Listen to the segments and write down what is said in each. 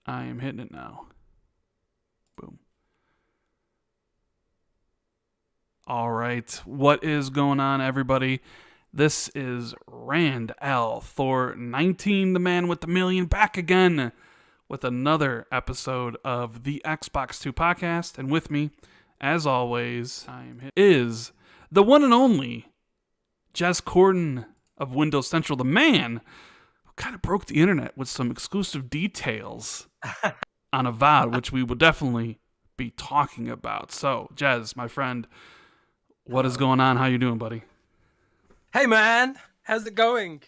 I am hitting it now. Boom. All right. What is going on, everybody? This is Rand L. Thor 19, the man with the million, back again with another episode of the Xbox 2 podcast. And with me, as always, is the one and only Jez Corden of Windows Central, the man who kind of broke the internet with some exclusive details on Avowed, which we will definitely be talking about. So, Jez, my friend, what is going on? How you doing, buddy? Hey, man. How's it going?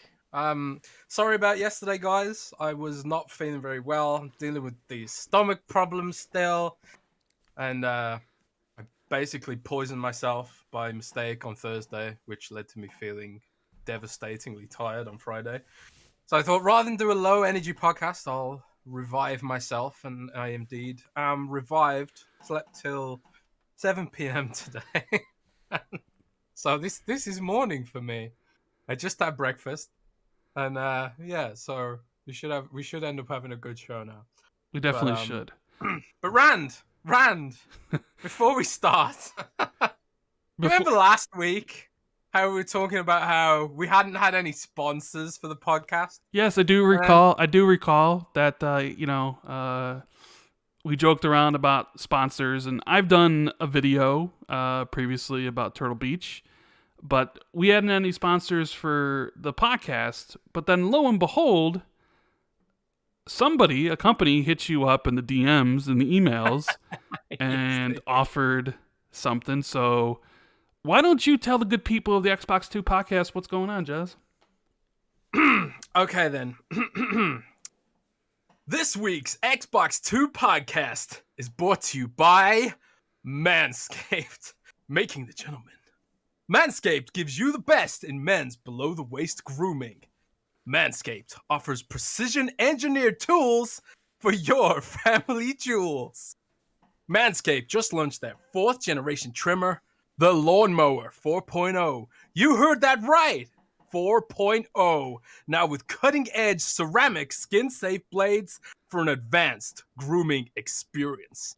Sorry about yesterday, guys. I was not feeling very well. I'm dealing with the stomach problems still. And I basically poisoned myself by mistake on Thursday, which led to me feeling devastatingly tired on Friday. So I thought rather than do a low energy podcast, I'll revive myself. And I indeed am revived. Slept till 7 p.m. today. So this is morning for me. I just had breakfast. And so we should end up having a good show now. We definitely should. But Rand, before we start, remember last week how we were talking about how we hadn't had any sponsors for the podcast? Yes, I do recall. I do recall that we joked around about sponsors, and I've done a video previously about Turtle Beach, but we hadn't had any sponsors for the podcast. But then, lo and behold, a company hit you up in the DMs and the emails and offered something. So why don't you tell the good people of the Xbox 2 podcast what's going on, Jez? Okay, then. This week's Xbox 2 podcast is brought to you by Manscaped, making the gentleman. Manscaped gives you the best in men's below-the-waist grooming. Manscaped offers precision-engineered tools for your family jewels. Manscaped just launched their 4th-generation trimmer, the Lawnmower 4.0. You heard that right! 4.0. Now with cutting-edge ceramic skin-safe blades for an advanced grooming experience.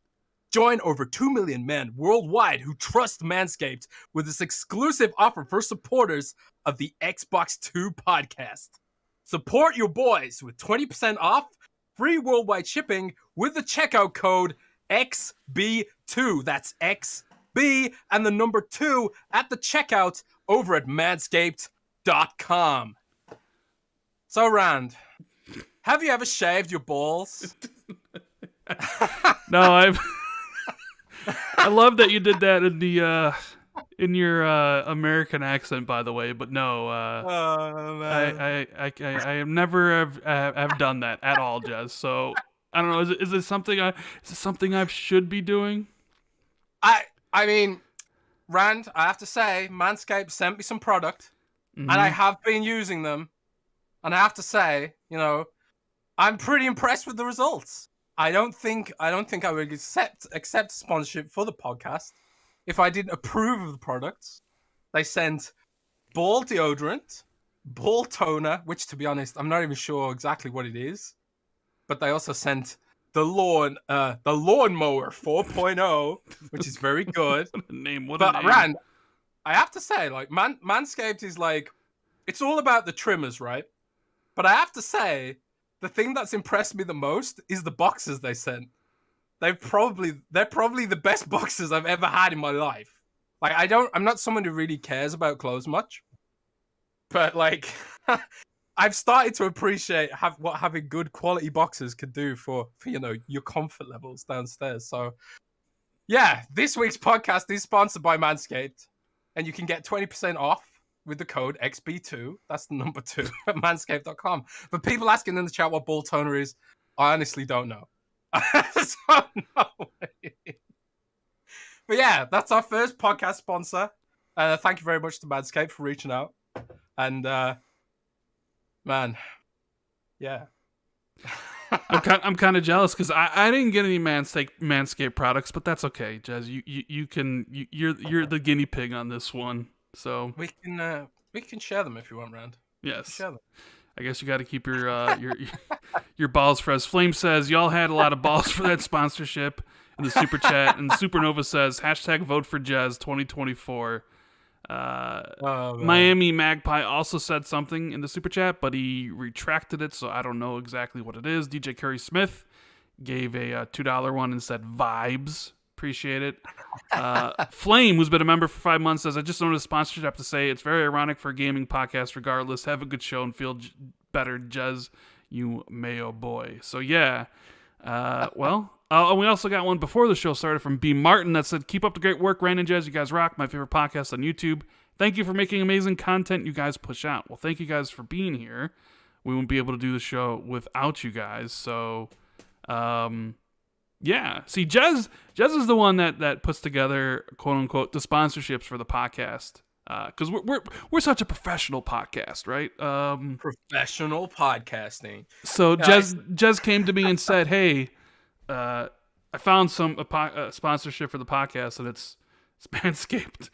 Join over 2 million men worldwide who trust Manscaped with this exclusive offer for supporters of the Xbox 2 podcast. Support your boys with 20% off, free worldwide shipping with the checkout code XB2. That's XB and the number 2 at the checkout over at manscaped.com. So, Rand, have you ever shaved your balls? No, I love that you did that in your American accent, by the way. But no, I have never have done that at all, Jez. So I don't know. Is it something I should be doing? I mean, Rand, I have to say, Manscaped sent me some product, and I have been using them, and I have to say, I'm pretty impressed with the results. I don't think I would accept sponsorship for the podcast if I didn't approve of the products. They sent ball deodorant, ball toner, which, to be honest, I'm not even sure exactly what it is. But they also sent the Lawnmower 4.0, which is very good. What a name! Rand, I have to say, Manscaped is it's all about the trimmers, right? But I have to say, the thing that's impressed me the most is the boxes they sent. They're probably the best boxes I've ever had in my life. I'm not someone who really cares about clothes much, but I've started to appreciate what having good quality boxes could do for your comfort levels downstairs. So yeah, this week's podcast is sponsored by Manscaped, and you can get 20% off with the code XB2. That's the number 2 at manscaped.com. But people asking in the chat what ball toner is, I honestly don't know. So, no way. But yeah, that's our first podcast sponsor. Thank you very much to Manscaped for reaching out. And man, yeah. I'm kind of jealous because I didn't get any Manscaped products, but that's okay, Jez. You're the guinea pig on this one. So we can share them if you want, Rand. Yes. Share them. I guess you got to keep your balls fresh. Flame says y'all had a lot of balls for that sponsorship in the super chat, and Supernova says #vote for Jez 2024. Miami Magpie also said something in the super chat, but he retracted it, so I don't know exactly what it is. DJ Curry Smith gave a $2 one and said vibes. Appreciate it. Flame, who's been a member for 5 months, says, I just noticed sponsorship to say it's very ironic for a gaming podcast. Regardless, have a good show and feel better, Jez, you Mayo boy. So yeah, we also got one before the show started from B Martin that said, keep up the great work, Rand and Jez. You guys rock. My favorite podcast on YouTube. Thank you for making amazing content you guys push out. Well, thank you guys for being here. We wouldn't be able to do the show without you guys. So, yeah. See, Jez is the one that puts together, quote unquote, the sponsorships for the podcast. Because we're such a professional podcast, right? Professional podcasting. So Jez came to me and said, "Hey, I found some sponsorship for the podcast, and it's Manscaped."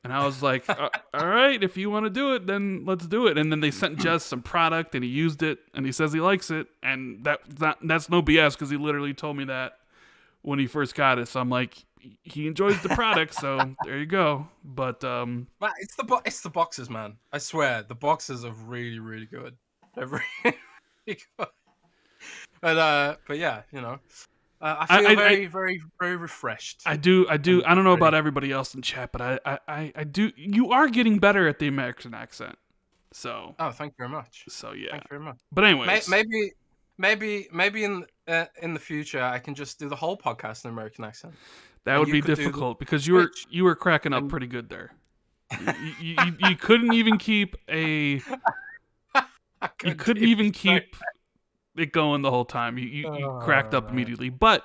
And I was like, "All right, if you want to do it, then let's do it." And then they sent Jez some product, and he used it, and he says he likes it, and that's no BS because he literally told me that when he first got it. So I'm like, he enjoys the product, so there you go. But it's the boxes, man. I swear, the boxes are really, really good. They're really good. But yeah, you know, I feel very, very, very refreshed. I do. I don't know about everybody else in chat, but I do. You are getting better at the American accent. So. Oh, thank you very much. So yeah. Thank you very much. But anyways, maybe in the future I can just do the whole podcast in American accent. That would be difficult because you were cracking up pretty good there. You couldn't even keep it going the whole time. You cracked up immediately. But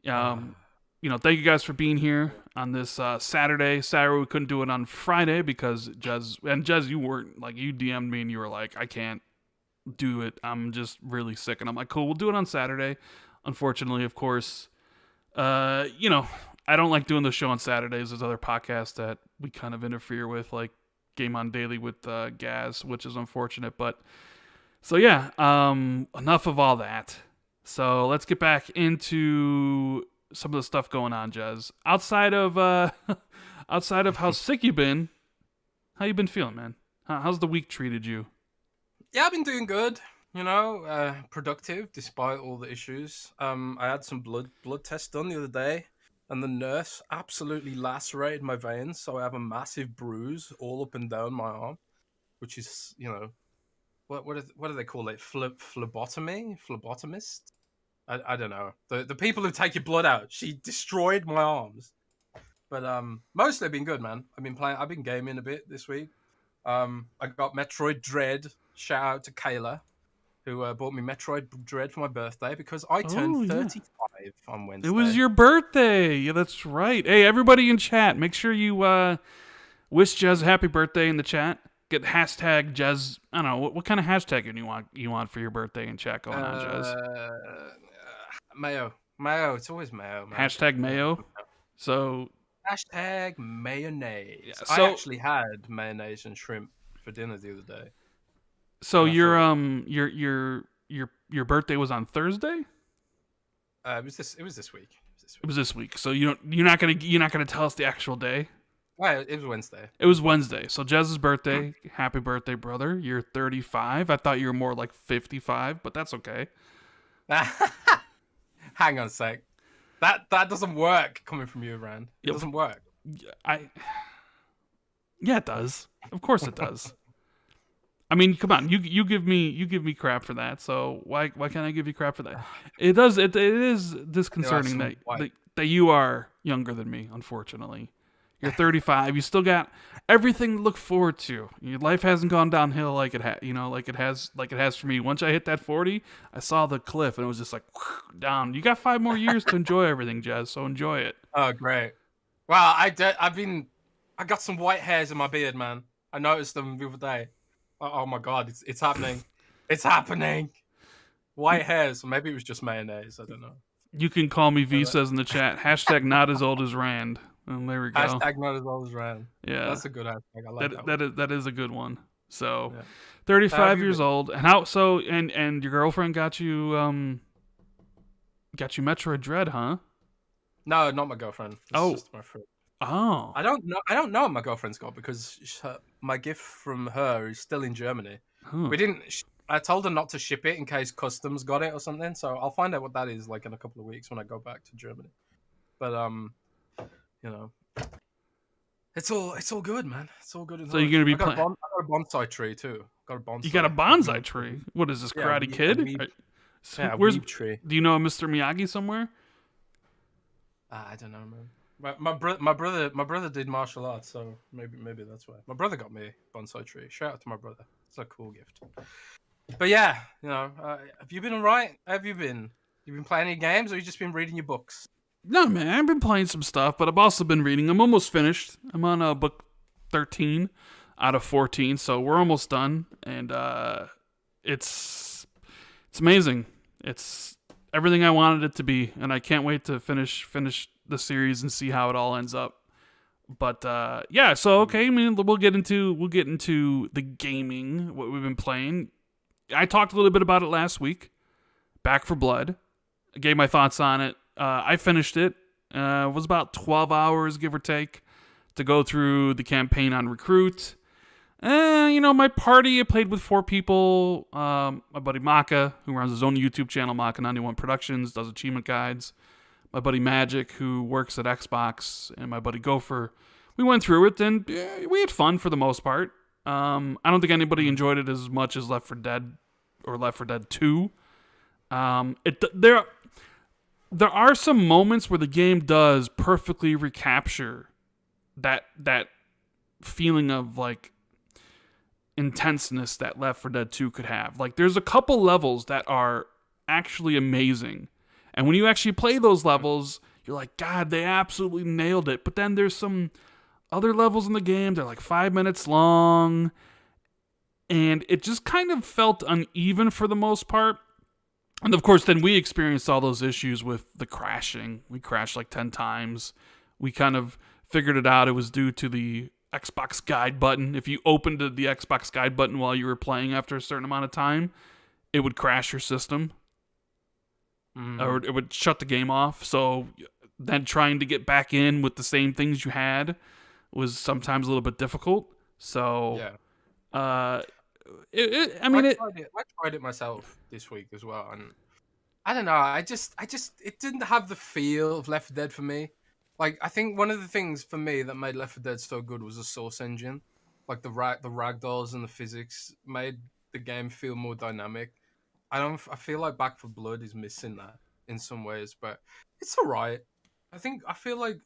thank you guys for being here on this Saturday. We couldn't do it on Friday because Jez, you weren't you DM'd me and you were like, I can't do it. I'm just really sick. And I'm like, cool, we'll do it on Saturday. Unfortunately, of course, I don't like doing the show on Saturdays. There's other podcasts that we kind of interfere with, like Game On Daily with Gaz, which is unfortunate. But so yeah, enough of all that. So let's get back into some of the stuff going on, Jez. Outside of how sick you've been, how you been feeling, man? How's the week treated you? Yeah, I've been doing good. Productive despite all the issues. I had some blood tests done the other day, and the nurse absolutely lacerated my veins, so I have a massive bruise all up and down my arm, which is, what do they call it? Phlebotomist? I don't know. The people who take your blood out. She destroyed my arms. But mostly I've been good, man. I've been gaming a bit this week. I got Metroid Dread. Shout out to Kayla, who bought me Metroid Dread for my birthday because I turned 35 on Wednesday. It was your birthday. Yeah, that's right. Hey, everybody in chat, make sure you wish Jez a happy birthday in the chat. Get hashtag Jez. I don't know what kind of hashtag you want for your birthday in chat going on, Jez. Mayo. It's always Mayo. Man. Hashtag Mayo. So hashtag mayonnaise. Yeah, I actually had mayonnaise and shrimp for dinner the other day. So your birthday was on Thursday? It was this week. It was this week. So you're not gonna tell us the actual day? Right, it was Wednesday. It was Wednesday. So Jez's birthday. Happy birthday, brother. You're 35. I thought you were more like 55, but that's okay. Hang on a sec. That doesn't work coming from you, Rand. It doesn't work. Yeah, it does. Of course it does. Come on. You give me crap for that. So why can't I give you crap for that? It does. It is disconcerting that you are younger than me. Unfortunately, you're 35. You still got everything to look forward to. Your life hasn't gone downhill like it has for me. Once I hit that 40, I saw the cliff and it was just like down. You got 5 more years to enjoy everything, Jez. So enjoy it. Oh, great. Well, I got some white hairs in my beard, man. I noticed them the other day. Oh my God, it's happening. It's happening. White hairs. Maybe it was just mayonnaise. I don't know. You can call me V says in the chat. Hashtag not as old as Rand. And there we go. Hashtag not as old as Rand. Yeah. That's a good hashtag. I like that. That is a good one. So, Yeah. How have 35 you years been? old, and how so? And your girlfriend got you Metroid Dread, huh? No, not my girlfriend. It's Oh, just my friend. oh, I don't know. I don't know what my girlfriend's got because my gift from her is still in Germany. huh. We didn't. I told her not to ship it in case customs got it or something. So I'll find out what that is like in a couple of weeks when I go back to Germany. But you know, it's all good, man. It's all good in So you're hood. gonna be I got a playing? I got a bonsai tree too. Got a You got a bonsai. bonsai tree? What is this, Yeah, Karate a Kid? weeb. So Yeah, a where's? weeb tree. Do you know a Mr. Miyagi somewhere? I don't know, man. My brother did martial arts, so maybe that's why. My brother got me a bonsai tree. Shout out to my brother. It's a cool gift. But yeah, have you been alright? Have you been? You been playing any games, or you just been reading your books? No, man. I've been playing some stuff, but I've also been reading. I'm almost finished. I'm on book 13 out of 14, so we're almost done, and it's amazing. It's everything I wanted it to be, and I can't wait to finish the series and see how it all ends up. But yeah, so okay, I mean, we'll get into the gaming, what we've been playing. I talked a little bit about it last week. Back for Blood. I gave my thoughts on it. I finished it. It was about 12 hours, give or take, to go through the campaign on Recruit. My party, I played with 4 people. My buddy Maka, who runs his own YouTube channel, Maka91 Productions, does achievement guides. My buddy Magic, who works at Xbox, and my buddy Gopher. We went through it, and we had fun for the most part. I don't think anybody enjoyed it as much as Left 4 Dead or Left 4 Dead 2. There are some moments where the game does perfectly recapture that feeling of like intenseness that Left 4 Dead 2 could have. Like there's a couple levels that are actually amazing. And when you actually play those levels, you're like, God, they absolutely nailed it. But then there's some other levels in the game, they're like 5 minutes long. And it just kind of felt uneven for the most part. And of course, then we experienced all those issues with the crashing. We crashed like 10 times. We kind of figured it out. It was due to the Xbox guide button. If you opened the Xbox guide button while you were playing after a certain amount of time, it would crash your system. Or it would shut the game off. So then trying to get back in with the same things you had was sometimes a little bit difficult. So, Yeah. I tried it myself this week as well, and I don't know. I just, it didn't have the feel of Left 4 Dead for me. Like, I think one of the things for me that made Left 4 Dead so good was the Source engine. Like the ragdolls and the physics made the game feel more dynamic. I feel like Back for Blood is missing that in some ways, but it's alright. I feel like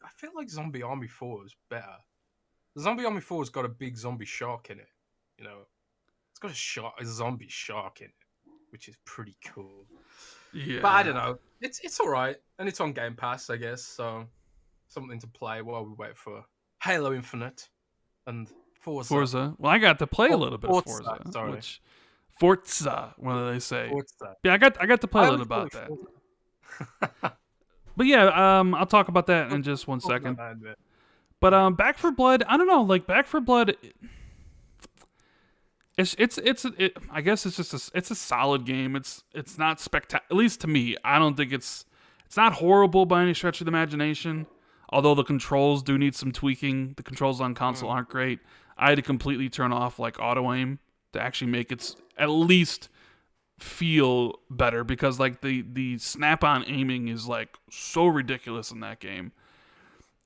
Zombie Army 4 is better. Zombie Army 4's got a big zombie shark in it. It's got a zombie shark in it, which is pretty cool. Yeah. But I don't know. It's alright, and it's on Game Pass, I guess. So something to play while we wait for Halo Infinite and Forza. Well, I got to play a little bit of Forza, Forza. sorry. Forza, what do they say? Forza. Yeah, I got to play a little about that. But yeah, I'll talk about that in just one second. But Back for Blood, I don't know, like Back for Blood. I guess it's just it's a solid game. It's not spectacular, at least to me. I don't think it's not horrible by any stretch of the imagination. Although the controls do need some tweaking. The controls on console aren't great. I had to completely turn off like auto aim to actually make it at least feel better, because like the snap on aiming is like so ridiculous in that game.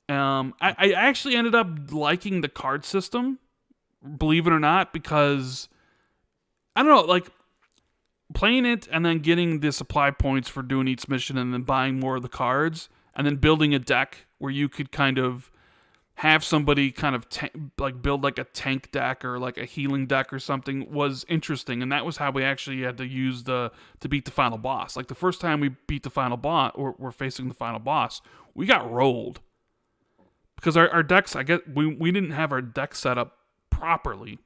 I actually ended up liking the card system, believe it or not, because I don't know, like playing it and then getting the supply points for doing each mission and then buying more of the cards and then building a deck where you could kind of have somebody kind of build like a tank deck or like a healing deck or something was interesting. And that was how we actually had to use to beat the final boss. Like the first time we beat the final boss, or we're facing the final boss, we got rolled. Because our decks, I guess, we didn't have our deck set up properly.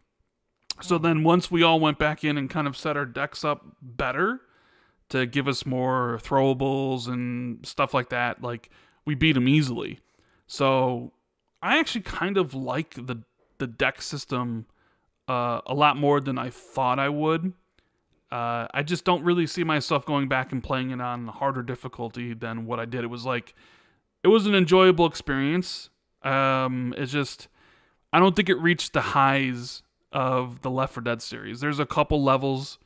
So then once we all went back in and kind of set our decks up better to give us more throwables and stuff like that, like we beat them easily. So I actually kind of like the deck system a lot more than I thought I would. I just don't really see myself going back and playing it on harder difficulty than what I did. It was an enjoyable experience. It's just, I don't think it reached the highs of the Left 4 Dead series. There's a couple levels,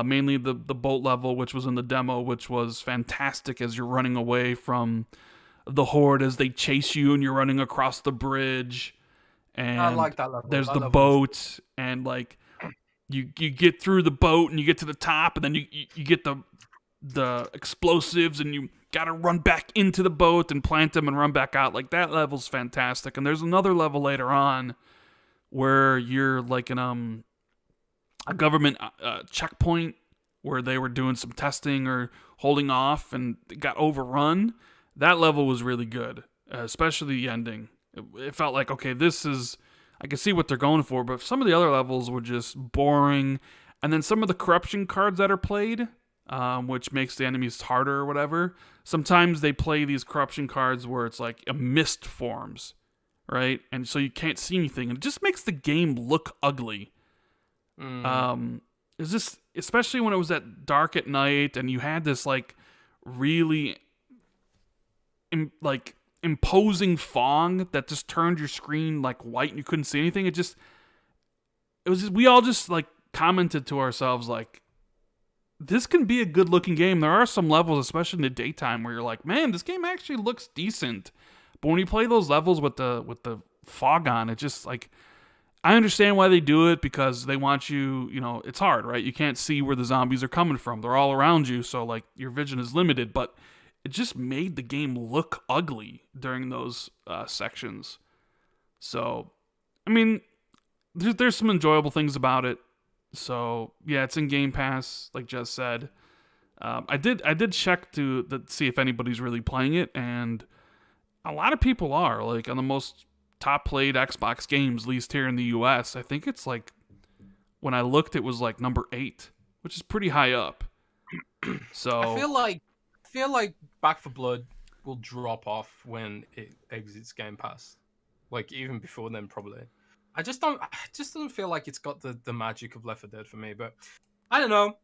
mainly the boat level, which was in the demo, which was fantastic as you're running away from the horde as they chase you and you're running across the bridge. And I like that level. there's That the level was boat, and like you get through the boat and you get to the top, and then you get the explosives, and you gotta run back into the boat and plant them and run back out. Like, that level's fantastic. And there's another level later on where you're like in a government checkpoint where they were doing some testing or holding off and it got overrun. That level was really good, especially the ending. It felt like, okay, I can see what they're going for, but some of the other levels were just boring. And then some of the corruption cards that are played, which makes the enemies harder or whatever, sometimes they play these corruption cards where it's like a mist forms, right? And so you can't see anything. And it just makes the game look ugly. It's just, especially when it was at dark at night and you had this like really imposing fog that just turned your screen like white and you couldn't see anything. We all just like commented to ourselves like, this can be a good looking game. There are some levels, especially in the daytime, where you're like, man, this game actually looks decent. But when you play those levels with the fog on, it just like, I understand why they do it, because they want you, it's hard, right? You can't see where the zombies are coming from. They're all around you, so like your vision is limited, but it just made the game look ugly during those sections. So, I mean, there's some enjoyable things about it. So, yeah, it's in Game Pass, like Jez said. I did check to see if anybody's really playing it, and a lot of people are. Like, on the most top played Xbox games, at least here in the US, I think it's like, when I looked, it was like number 8, which is pretty high up. So I feel like Back 4 Blood will drop off when it exits Game Pass. Like, even before then, probably. I just don't feel like it's got the magic of Left 4 Dead for me, but I don't know.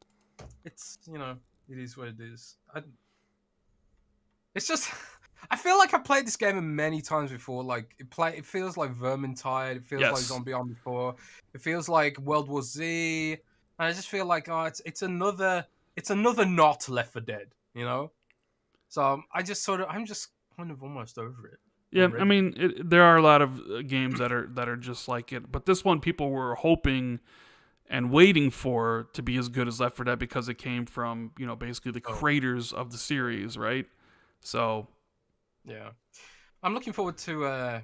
It's, it is what it is. It's just, I feel like I've played this game many times before. Like, it feels like Vermintide. It feels like Zombie Army 4. It feels like World War Z. And I just feel like, it's another not Left 4 Dead, So I'm just kind of almost over it. yeah, already. I mean, there are a lot of games that are just like it, but this one people were hoping and waiting for to be as good as Left 4 Dead because it came from, basically the creators of the series, right? So, yeah, I'm looking forward to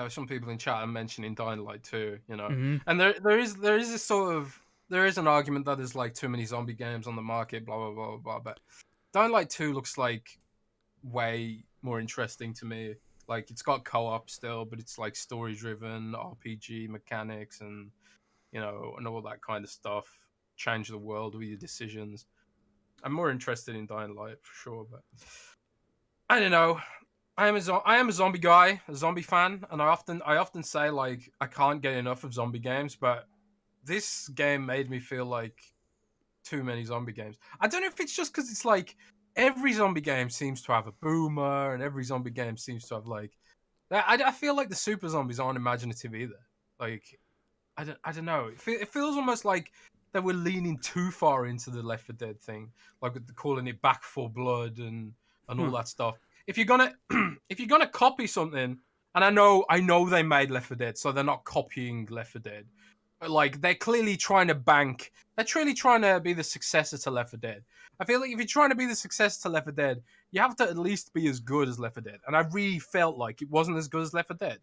some people in chat are mentioning Dying Light 2, and there is this sort of, there is an argument that there's like too many zombie games on the market, blah blah blah blah blah. But Dying Light 2 looks like way more interesting to me. Like, it's got co-op still, but it's like story-driven RPG mechanics and and all that kind of stuff. Change the world with your decisions. I'm more interested in Dying Light for sure, but I don't know. I am a zombie guy, a zombie fan, and I often say like I can't get enough of zombie games, but this game made me feel like too many zombie games. I don't know if it's just because it's like every zombie game seems to have a boomer, and every zombie game seems to have like. I feel like the super zombies aren't imaginative either. Like, I don't know. It feels almost like they were leaning too far into the Left 4 Dead thing, like with calling it Back 4 Blood and all that stuff. If you're gonna copy something, and I know they made Left 4 Dead, so they're not copying Left 4 Dead. Like, they're clearly trying to bank. They're truly trying to be the successor to Left 4 Dead. I feel like if you're trying to be the successor to Left 4 Dead, you have to at least be as good as Left 4 Dead. And I really felt like it wasn't as good as Left 4 Dead.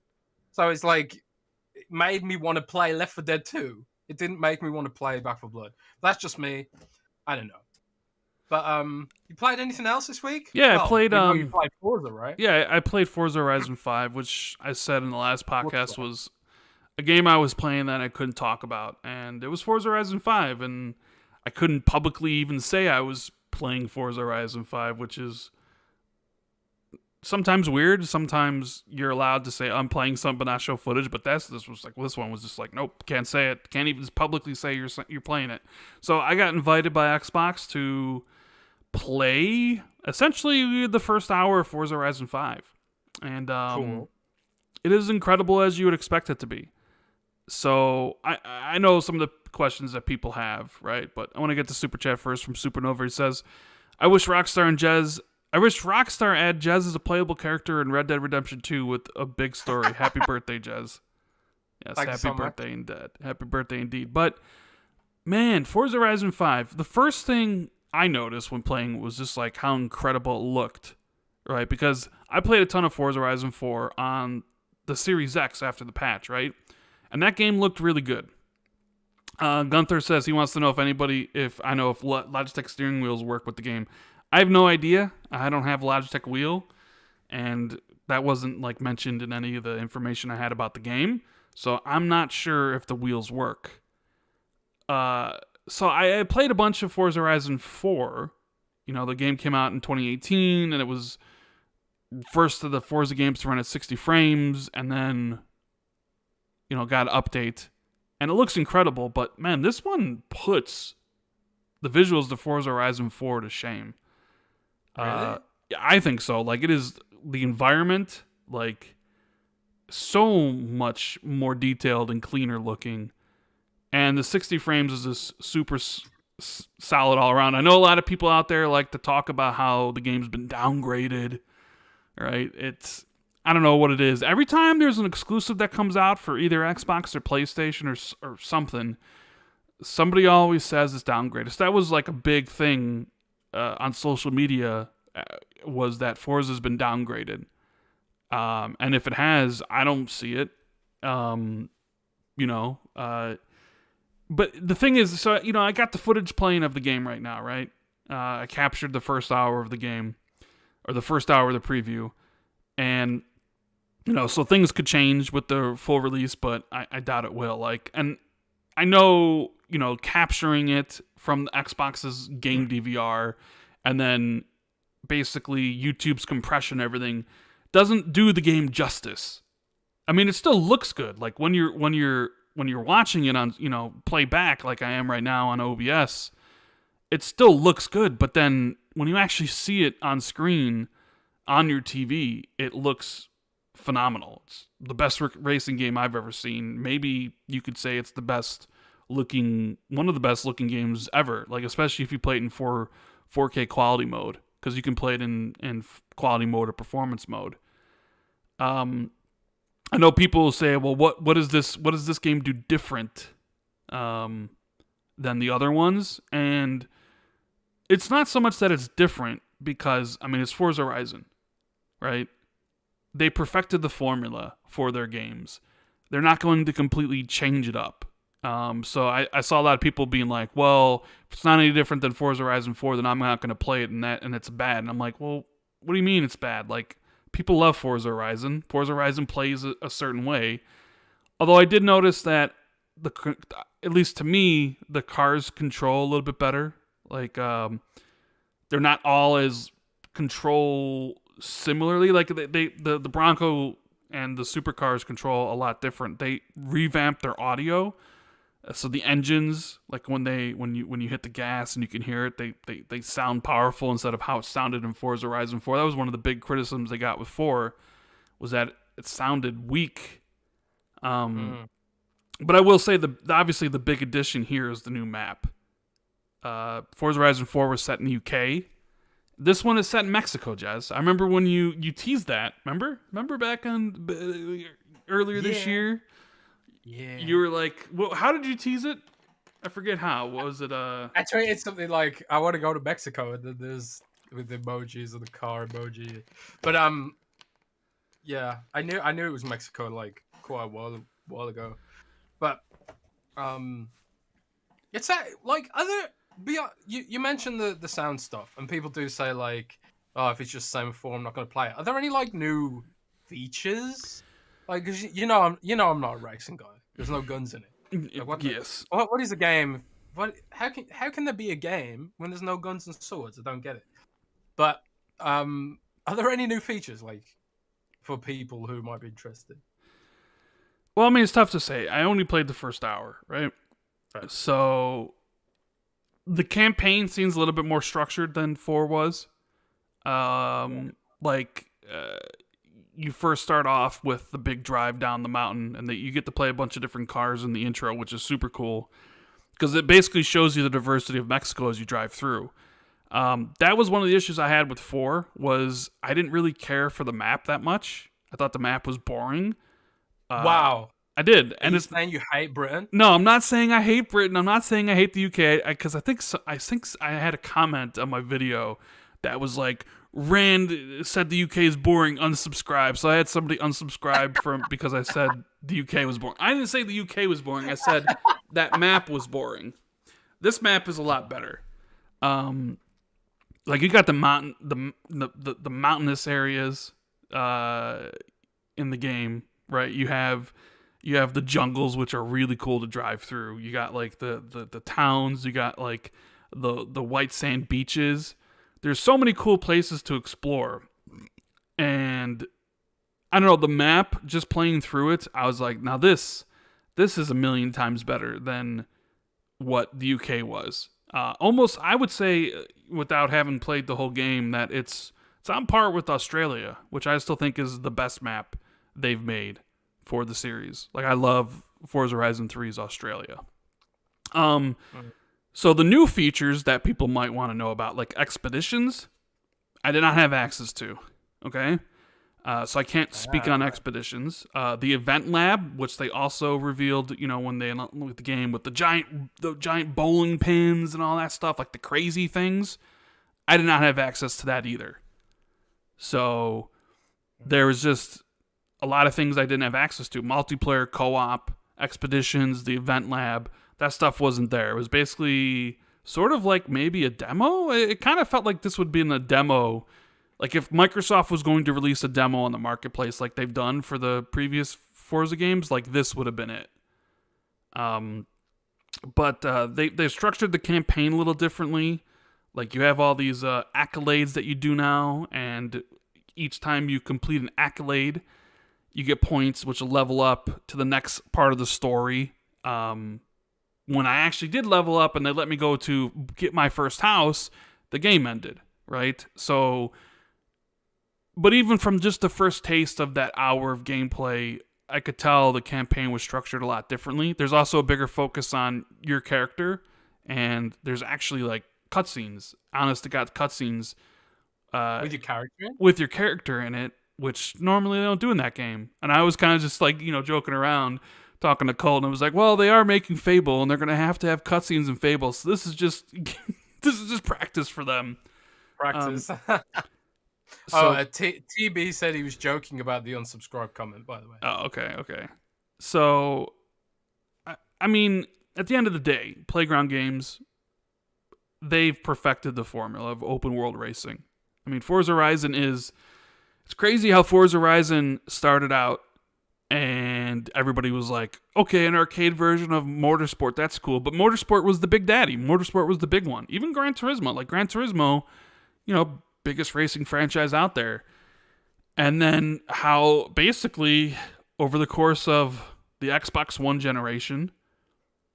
So it's like, it made me want to play Left 4 Dead 2. It didn't make me want to play Back 4 Blood. That's just me. I don't know. But you played anything else this week? Yeah, I played you played Forza, right? Yeah, I played Forza Horizon 5, which I said in the last podcast was a game I was playing that I couldn't talk about, and it was Forza Horizon 5, and I couldn't publicly even say I was playing Forza Horizon 5, which is sometimes weird. Sometimes you're allowed to say I'm playing something but not show footage. But this one was just like, nope, can't say it. Can't even publicly say you're playing it. So I got invited by Xbox to play essentially the first hour of Forza Horizon 5, and Cool. it is incredible as you would expect it to be. So I know some of the questions that people have, right? But I want to get to Super Chat first from Supernova. He says, I wish Rockstar add Jez as a playable character in Red Dead Redemption 2 with a big story. Happy birthday, Jez. Yes, Thank you happy so birthday indeed. Happy birthday indeed. But man, Forza Horizon 5, the first thing I noticed when playing was just like how incredible it looked, right? Because I played a ton of Forza Horizon 4 on the Series X after the patch, right? And that game looked really good. Gunther says he wants to know if I know if Logitech steering wheels work with the game. I have no idea. I don't have a Logitech wheel, and that wasn't like mentioned in any of the information I had about the game. So I'm not sure if the wheels work. So I played a bunch of Forza Horizon 4. You know, the game came out in 2018, and it was first of the Forza games to run at 60 frames, and then, you know, got an update. And it looks incredible, but man, this one puts the visuals of Forza Horizon 4 to shame. Really? I think so. Like, it is the environment, like, so much more detailed and cleaner looking. And the 60 frames is just super solid all around. I know a lot of people out there like to talk about how the game's been downgraded, right? I don't know what it is. Every time there's an exclusive that comes out for either Xbox or PlayStation or something, somebody always says it's downgraded. So that was like a big thing on social media, was that Forza's been downgraded. And if it has, I don't see it. You know, but the thing is, so, you know, I got the footage playing of the game right now, right? I captured the first hour of the game, or the first hour of the preview. And, you know, so things could change with the full release, but I doubt it will. Like, and I know, you know, capturing it from the Xbox's game DVR and then basically YouTube's compression and everything doesn't do the game justice. I mean, it still looks good. Like when you're watching it on, you know, playback like I am right now on OBS, it still looks good. But then when you actually see it on screen on your TV, it looks phenomenal. It's the best racing game I've ever seen. Maybe you could say it's one of the best looking games ever. Like, especially if you play it in 4K quality mode, because you can play it in quality mode or performance mode. I know people will say, well, what does this game do different than the other ones? And it's not so much that it's different, because, I mean, it's Forza Horizon, right? They perfected the formula for their games. They're not going to completely change it up. So I saw a lot of people being like, well, if it's not any different than Forza Horizon 4, then I'm not going to play it, and it's bad. And I'm like, well, what do you mean it's bad? Like, people love Forza Horizon. Forza Horizon plays a certain way. Although I did notice that, at least to me, the cars control a little bit better. Like, they're not all as control similarly. Like, the Bronco and the supercars control a lot different. They revamped their audio. So the engines, like when you hit the gas and you can hear it, they sound powerful instead of how it sounded in Forza Horizon 4. That was one of the big criticisms they got with 4, was that it sounded weak. But I will say obviously the big addition here is the new map. Forza Horizon 4 was set in the UK. This one is set in Mexico, Jez. I remember when you teased that. Remember back on earlier this year. Yeah. You were like, well, how did you tease it? I forget how. What was it? Actually, it's something like, I want to go to Mexico, and then there's with the emojis and the car emoji. But yeah, I knew it was Mexico like quite a while ago. But it's that, like, you mentioned the sound stuff, and people do say like, oh, if it's just the same form, I'm not going to play it. Are there any like new features? Like, cause you know I'm not a racing guy. There's no guns in it. Like, Yes. What is a game? How can there be a game when there's no guns and swords? I don't get it. But Are there any new features like for people who might be interested? Well, I mean, it's tough to say. I only played the first hour, right? Right. So the campaign seems a little bit more structured than 4 was. Like you first start off with the big drive down the mountain, and that you get to play a bunch of different cars in the intro, which is super cool because it basically shows you the diversity of Mexico as you drive through. That was one of the issues I had with 4 was I didn't really care for the map that much. I thought the map was boring. Wow. I did, Are and you it's saying you hate Britain? no. I'm not saying I hate Britain. I'm not saying I hate the UK because I think I had a comment on my video that was like Rand said the UK is boring. Unsubscribe. So I had somebody unsubscribe from because I said the UK was boring. I didn't say the UK was boring. I said that map was boring. This map is a lot better. Like you got the mountain, the mountainous areas in the game, right? You have the jungles, which are really cool to drive through. You got like the towns. You got like the white sand beaches. There's so many cool places to explore, and I don't know, the map. Just playing through it, I was like, now this is a million times better than what the UK was. Almost, I would say, without having played the whole game, that it's on par with Australia, which I still think is the best map they've made for the series. Like, I love Forza Horizon 3's Australia. So the new features that people might want to know about, like expeditions, I did not have access to. Okay? So I can't speak on expeditions. The event lab, which they also revealed, when they announced the game with the giant bowling pins and all that stuff, like the crazy things, I did not have access to that either. So there was just a lot of things I didn't have access to. Multiplayer, co-op, expeditions, the event lab, that stuff wasn't there. It was basically sort of like maybe a demo. It kind of felt like this would be in a demo. Like if Microsoft was going to release a demo on the marketplace like they've done for the previous Forza games, like this would have been it. But they structured the campaign a little differently. Like you have all these accolades that you do now, and each time you complete an accolade, you get points which will level up to the next part of the story. When I actually did level up and they let me go to get my first house, the game ended, right? So, but even from just the first taste of that hour of gameplay, I could tell the campaign was structured a lot differently. There's also a bigger focus on your character, and there's actually like cutscenes, honest to God cutscenes. With your character? With your character in it, which normally they don't do in that game. And I was kind of just like, joking around, talking to Cole, and I was like, well, they are making Fable, and they're going to have cutscenes in Fable, so this is just practice for them. Practice. So, TB said he was joking about the unsubscribe comment, by the way. Oh, okay. So, I mean, at the end of the day, Playground Games, they've perfected the formula of open world racing. I mean, Forza Horizon it's crazy how Forza Horizon started out and everybody was like, okay, an arcade version of Motorsport, that's cool. But Motorsport was the big daddy. Motorsport was the big one. Even Gran Turismo. Like Gran Turismo, biggest racing franchise out there. And then how basically over the course of the Xbox One generation,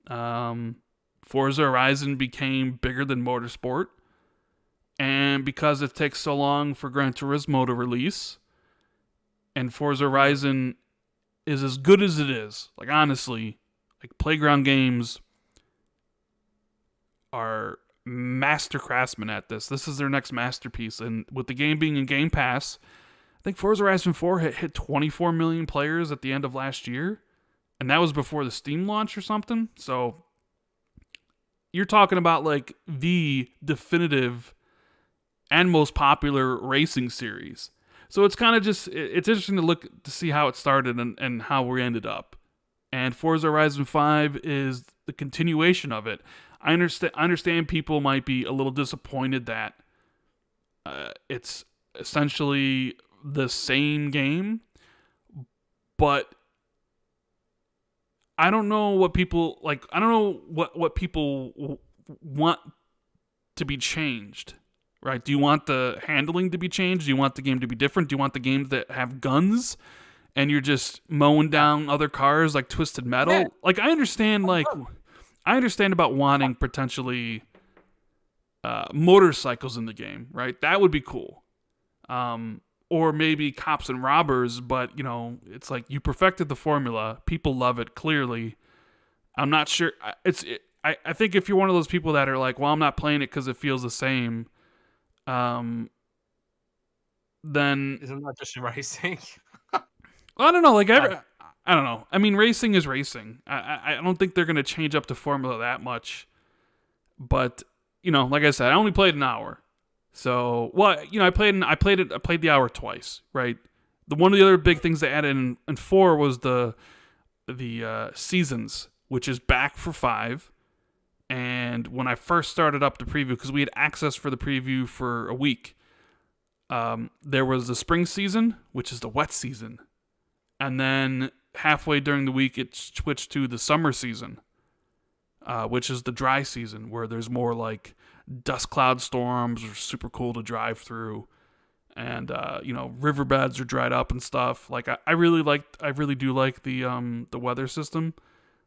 Forza Horizon became bigger than Motorsport. And because it takes so long for Gran Turismo to release, and Forza Horizon is as good as it is, like honestly, like Playground Games are master craftsmen at this. This is their next masterpiece. And with the game being in Game Pass, I think Forza Horizon 4 hit 24 million players at the end of last year. And that was before the Steam launch or something. So you're talking about like the definitive and most popular racing series. So it's kind of it's interesting to look to see how it started and how we ended up. And Forza Horizon 5 is the continuation of it. I understand people might be a little disappointed that it's essentially the same game, but I don't know what people like. I don't know what people want to be changed, right? Do you want the handling to be changed? Do you want the game to be different? Do you want the games that have guns and you're just mowing down other cars like Twisted Yeah. Metal? Like, I understand about wanting potentially motorcycles in the game, right? That would be cool. Or maybe cops and robbers, but it's like you perfected the formula. People love it, clearly. I'm not sure. I think if you're one of those people that are like, well, I'm not playing it because it feels the same, then Isn't that just racing? I don't know. Like I don't know. I mean, racing is racing. I don't think they're gonna change up the formula that much. But like I said, I only played an hour. So I played the hour twice. Right. One of the other big things they added in 4 was the seasons, which is back for 5. And when I first started up the preview, because we had access for the preview for a week, there was the spring season, which is the wet season. And then halfway during the week, it switched to the summer season, which is the dry season, where there's more like dust cloud storms are super cool to drive through. And, riverbeds are dried up and stuff. Like, I really do like the weather system.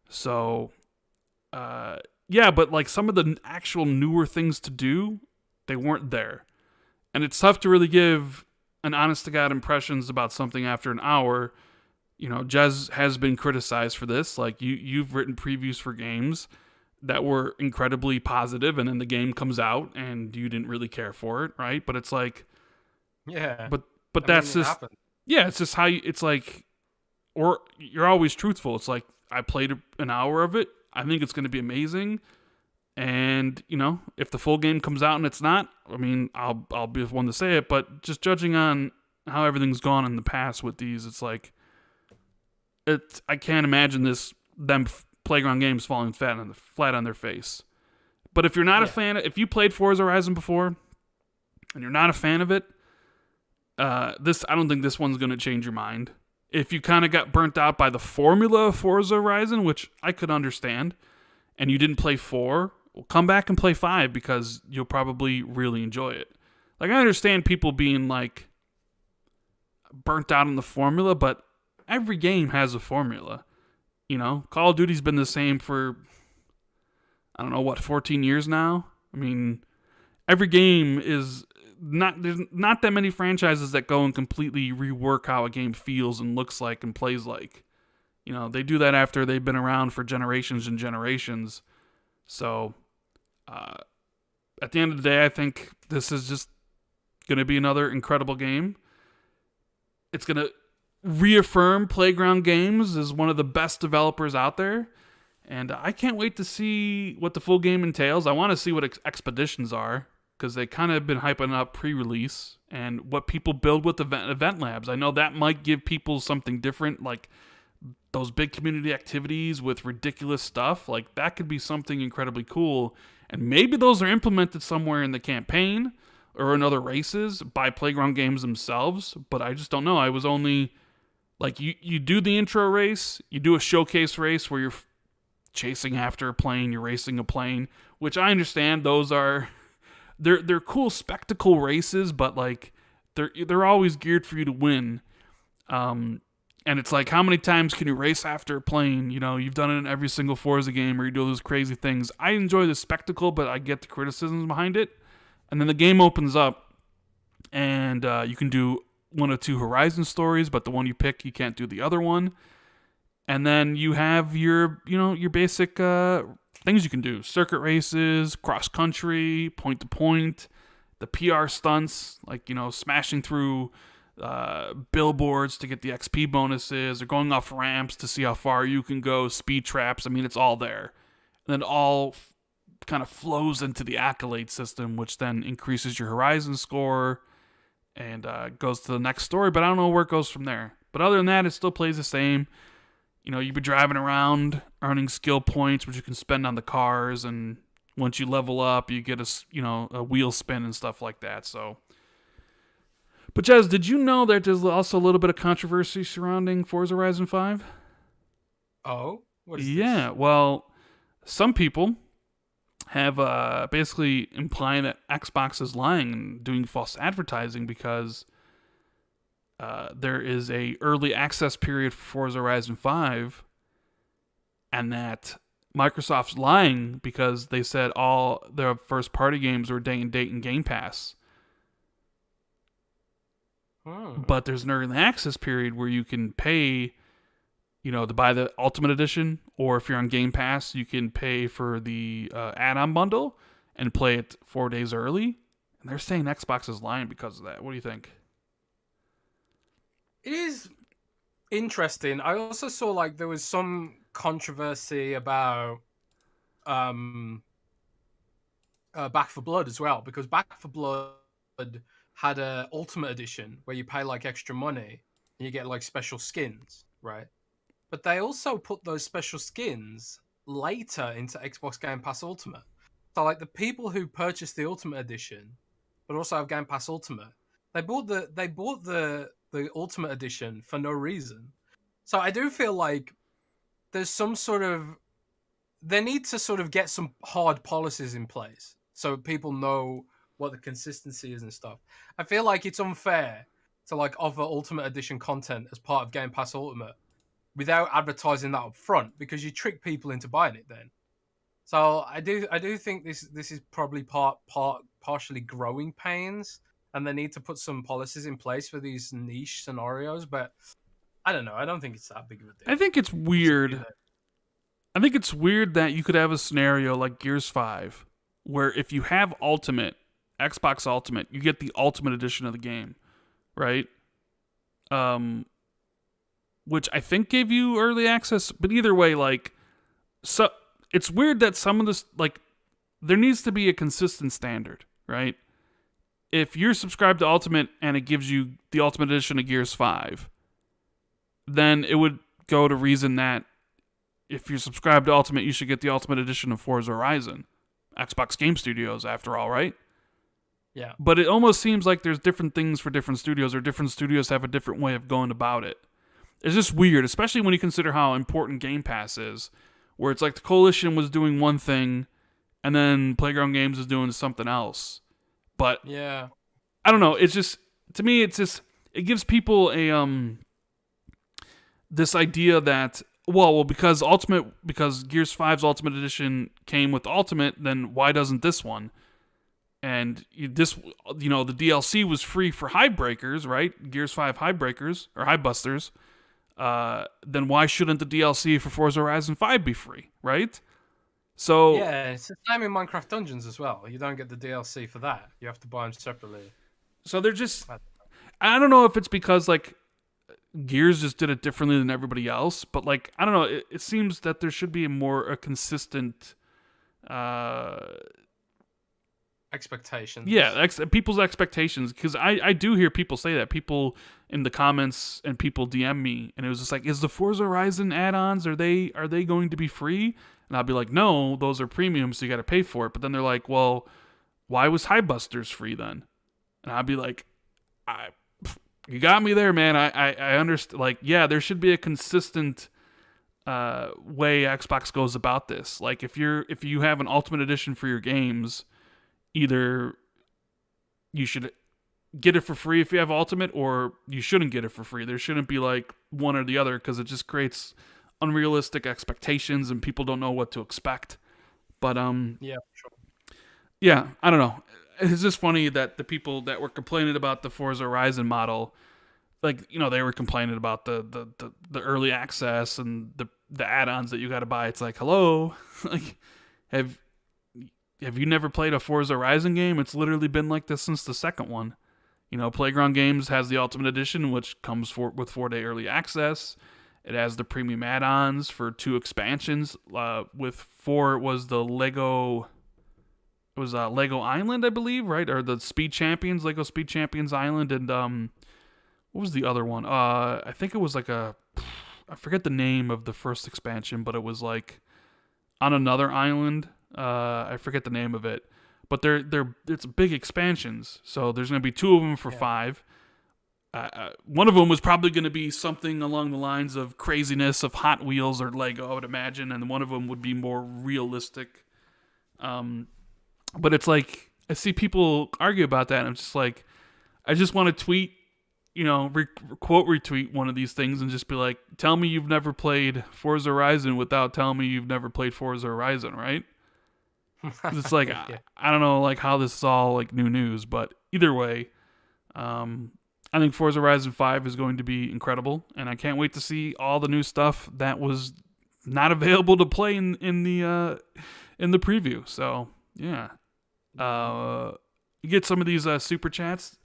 So, yeah, but like some of the actual newer things to do, they weren't there. And it's tough to really give an honest to God impressions about something after an hour. Jez has been criticized for this. Like you've written previews for games that were incredibly positive, and then the game comes out and you didn't really care for it, right? But it's like, yeah, but that's just, yeah, it's just how it's like, or you're always truthful. It's like, I played an hour of it. I think it's going to be amazing. And, if the full game comes out and it's not, I mean, I'll be the one to say it, but just judging on how everything's gone in the past with these, it's like, I can't imagine them Playground games falling flat on their face. But if you're not a fan, if you played Forza Horizon before and you're not a fan of it, I don't think this one's going to change your mind. If you kind of got burnt out by the formula of Forza Horizon, which I could understand, and you didn't play 4, well, come back and play 5 because you'll probably really enjoy it. Like, I understand people being like burnt out on the formula, but every game has a formula. Call of Duty's been the same for, I don't know, 14 years now? I mean, every game is there's not that many franchises that go and completely rework how a game feels and looks like and plays like. They do that after they've been around for generations and generations. So, at the end of the day, I think this is just going to be another incredible game. It's going to reaffirm Playground Games as one of the best developers out there. And I can't wait to see what the full game entails. I want to see what expeditions are, because they kind of have been hyping up pre-release and what people build with event labs. I know that might give people something different, like those big community activities with ridiculous stuff. Like, that could be something incredibly cool. And maybe those are implemented somewhere in the campaign or in other races by Playground Games themselves, but I just don't know. I was only, like, you do the intro race, you do a showcase race where you're chasing after a plane, you're racing a plane, which I understand those are... They're cool spectacle races, but like they're always geared for you to win. And it's like, how many times can you race after a plane? You've done it in every single Forza game where you do those crazy things. I enjoy the spectacle, but I get the criticisms behind it. And then the game opens up, and you can do one of 2 Horizon stories, but the one you pick, you can't do the other one. And then you have your basic things you can do: circuit races, cross country, point to point, the PR stunts, like smashing through billboards to get the XP bonuses, or going off ramps to see how far you can go, speed traps. I mean, it's all there. And then all kind of flows into the accolade system, which then increases your Horizon score and goes to the next story. But I don't know where it goes from there. But other than that, it still plays the same. You'd be driving around, earning skill points, which you can spend on the cars, and once you level up, you get a wheel spin and stuff like that. So, but Jez, did you know that there's also a little bit of controversy surrounding Forza Horizon 5? Oh, what is this? Well, some people have basically implying that Xbox is lying and doing false advertising because there is a early access period for Forza Horizon 5, and that Microsoft's lying because they said all their first-party games were day and date in Game Pass. But there's an early access period where you can pay, to buy the Ultimate Edition, or if you're on Game Pass, you can pay for the add-on bundle and play it 4 days early. And they're saying Xbox is lying because of that. What do you think? It is interesting. I also saw there was some controversy about Back 4 Blood as well, because Back 4 Blood had a Ultimate Edition where you pay extra money and you get special skins, right? But they also put those special skins later into Xbox Game Pass Ultimate. So the people who purchased the Ultimate Edition but also have Game Pass Ultimate, they bought the Ultimate Edition for no reason. So I do feel there's some they need to sort of get some hard policies in place so people know what the consistency is and stuff. I feel it's unfair to offer Ultimate Edition content as part of Game Pass Ultimate without advertising that up front, because you trick people into buying it then. So I do think this is probably partially growing pains, and they need to put some policies in place for these niche scenarios. But I don't know. I don't think it's that big of a deal. I think it's weird. I think it's weird that you could have a scenario like Gears 5, where if you have Xbox Ultimate, you get the Ultimate Edition of the game, right? Which I think gave you early access, but either way, so it's weird that some of this, there needs to be a consistent standard, right? If you're subscribed to Ultimate and it gives you the Ultimate Edition of Gears 5, then it would go to reason that if you're subscribed to Ultimate, you should get the Ultimate Edition of Forza Horizon. Xbox Game Studios, after all, right? Yeah. But it almost seems like there's different things for different studios, or different studios have a different way of going about it. It's just weird, especially when you consider how important Game Pass is, where it's the Coalition was doing one thing, and then Playground Games is doing something else. But yeah, I don't know. It's just, to me, it gives people a this idea that because Gears 5's Ultimate Edition came with Ultimate, then why doesn't this one? And the DLC was free for Hivebreakers, right? Gears 5 Hivebreakers or Hivebusters. Then why shouldn't the DLC for Forza Horizon 5 be free, right? So yeah, it's the same in Minecraft Dungeons as well. You don't get the DLC for that. You have to buy them separately. So they're just, I don't know if it's because Gears just did it differently than everybody else, but I don't know. It seems that there should be a consistent expectations. Yeah, people's expectations, because I do hear people say that. People in the comments and people DM me, and it was just is the Forza Horizon add-ons, are they going to be free? And I'll be like, no, those are premium, so you got to pay for it. But then they're like, well, why was Hivebusters free then? And I'll be like, you got me there, man. I understand. Yeah, there should be a consistent way Xbox goes about this. If you have an Ultimate Edition for your games, either you should get it for free if you have Ultimate, or you shouldn't get it for free. There shouldn't be one or the other, because it just creates unrealistic expectations and people don't know what to expect. But yeah, sure. Yeah, I don't know. It's just funny that the people that were complaining about the Forza Horizon model, they were complaining about the early access and the add-ons that you got to buy. It's hello, have you never played a Forza Horizon game? It's literally been like this since the second one. Playground Games has the Ultimate Edition, which comes with 4-day early access. It has the premium add-ons for 2 expansions. With 4, it was the Lego. It was Lego Island, I believe, right? Or the Speed Champions, Lego Speed Champions Island, and what was the other one? I think it was I forget the name of the first expansion, but it was on another island. I forget the name of it, but it's big expansions. So there's going to be 2 of them for $5. One of them was probably going to be something along the lines of craziness of Hot Wheels or Lego, I would imagine, and one of them would be more realistic But it's like I see people argue about that, and I'm just like, I just want to tweet, quote retweet one of these things and just be like, tell me you've never played Forza Horizon without telling me you've never played Forza Horizon, right? 'Cause it's like Yeah. I don't know like how this is all like new news, but either way, I think Forza Horizon 5 is going to be incredible, and I can't wait to see all the new stuff that was not available to play in the preview. So yeah, you get some of these super chats.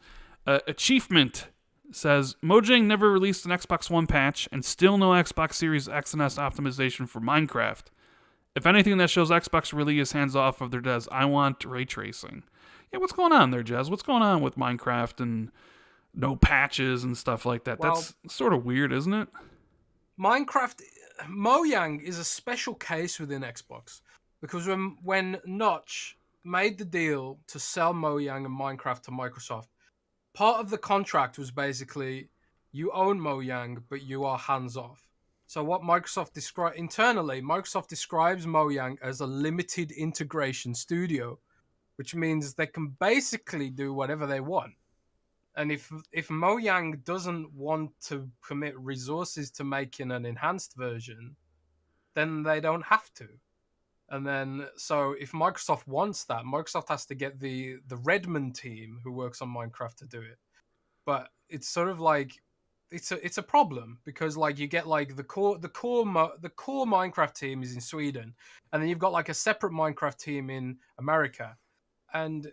Achievement says Mojang never released an Xbox One patch, and still no Xbox Series X and S optimization for Minecraft. If anything, that shows Xbox really is hands off of their devs. I want ray tracing. Yeah, what's going on there, Jez? What's going on with Minecraft and no patches and stuff like that? Well, That's sort of weird, isn't it? Minecraft, Mojang is a special case within Xbox because when Notch made the deal to sell Mojang and Minecraft to Microsoft, part of the contract was basically you own Mojang, but you are hands off. So what Microsoft Microsoft describes Mojang as a limited integration studio, which means they can basically do whatever they want. And if Mojang doesn't want to commit resources to making an enhanced version, then they don't have to. And then so if Microsoft wants that, Microsoft has to get the Redmond team who works on Minecraft to do it. But it's sort of like it's a problem because like you get like the core Minecraft team is in Sweden, and then you've got like a separate Minecraft team in America, and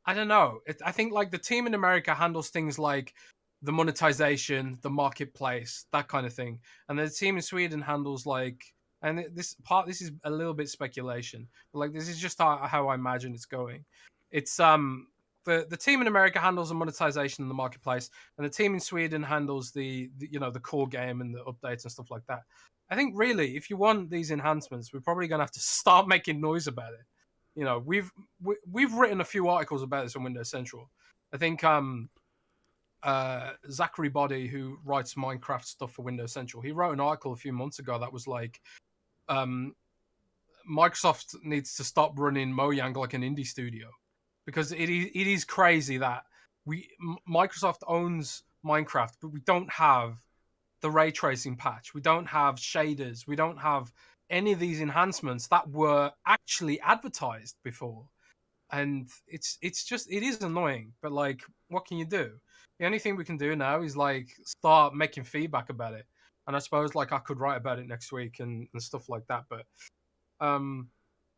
I don't know. I think like the team in America handles things like the monetization, the marketplace, that kind of thing, and the team in Sweden handles like. And this is a little bit speculation, but like this is just how I imagine it's going. It's the team in America handles the monetization in the marketplace, and the team in Sweden handles the core game and the updates and stuff like that. I think really, if you want these enhancements, we're probably gonna have to start making noise about it. We've written a few articles about this on Windows Central. I think Zachary Body, who writes Minecraft stuff for Windows Central, he wrote an article a few months ago that was like, Microsoft needs to stop running Mojang like an indie studio, because it is crazy that Microsoft owns Minecraft, but we don't have the ray tracing patch, we don't have shaders, we don't have any of these enhancements that were actually advertised before, and it is annoying. But like, what can you do? The only thing we can do now is like start making feedback about it, and I suppose like I could write about it next week and stuff like that. But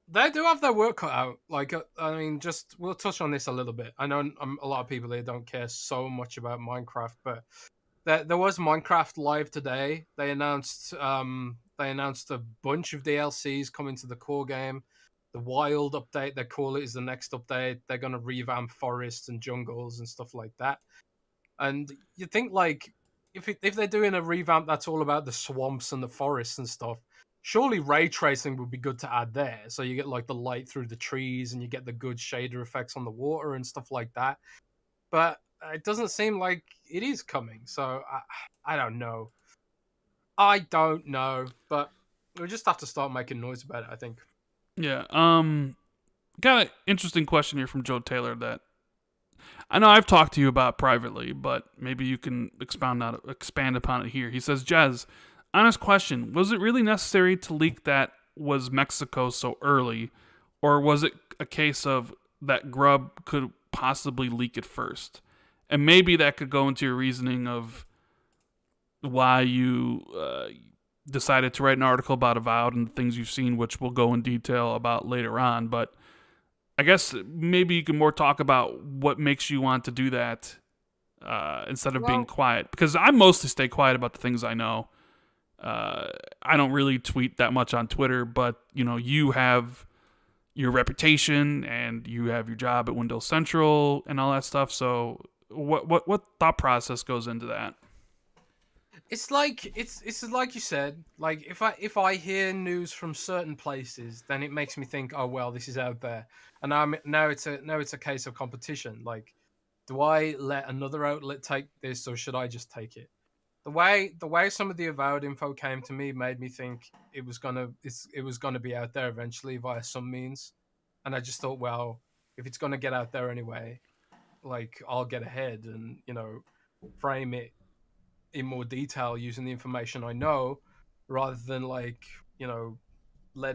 they do have their work cut out. Like, I mean, just we'll touch on this a little bit. I know a lot of people here don't care so much about Minecraft, but there was Minecraft Live today. They announced a bunch of DLCs coming to the core game. The Wild update, they call it, is the next update. They're going to revamp forests and jungles and stuff like that. And you think like if they're doing a revamp that's all about the swamps and the forests and stuff, surely ray tracing would be good to add there. So you get like the light through the trees and you get the good shader effects on the water and stuff like that. But it doesn't seem like it is coming. So I don't know. But we just have to start making noise about it, I think. Yeah. Got an interesting question here from Joe Taylor that I know I've talked to you about privately, but maybe you can expand upon it here. He says, Jez, honest question, was it really necessary to leak that was Mexico so early, or was it a case of that Grub could possibly leak it first? And maybe that could go into your reasoning of why you decided to write an article about Avowed and the things you've seen, which we'll go in detail about later on. But I guess maybe you can more talk about what makes you want to do that instead of being quiet. Because I mostly stay quiet about the things I know. I don't really tweet that much on Twitter, but you have your reputation and you have your job at Windows Central and all that stuff. So what thought process goes into that? It's like you said. Like if I hear news from certain places, then it makes me think, oh well, this is out there, and now it's a case of competition. Like, do I let another outlet take this, or should I just take it? the way some of the Avowed info came to me made me think it was gonna be out there eventually via some means, and I just thought, well, if it's gonna get out there anyway, like I'll get ahead and frame it in more detail using the information I know, rather than let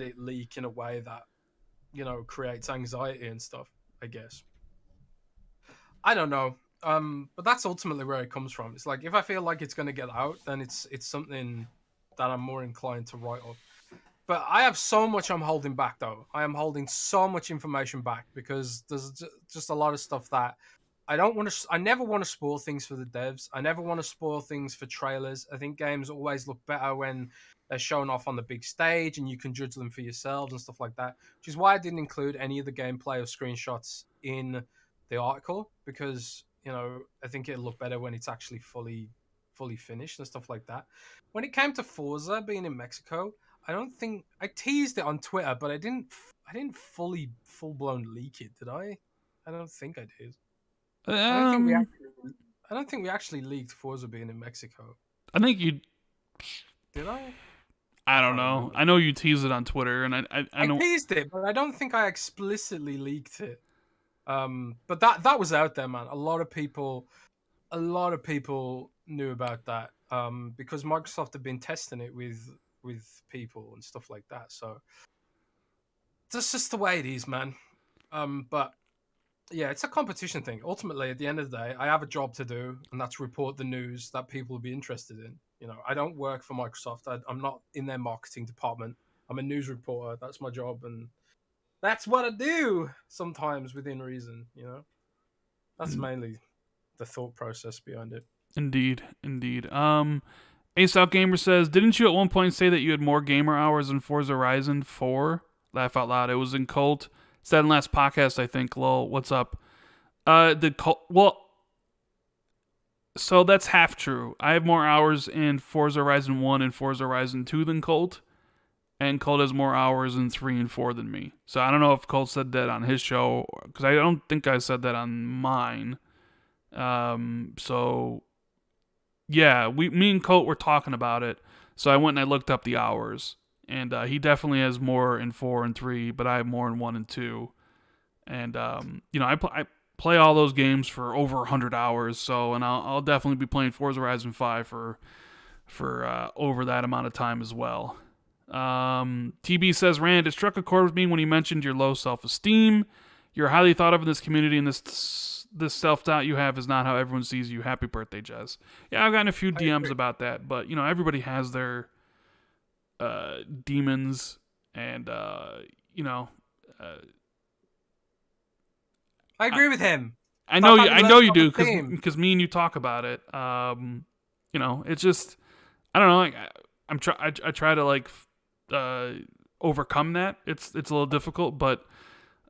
it leak in a way that creates anxiety and stuff. I guess. I don't know. But that's ultimately where it comes from. It's like if I feel like it's gonna get out, then it's something that I'm more inclined to write up. But I have so much I'm holding back, though. I am holding so much information back because there's just a lot of stuff that I don't want to. I never want to spoil things for the devs. I never want to spoil things for trailers. I think games always look better when they're shown off on the big stage and you can judge them for yourselves and stuff like that. Which is why I didn't include any of the gameplay or screenshots in the article, because I think it'll look better when it's actually fully finished and stuff like that. When it came to Forza being in Mexico, I don't think I teased it on Twitter, but I didn't. I didn't full blown leak it, did I? I don't think I did. I don't think we Um, actually. I don't think we actually leaked Forza being in Mexico. I think you. Did I? I I don't can't know. remember. I know you tease it on Twitter, and I I don't. teased it, but I don't think I explicitly leaked it. But that was out there, man. A lot of people knew about that. Because Microsoft had been testing it with people and stuff like that. So that's just the way it is, man. But yeah, it's a competition thing. Ultimately, at the end of the day, I have a job to do, and that's report the news that people will be interested in. I don't work for Microsoft. I'm not in their marketing department. I'm a news reporter. That's my job, and that's what I do. Sometimes within reason. That's mainly the thought process behind it. Indeed, indeed. Ace Out Gamer says, "Didn't you at one point say that you had more gamer hours in Forza Horizon 4?" Laugh out loud. It was in Cult. Said in last podcast, I think. Lol, what's up? The Cult. Well, so that's half true. I have more hours in Forza Horizon 1 and Forza Horizon 2 than Colt, and Colt has more hours in 3 and 4 than me. So I don't know if Colt said that on his show, because I don't think I said that on mine. So yeah, me and Colt were talking about it. So I went and I looked up the hours, and he definitely has more in 4 and 3, but I have more in 1 and 2. And I play all those games for over 100 hours. So, and I'll definitely be playing Forza Horizon 5 for over that amount of time as well. TB says, Rand, it struck a chord with me when you mentioned your low self-esteem. You're highly thought of in this community, and this self-doubt you have is not how everyone sees you. Happy birthday, Jez. Yeah, I've gotten a few DMs about that, but everybody has their demons, and I agree with him. I know you do, because me and you talk about it. It's just, I don't know. I try to overcome that. It's a little difficult, but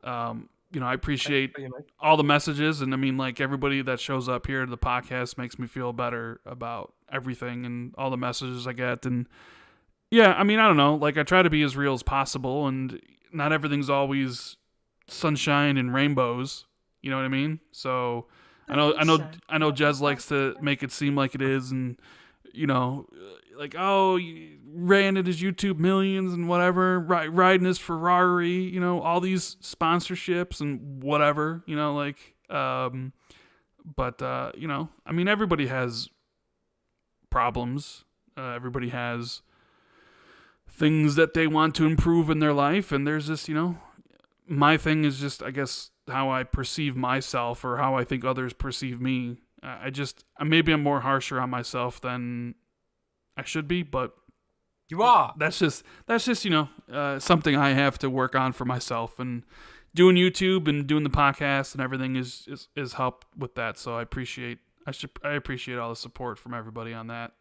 I appreciate all the messages, and I mean, everybody that shows up here to the podcast makes me feel better about everything and all the messages I get. And yeah, I mean, I don't know. I try to be as real as possible, and not everything's always sunshine and rainbows. You know what I mean? So I know Jez likes to make it seem like it is, and ran at his YouTube millions and whatever, riding his Ferrari, all these sponsorships and whatever, but I mean, everybody has problems. Everybody has things that they want to improve in their life, and there's this, my thing is just, I guess, how I perceive myself or how I think others perceive me. Maybe I'm more harsher on myself than I should be, but you are. That's just something I have to work on for myself, and doing YouTube and doing the podcast and everything is help with that. So I appreciate all the support from everybody on that.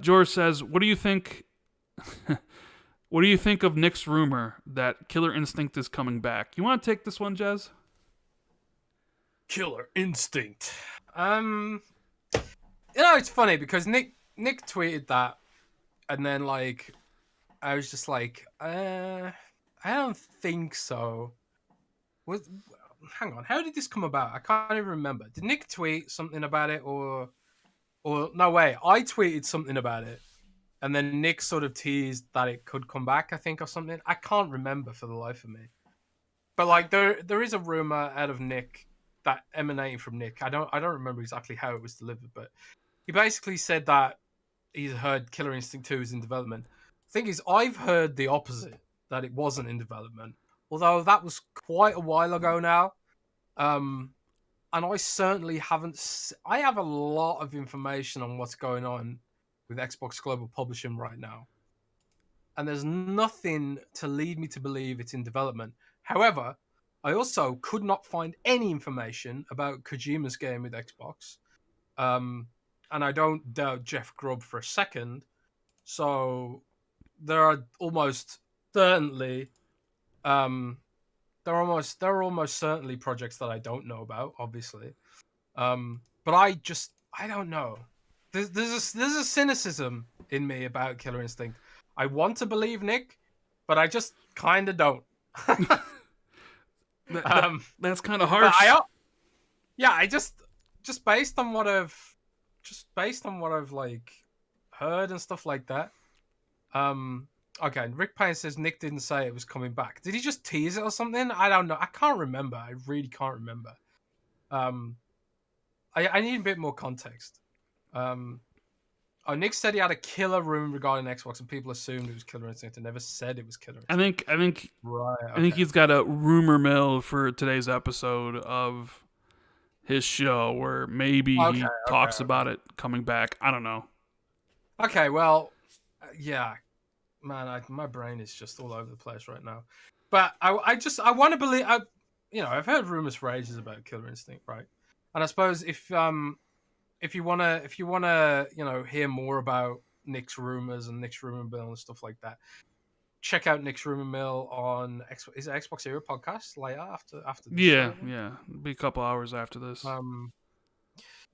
George says, "What do you think? What do you think of Nick's rumor that Killer Instinct is coming back?" You want to take this one, Jez? Killer Instinct. It's funny because Nick tweeted that, and then I was just like, I don't think so. Hang on, how did this come about? I can't even remember. Did Nick tweet something about it, or or no way, I tweeted something about it, and then Nick sort of teased that it could come back, I think, or something. I can't remember for the life of me. But like, there is a rumor out of Nick that emanating from Nick. I don't remember exactly how it was delivered, but he basically said that he's heard Killer Instinct 2 is in development. The thing is, I've heard the opposite, that it wasn't in development, although that was quite a while ago now. And I certainly haven't. I have a lot of information on what's going on with Xbox Global Publishing right now, and there's nothing to lead me to believe it's in development. However, I also could not find any information about Kojima's game with Xbox, and I don't doubt Jeff Grubb for a second. So there are almost certainly. There are almost certainly projects that I don't know about, obviously. But I don't know. There's a cynicism in me about Killer Instinct. I want to believe Nick, but I just kind of don't. That's kind of harsh. I just based on what I've like heard and stuff like that. Okay, Rick Payne says Nick didn't say it was coming back. Did he just tease it or something? I don't know. I can't remember. I really can't remember. I need a bit more context. Nick said he had a killer room regarding Xbox, and people assumed it was Killer Instinct and never said it was Killer Instinct. I think right. Okay. I think he's got a rumor mill for today's episode of his show where maybe he talks about it coming back. I don't know. Okay, well, yeah. Man, my brain is just all over the place right now. But I want to believe. I've heard rumors for ages about Killer Instinct, right? And I suppose if you wanna hear more about Nick's rumors and Nick's rumor mill and stuff like that, check out Nick's rumor mill on is it Xbox Era podcast later after this yeah, it'll be a couple hours after this.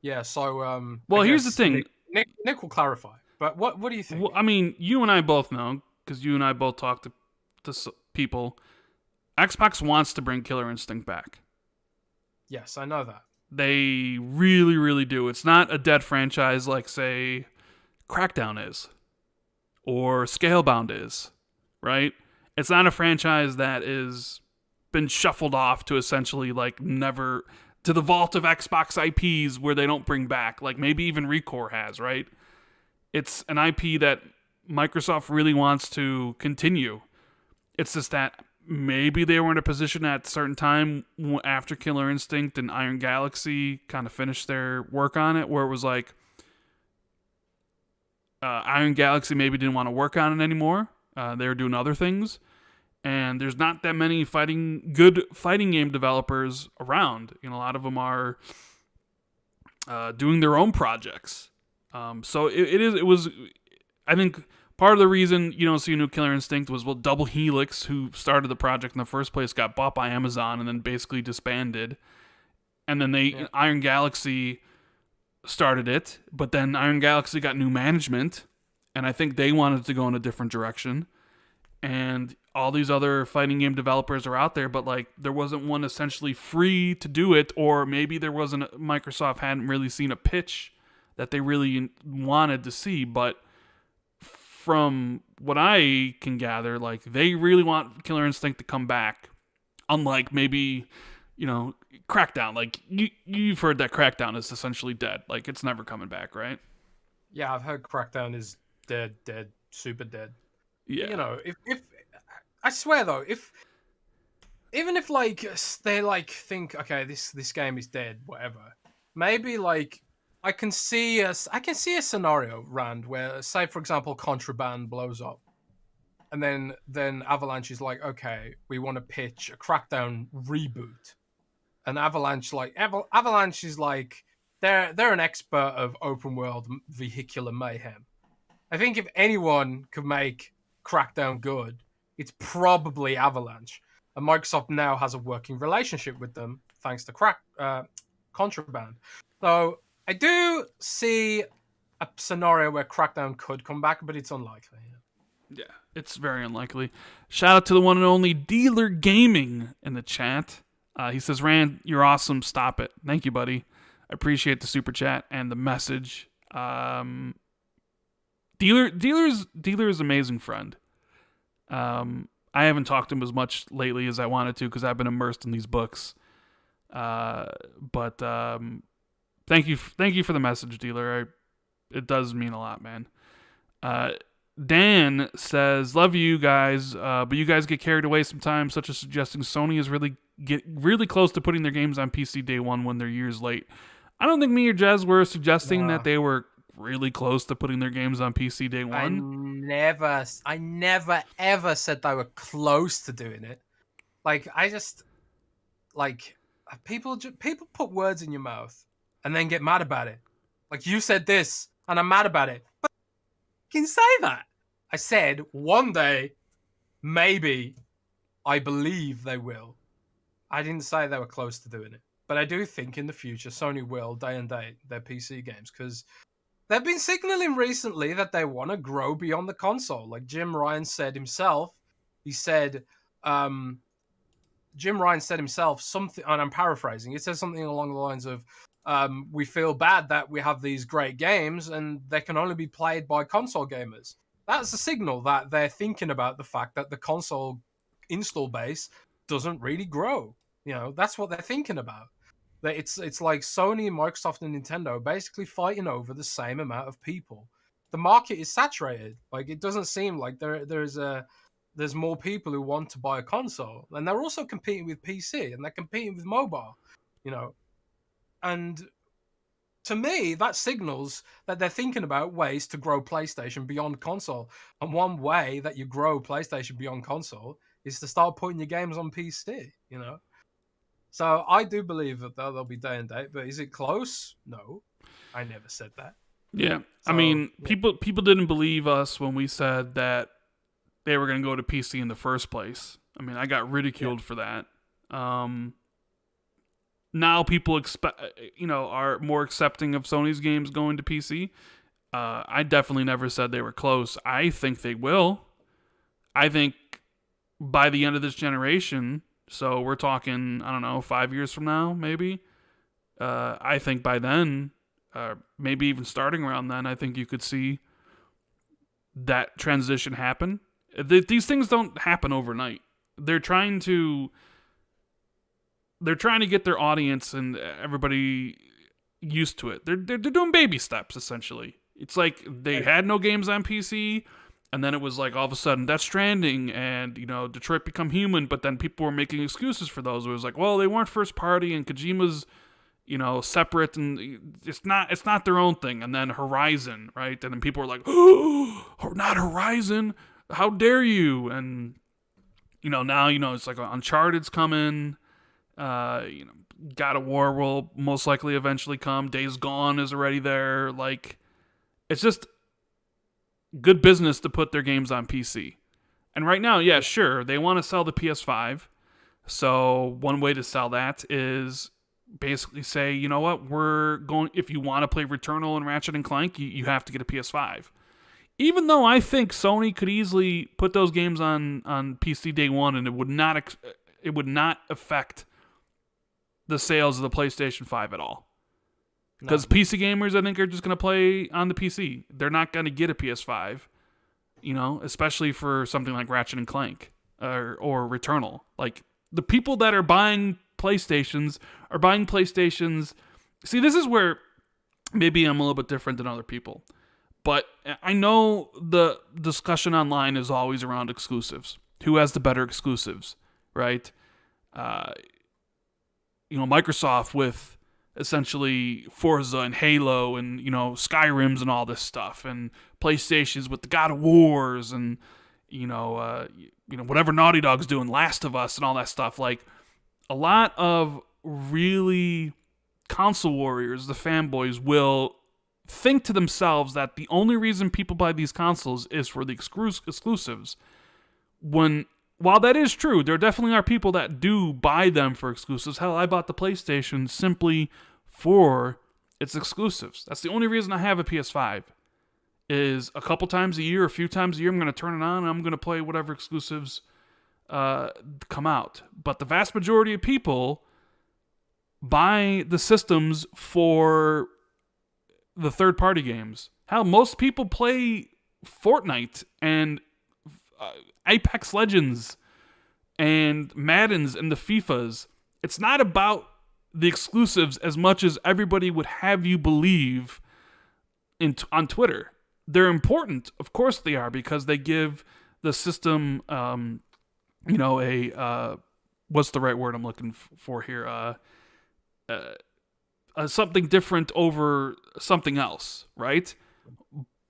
Yeah. So well, here's the thing. Nick will clarify. But what do you think? Well, I mean, you and I both know, because you and I both talk to people, Xbox wants to bring Killer Instinct back. Yes, I know that. They really, really do. It's not a dead franchise like, say, Crackdown is, or Scalebound is, right? It's not a franchise that is been shuffled off to essentially, like, never, to the vault of Xbox IPs where they don't bring back, like maybe even Recore has, right? It's an IP that Microsoft really wants to continue. It's just that maybe they were in a position at a certain time after Killer Instinct and Iron Galaxy kind of finished their work on it, where it was like Iron Galaxy maybe didn't want to work on it anymore. They were doing other things. And there's not that many good fighting game developers around. A lot of them are doing their own projects. So it was, I think part of the reason you don't see a new Killer Instinct was, well, Double Helix, who started the project in the first place, got bought by Amazon and then basically disbanded. And then Iron Galaxy started it, but then Iron Galaxy got new management, and I think they wanted to go in a different direction. And all these other fighting game developers are out there, but like there wasn't one essentially free to do it, or maybe Microsoft hadn't really seen a pitch that they really wanted to see. But from what I can gather, like they really want Killer Instinct to come back, unlike maybe, Crackdown. Like you've heard that Crackdown is essentially dead. Like it's never coming back, right? Yeah, I've heard Crackdown is dead, super dead. Yeah. If I swear though, even if like they like think, okay, this game is dead, whatever, maybe like I can see a scenario, Rand, where, say for example, Contraband blows up, and then Avalanche is like, okay, we want to pitch a Crackdown reboot, and Avalanche is like they're an expert of open world vehicular mayhem. I think if anyone could make Crackdown good, it's probably Avalanche, and Microsoft now has a working relationship with them thanks to Contraband. So I do see a scenario where Crackdown could come back, but it's unlikely. Yeah, it's very unlikely. Shout out to the one and only Dealer Gaming in the chat. He says, Rand, you're awesome. Stop it. Thank you, buddy. I appreciate the super chat and the message. Dealer's amazing friend. I haven't talked to him as much lately as I wanted to because I've been immersed in these books. But thank you for the message, Dealer. It does mean a lot, man. Dan says, "Love you guys, but you guys get carried away sometimes, such as suggesting Sony is really close to putting their games on PC day one when they're years late." I don't think me or Jez were suggesting that they were really close to putting their games on PC day one. I never ever said they were close to doing it. Like, I just, like, people put words in your mouth and then get mad about it. Like, you said this and I'm mad about it. But you can say that. I said one day, maybe, I believe they will. I didn't say they were close to doing it. But I do think in the future, Sony will day and date their PC games, because they've been signaling recently that they want to grow beyond the console. Like Jim Ryan said himself, Jim Ryan said himself something, and I'm paraphrasing, it says something along the lines of, we feel bad that we have these great games and they can only be played by console gamers. That's a signal that they're thinking about the fact that the console install base doesn't really grow. You know, that's what they're thinking about. That it's like Sony, Microsoft, and Nintendo basically fighting over the same amount of people. The market is saturated. Like, it doesn't seem like there's more people who want to buy a console, and they're also competing with PC and they're competing with mobile. You know, and to me, that signals that they're thinking about ways to grow PlayStation beyond console. And one way that you grow PlayStation beyond console is to start putting your games on PC. You know. So I do believe that they'll be day and date, but is it close? No, I never said that. Yeah, So, I mean, people didn't believe us when we said that they were going to go to PC in the first place. I mean, I got ridiculed for that. Now people are more accepting of Sony's games going to PC. I definitely never said they were close. I think they will. I think by the end of this generation. So we're talking, I don't know, 5 years from now, maybe. I think by then, maybe even starting around then, I think you could see that transition happen. These things don't happen overnight. They're trying to get their audience and everybody used to it. They're doing baby steps, essentially. It's like they had no games on PC. And then it was like all of a sudden Death Stranding and, Detroit Become Human, but then people were making excuses for those. It was like, well, they weren't first party and Kojima's, separate and it's not their own thing. And then Horizon, right? And then people were like, oh, not Horizon. How dare you? And, now, it's like Uncharted's coming. God of War will most likely eventually come. Days Gone is already there. Like, it's just good business to put their games on PC. And right now, yeah, sure, they want to sell the PS5. So one way to sell that is basically say, you know what, if you want to play Returnal and Ratchet and Clank, you have to get a PS5. Even though I think Sony could easily put those games on PC day one and it would not affect the sales of the PlayStation 5 at all. Because PC gamers, I think, are just going to play on the PC. They're not going to get a PS5, especially for something like Ratchet and Clank or Returnal. Like, the people that are buying PlayStations are buying PlayStations. See, this is where maybe I'm a little bit different than other people. But I know the discussion online is always around exclusives. Who has the better exclusives, right? Microsoft with essentially Forza and Halo and, Skyrims and all this stuff, and PlayStation's with the God of Wars and, whatever Naughty Dog's doing, Last of Us and all that stuff. Like, a lot of really console warriors, the fanboys, will think to themselves that the only reason people buy these consoles is for the exclusives. While that is true, there definitely are people that do buy them for exclusives. Hell, I bought the PlayStation simply for its exclusives. That's the only reason I have a PS5. Is a couple times a year, a few times a year, I'm going to turn it on and I'm going to play whatever exclusives come out. But the vast majority of people buy the systems for the third party games. Hell, most people play Fortnite and Apex Legends and Maddens and the FIFAs. It's not about the exclusives as much as everybody would have you believe on Twitter. They're important, of course they are, because they give the system, what's the right word I'm looking for here? Something different over something else, right?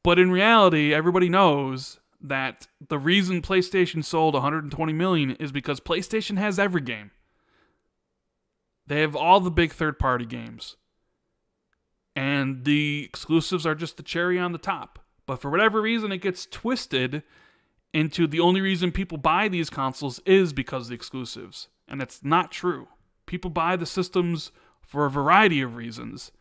But in reality, everybody knows that the reason PlayStation sold 120 million is because PlayStation has every game. They have all the big third-party games. And the exclusives are just the cherry on the top. But for whatever reason, it gets twisted into the only reason people buy these consoles is because of the exclusives. And it's not true. People buy the systems for a variety of reasons.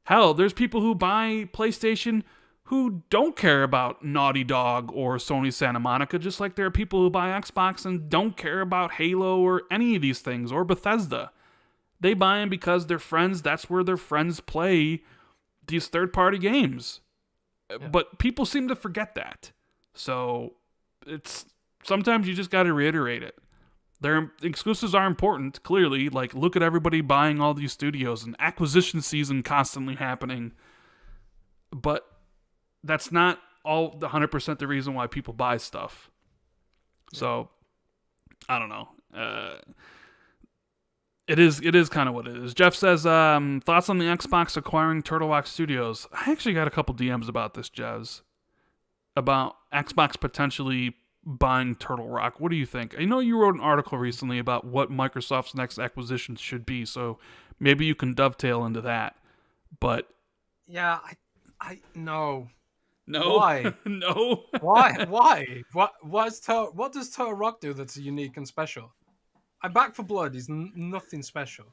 Hell, there's people who buy PlayStation who don't care about Naughty Dog or Sony Santa Monica, just like there are people who buy Xbox and don't care about Halo or any of these things, or Bethesda. They buy them because their friends, that's where their friends play these third-party games. Yeah. But people seem to forget that. So it's sometimes you just got to reiterate it. Their exclusives are important, clearly. Like, look at everybody buying all these studios and acquisition season constantly happening. But that's not all 100% the reason why people buy stuff. Yeah. So, I don't know. It is kind of what it is. Jeff says, thoughts on the Xbox acquiring Turtle Rock Studios. I actually got a couple DMs about this, Jez. About Xbox potentially buying Turtle Rock. What do you think? I know you wrote an article recently about what Microsoft's next acquisition should be, so maybe you can dovetail into that. But yeah, I no. No. Why? No. Why? What does Turtle Rock do that's unique and special? Back for Blood is nothing special.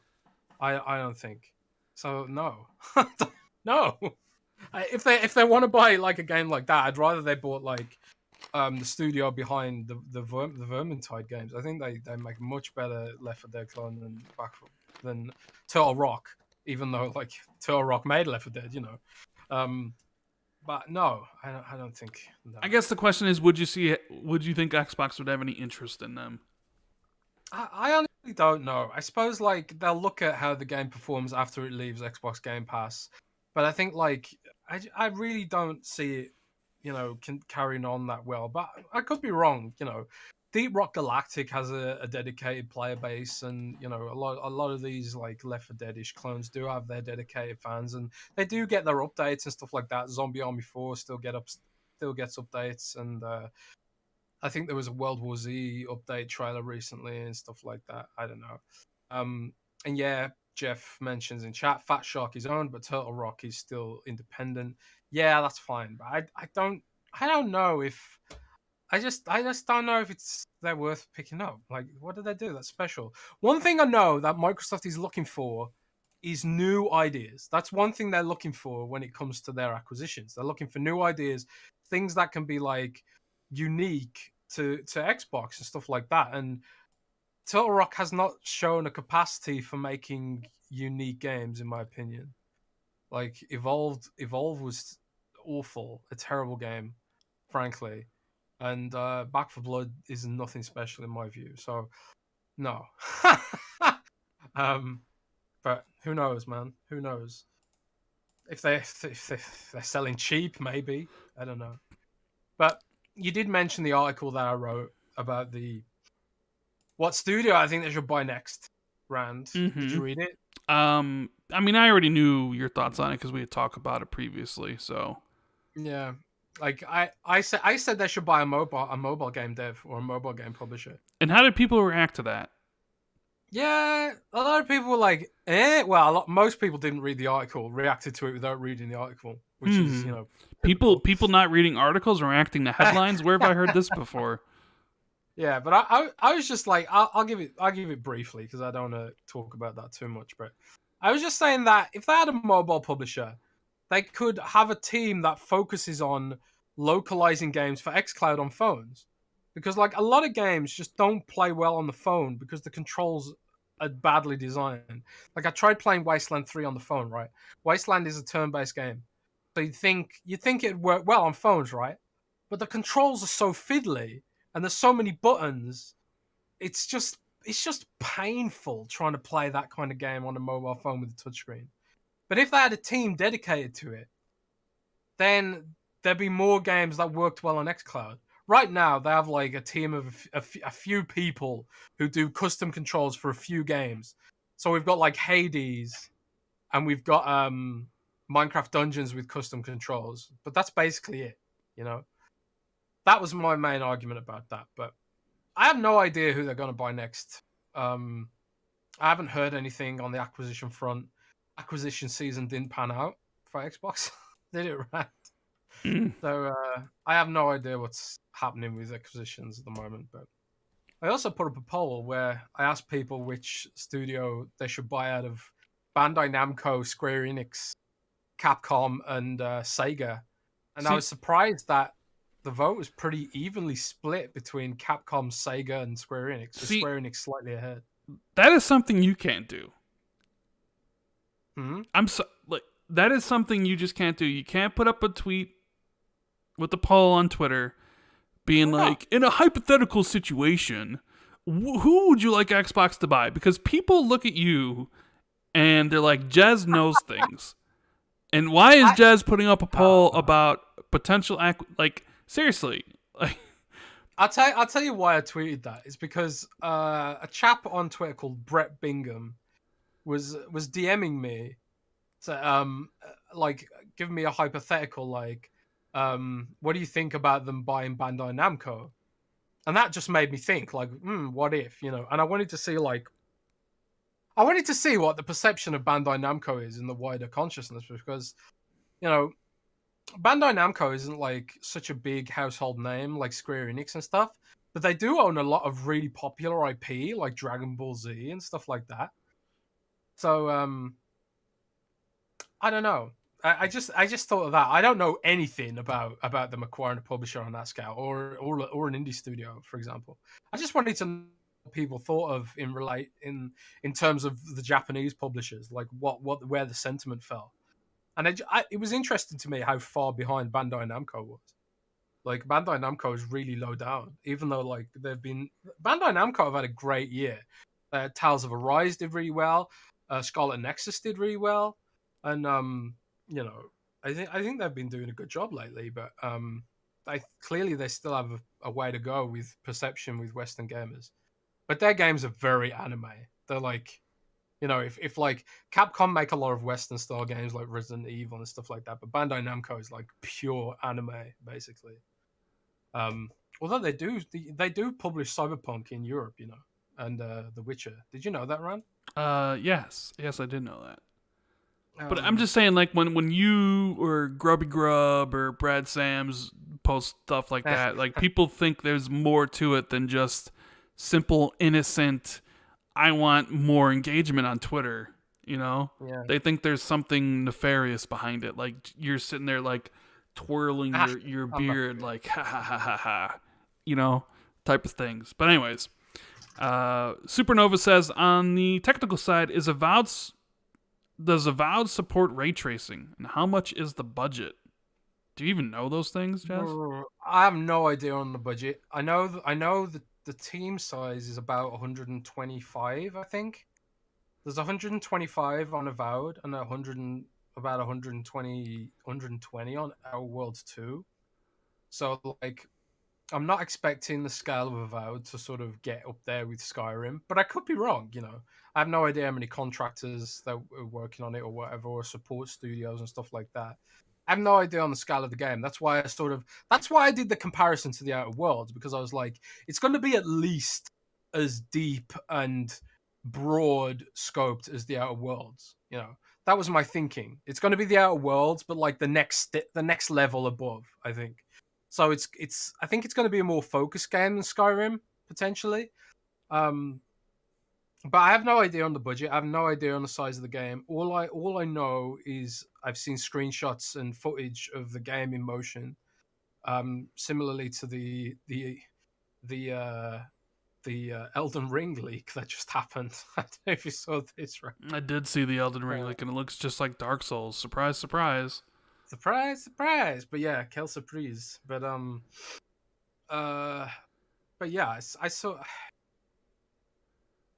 I don't think. So no. No. If they want to buy like a game like that, I'd rather they bought like the studio behind the Vermintide games. I think they make much better Left 4 Dead clone than Turtle Rock, even though like Turtle Rock made Left 4 Dead, you know. But no, I don't think. No. I guess the question is, would you think Xbox would have any interest in them? I honestly don't know. I suppose like they'll look at how the game performs after it leaves Xbox Game Pass, but I think like I really don't see it, you know, carrying on that well. But I could be wrong. You know, Deep Rock Galactic has a dedicated player base, and you know a lot of these like Left 4 Dead-ish clones do have their dedicated fans, and they do get their updates and stuff like that. Zombie Army 4 still gets updates, and I think there was a World War Z update trailer recently and stuff like that. I don't know. And yeah, Jeff mentions in chat, Fat Shark is owned, but Turtle Rock is still independent. Yeah, that's fine. But I don't know if I just don't know if they're worth picking up. Like, what did they do that's special? One thing I know that Microsoft is looking for is new ideas. That's one thing they're looking for when it comes to their acquisitions. They're looking for new ideas, things that can be like unique to Xbox and stuff like that. And Turtle Rock has not shown a capacity for making unique games, in my opinion. Like Evolve was awful, a terrible game, frankly. And Back 4 Blood is nothing special in my view. So no. But who knows, man? Who knows? If they're selling cheap, maybe. I don't know. But you did mention the article that I wrote about what studio I think they should buy next, Rand. Mm-hmm. Did you read it? I mean, I already knew your thoughts on it because we had talked about it previously. So yeah, like I said they should buy a mobile game dev or a mobile game publisher. And how did people react to that? Yeah, a lot of people were like, eh. Well, most people didn't read the article, reacted to it without reading the article, which is, you know, people not reading articles or reacting to headlines. Where have I heard this before? Yeah, but I was just like, I'll give it briefly because I don't want to talk about that too much. But I was just saying that if they had a mobile publisher, they could have a team that focuses on localizing games for xCloud on phones. Because like a lot of games just don't play well on the phone because the controls are badly designed. Like I tried playing Wasteland 3 on the phone, right? Wasteland is a turn-based game. So you'd think it'd work well on phones, right? But the controls are so fiddly, and there's so many buttons. It's just painful trying to play that kind of game on a mobile phone with a touchscreen. But if they had a team dedicated to it, then there'd be more games that worked well on xCloud. Right now, they have like a team of a few people who do custom controls for a few games. So we've got like Hades, and we've got Minecraft Dungeons with custom controls. But that's basically it, you know. That was my main argument about that. But I have no idea who they're going to buy next. I haven't heard anything on the acquisition front. Acquisition season didn't pan out for Xbox. Did it, right? So I have no idea what's happening with acquisitions at the moment. But I also put up a poll where I asked people which studio they should buy out of Bandai Namco, Square Enix, Capcom, and Sega. And I was surprised that the vote was pretty evenly split between Capcom, Sega, and Square Enix. So Square Enix slightly ahead. That is something you can't do. Hmm? That is something you just can't do. You can't put up a tweet with a poll on Twitter being like, in a hypothetical situation, who would you like Xbox to buy? Because people look at you and they're like, Jez knows things. And why is Jez putting up a poll about potential seriously? Like, I'll tell you why I tweeted that. It's because a chap on Twitter called Brett Bingham was DMing me, giving me a hypothetical, what do you think about them buying Bandai Namco? And that just made me think, what if, you know? And I wanted to see what the perception of Bandai Namco is in the wider consciousness, because, you know, Bandai Namco isn't like such a big household name like Square Enix and stuff, but they do own a lot of really popular IP like Dragon Ball Z and stuff like that. So I don't know. I just thought of that. I don't know anything about them acquiring a publisher on that scale or an indie studio, for example. I just wanted to know what people thought of in terms of the Japanese publishers, like where the sentiment fell. And it was interesting to me how far behind Bandai Namco was. Like, Bandai Namco is really low down, even though Bandai Namco have had a great year. Tales of Arise did really well. Scarlet Nexus did really well, and you know, I think they've been doing a good job lately. But clearly they still have a way to go with perception with Western gamers. But their games are very anime. They're like, you know, if like Capcom make a lot of Western style games like Resident Evil and stuff like that, but Bandai Namco is like pure anime basically. Although they do publish Cyberpunk in Europe, you know, and The Witcher. Did you know that, Rand? Yes, I did know that. But I'm just saying, like, when you or Grubby Grub or Brad Sams post stuff like that, like, people think there's more to it than just simple, innocent, I want more engagement on Twitter, you know? Yeah. They think there's something nefarious behind it. Like, you're sitting there, like, twirling your beard, like, ha, ha, ha, ha, ha, you know? Type of things. But anyways, Supernova says, on the technical side, does Avowed support ray tracing? And how much is the budget? Do you even know those things, Jez? I have no idea on the budget. I know that the team size is about 125, I think. There's 125 on Avowed and about 120 on Our Worlds 2. So, like, I'm not expecting the scale of Avowed to sort of get up there with Skyrim, but I could be wrong, you know. I have no idea how many contractors that are working on it or whatever, or support studios and stuff like that. I have no idea on the scale of the game. That's why I did the comparison to the Outer Worlds, because I was like, it's going to be at least as deep and broad scoped as the Outer Worlds. You know, that was my thinking. It's going to be the Outer Worlds, but like the next level above, I think. So I think it's going to be a more focused game than Skyrim potentially. But I have no idea on the budget. I have no idea on the size of the game. All I know is I've seen screenshots and footage of the game in motion, similarly to the Elden Ring leak that just happened. I don't know if you saw this, right? I did see the Elden Ring leak, and it looks just like Dark Souls. Surprise, surprise. Surprise. But yeah, quelle surprise. But yeah, I saw.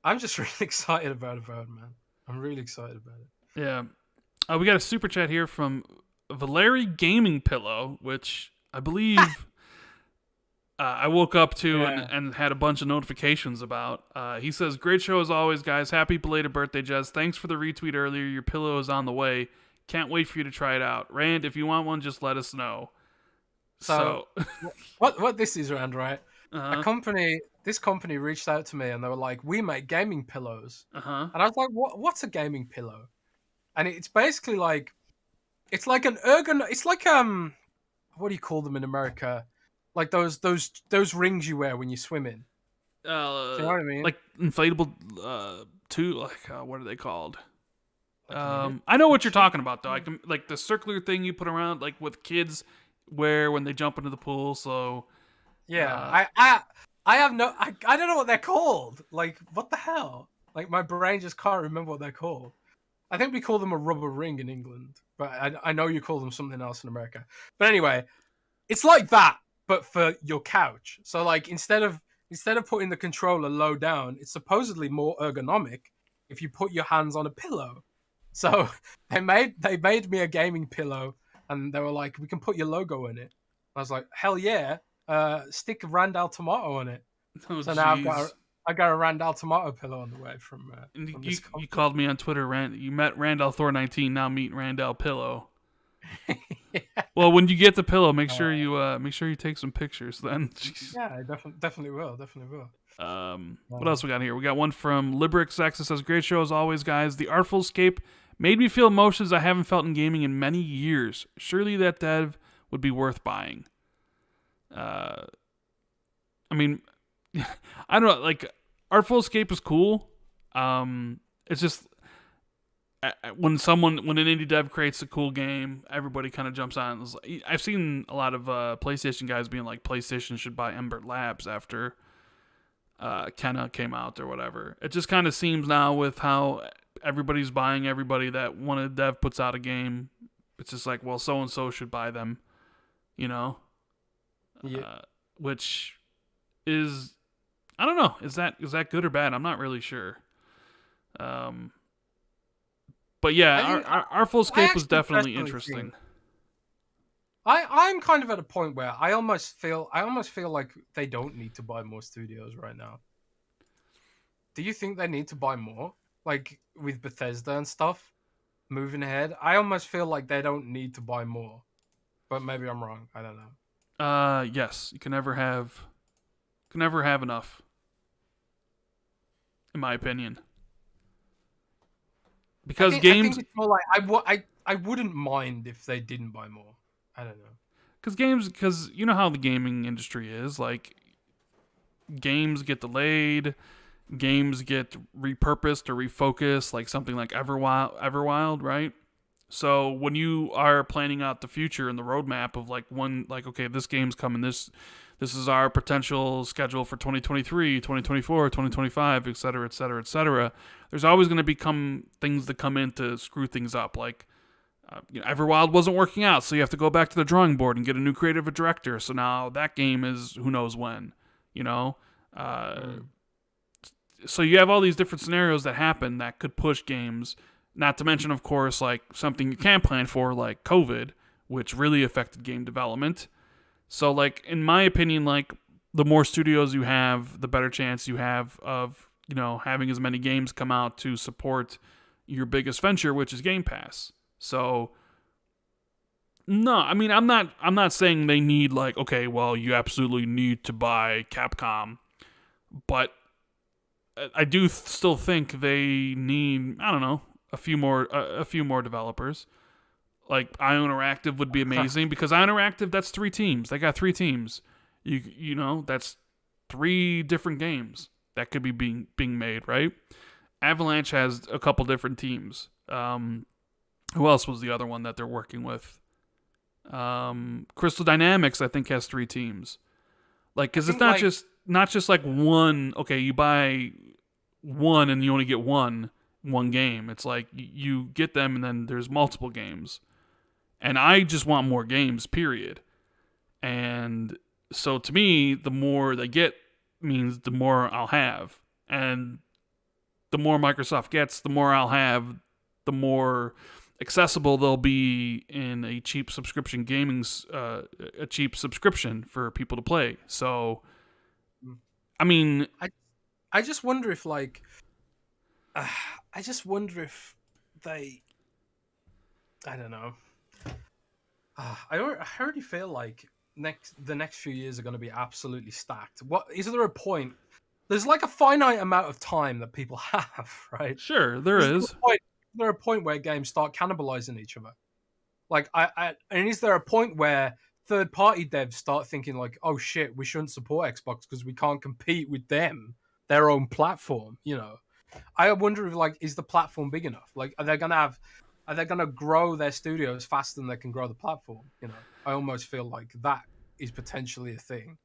I'm just really excited about Avowed, man. I'm really excited about it. Yeah. We got a super chat here from Valeri Gaming Pillow, which I believe I woke up to Yeah. and had a bunch of notifications about. He says, "Great show as always, guys. Happy belated birthday, Jez. Thanks for the retweet earlier. Your pillow is on the way. Can't wait for you to try it out. Rand, if you want one, just let us know." So what this is, Rand, right? Uh-huh. This company reached out to me and they were like, "We make gaming pillows," Uh-huh. and I was like, What's a gaming pillow?" And it's basically like, it's like an it's like what do you call them in America? Like those rings you wear when you swim in. Do you know what I mean? Like inflatable what are they called? Like a minute. I know what you're talking about though. I can like the circular thing you put around like with kids wear when they jump into the pool, so Yeah, I have no, I don't know what they're called. Like, what the hell? Like, my brain just can't remember what they're called. I think we call them a rubber ring in England, but I know you call them something else in America. But anyway, it's like that, but for your couch. So like, instead of putting the controller low down, it's supposedly more ergonomic if you put your hands on a pillow. So they made me a gaming pillow, and they were like, "We can put your logo in it." I was like, "Hell yeah!" Stick a Randall tomato on it. oh So now jeez. I got a Randall tomato pillow on the way from this You company. called me on Twitter, you met Randall Thor 19, now meet Randall Pillow. Yeah, Well, when you get the pillow, make sure you take some pictures then. Jeez. yeah, I definitely will. What else we got here? We got one from Librix X that says, "Great show as always, guys. The Artful Escape made me feel emotions I haven't felt in gaming in many years. Surely that dev would be worth buying." I mean, I don't know. Like, Artful Escape is cool. It's just when an indie dev creates a cool game, everybody kind of jumps on. I've seen a lot of PlayStation guys being like, PlayStation should buy Ember Labs after Kenna came out or whatever. It just kind of seems now with how everybody's buying everybody that when a dev puts out a game, it's just like, well, so and so should buy them, you know. Yeah. Which is, I don't know, is that good or bad? I'm not really sure. But yeah, our Full Escape was definitely interesting. I'm kind of at a point where I almost feel like they don't need to buy more studios right now. Do you think they need to buy more? Like with Bethesda and stuff moving ahead, I almost feel like they don't need to buy more. But maybe I'm wrong. I don't know. Yes, you can never have enough, in my opinion. Because I games, think it's more like I wouldn't mind if they didn't buy more. I don't know. because you know how the gaming industry is. Like, games get delayed, games get repurposed or refocused, like something like Everwild, right? So when you are planning out the future and the roadmap of okay, this game's coming, this is our potential schedule for 2023, 2024, 2025, et cetera, et cetera, et cetera. There's always going to become things that come in to screw things up. Like, Everwild wasn't working out, so you have to go back to the drawing board and get a new creative director. So now that game is who knows when, you know? So you have all these different scenarios that happen that could push games. Not to mention, of course, like something you can't plan for, like COVID, which really affected game development. So, like, in my opinion, like, the more studios you have, the better chance you have of, having as many games come out to support your biggest venture, which is Game Pass. So, no, I mean, I'm not saying they need, like, okay, well, you absolutely need to buy Capcom, but I do still think they need, I don't know, a few more developers. Like, Ion Interactive would be amazing because Ion Interactive, that's 3 teams. They got 3 teams. You know, that's 3 different games that could be being made, right? Avalanche has a couple different teams. Who else was the other one that they're working with? Crystal Dynamics, I think, has 3 teams. Like, because it's not just like one. Okay, you buy one and you only get one game. It's like you get them and then there's multiple games. And I just want more games, period. And so to me, the more they get means the more I'll have. And the more Microsoft gets, the more I'll have, the more accessible they'll be in a cheap subscription a cheap subscription for people to play. So, I mean, I just wonder if like, I just wonder if they, I don't know. I already feel like the next few years are going to be absolutely stacked. What is there a point? There's like a finite amount of time that people have, right? sure, there is. Is there a point where games start cannibalizing each other? Like, and is there a point where third-party devs start thinking like, "Oh shit, we shouldn't support Xbox because we can't compete with them, their own platform." You know, I wonder if like, is the platform big enough? Like, are they gonna grow their studios faster than they can grow the platform? You know, I almost feel like that is potentially a thing.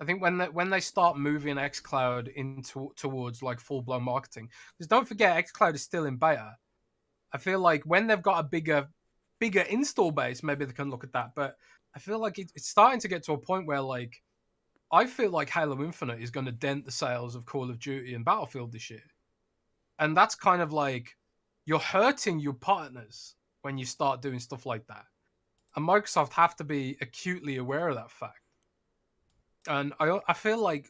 I think when they start moving xCloud into towards like full blown marketing, because don't forget xCloud is still in beta. I feel like when they've got a bigger install base, maybe they can look at that. But I feel like it's starting to get to a point where like I feel like Halo Infinite is going to dent the sales of Call of Duty and Battlefield this year, and that's kind of like you're hurting your partners when you start doing stuff like that. And Microsoft have to be acutely aware of that fact. And I feel like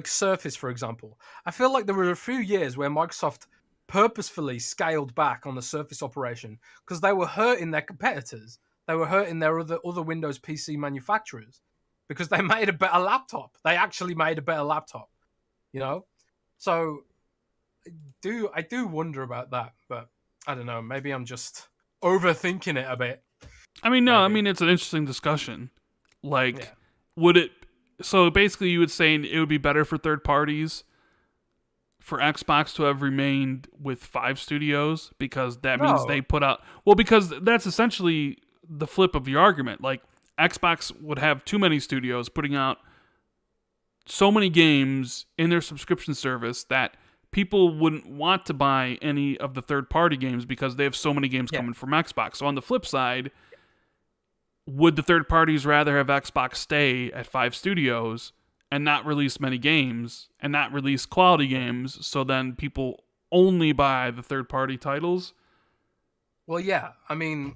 Surface, for example. I feel like there were a few years where Microsoft purposefully scaled back on the Surface operation because they were hurting their competitors. They were hurting their other Windows PC manufacturers because they made a better laptop. They actually made a better laptop, you know. So I do wonder about that, but I don't know. Maybe I'm just overthinking it a bit. I mean, no, Maybe. I mean it's an interesting discussion. Like, Yeah. would it? So basically, you would say it would be better for third parties for Xbox to have remained with 5 studios because that means No. they put out. Well, because that's essentially the flip of your argument. Like, Xbox would have too many studios putting out so many games in their subscription service that people wouldn't want to buy any of the third party games because they have so many games Yeah. coming from Xbox. So on the flip side, would the third parties rather have Xbox stay at 5 studios and not release many games and not release quality games so then people only buy the third party titles? Well, yeah. I mean,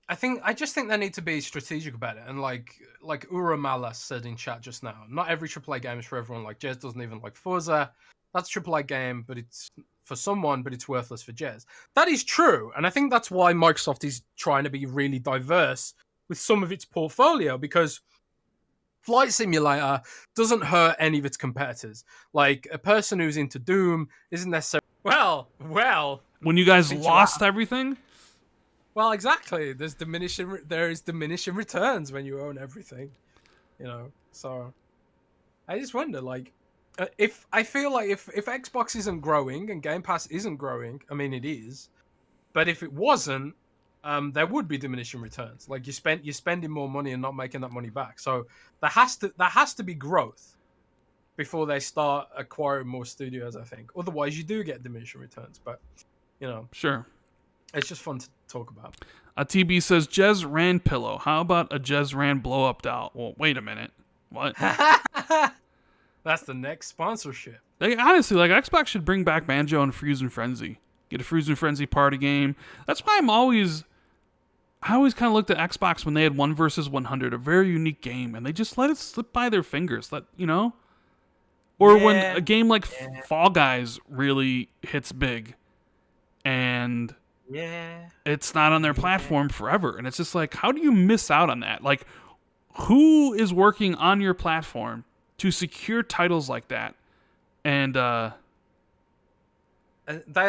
I just think they need to be strategic about it. And like Ura Malas said in chat just now, not every AAA game is for everyone. Like Jez doesn't even like Forza. That's a AAA game, but it's for someone, but it's worthless for Jez. That is true, and I think that's why Microsoft is trying to be really diverse with some of its portfolio because Flight Simulator doesn't hurt any of its competitors. Like a person who's into Doom isn't necessarily well. When you guys Since lost everything? Well, exactly. There is diminishing returns when you own everything, you know. So I just wonder, like, if I feel like if Xbox isn't growing and Game Pass isn't growing, I mean it is, but if it wasn't, there would be diminishing returns. Like you're spending more money and not making that money back. So there has to be growth before they start acquiring more studios. I think otherwise you do get diminishing returns. But you know, Sure. it's just fun to talk about. A TB says Jez Rand pillow. How about a Jez Rand blow up doll? Well, wait a minute. What? That's the next sponsorship. They honestly, like, Xbox should bring back Banjo and Frozen Frenzy. Get a Frozen Frenzy party game. That's why I always kind of looked at Xbox when they had 1 versus 100, a very unique game, and they just let it slip by their fingers. Or when a game like Fall Guys really hits big, and it's not on their platform forever, and it's just like, how do you miss out on that? Like, who is working on your platform to secure titles like that? And they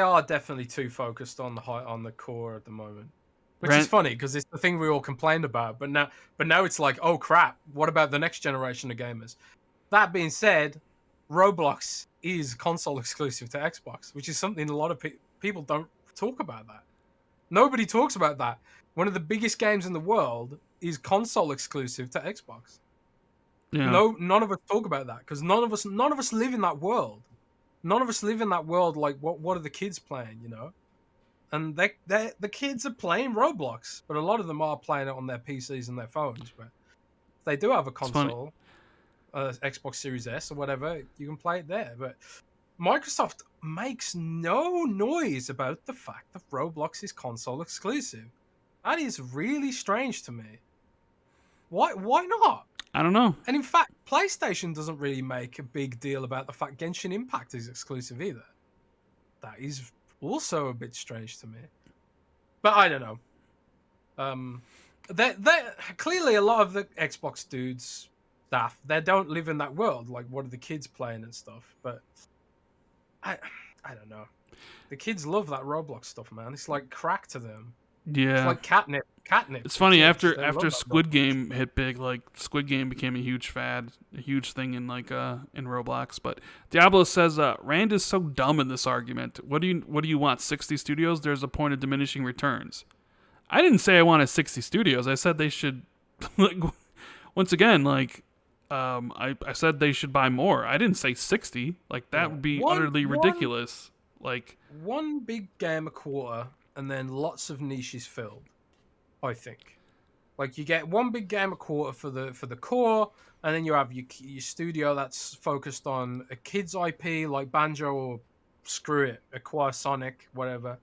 are definitely too focused on the core at the moment, which is funny because it's the thing we all complained about. But now it's like, oh crap, what about the next generation of gamers? That being said, Roblox is console exclusive to Xbox, which is something a lot of people don't talk about. That nobody talks about that. One of the biggest games in the world is console exclusive to Xbox. yeah. No, none of us talk about that because none of us live in that world. None of us live in that world. Like, what are the kids playing? You know, and the kids are playing Roblox, but a lot of them are playing it on their PCs and their phones. But if they do have a It's funny. console, Xbox Series S or whatever, you can play it there. But Microsoft makes no noise about the fact that Roblox is console exclusive. That is really strange to me. Why not? I don't know. And in fact, PlayStation doesn't really make a big deal about the fact Genshin Impact is exclusive either. That is also a bit strange to me. But I don't know. They clearly a lot of the Xbox dudes staff, they don't live in that world. Like, what are the kids playing and stuff? But I don't know. The kids love that Roblox stuff, man. It's like crack to them. Yeah. It's like catnip. It's funny, kids, after Squid Game hit big, like Squid Game became a huge fad, a huge thing in in Roblox. But Diablo says Rand is so dumb in this argument. What do you want? 60 studios? There's a point of diminishing returns. I didn't say I wanted 60 studios. I said they should like once again, like I said they should buy more. I didn't say 60. Like that would be utterly ridiculous. Like one big game a quarter and then lots of niches filled. I think, like you get one big game a quarter for the core, and then you have your studio that's focused on a kids IP like Banjo or screw it, acquire Sonic, whatever.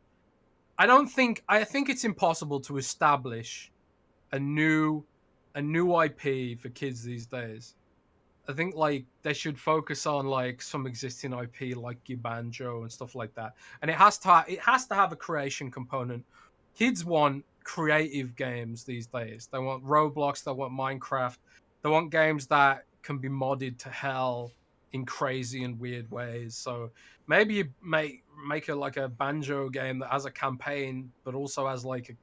I think it's impossible to establish a new IP for kids these days. I think like they should focus on like some existing IP like your Banjo and stuff like that, and it has to have a creation component. Kids want creative games these days. They want Roblox, they want Minecraft, they want games that can be modded to hell in crazy and weird ways. So maybe you make a Banjo game that has a campaign but also has like a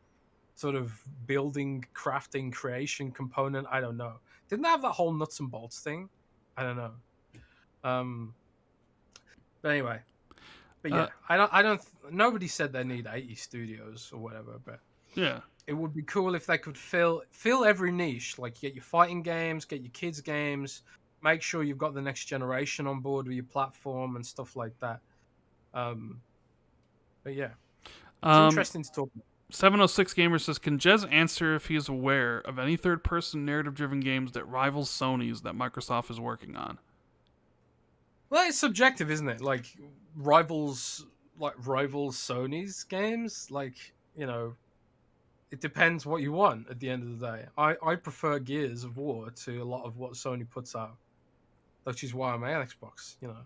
sort of building, crafting, creation component. I don't know. Didn't they have that whole nuts and bolts thing? I don't know. But anyway. But yeah, I don't nobody said they need 80 studios or whatever, but yeah. It would be cool if they could fill every niche. Like, you get your fighting games, get your kids games, make sure you've got the next generation on board with your platform and stuff like that. But yeah, it's interesting to talk about. 706 Gamer says, can Jez answer if he is aware of any third-person narrative-driven games that rivals Sony's that Microsoft is working on? Well, it's subjective, isn't it? Like, rivals Sony's games? Like, you know, it depends what you want at the end of the day. I prefer Gears of War to a lot of what Sony puts out, which is why I'm an Xbox. You know,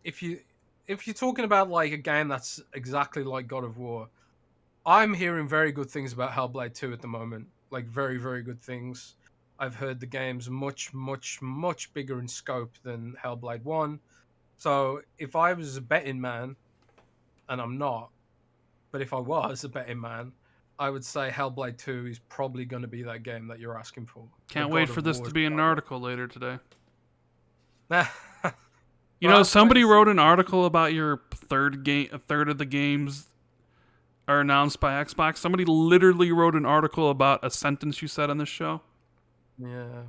if you're talking about like a game that's exactly like God of War, I'm hearing very good things about Hellblade 2 at the moment. Like very, very good things. I've heard the game's much, much, much bigger in scope than Hellblade 1. So if I was a betting man, and I'm not, but if I was a betting man, I would say Hellblade 2 is probably going to be that game that you're asking for. Can't wait for this to be an article later today. You know, somebody wrote an article about your a third of the games are announced by Xbox. Somebody literally wrote an article about a sentence you said on this show. Yeah.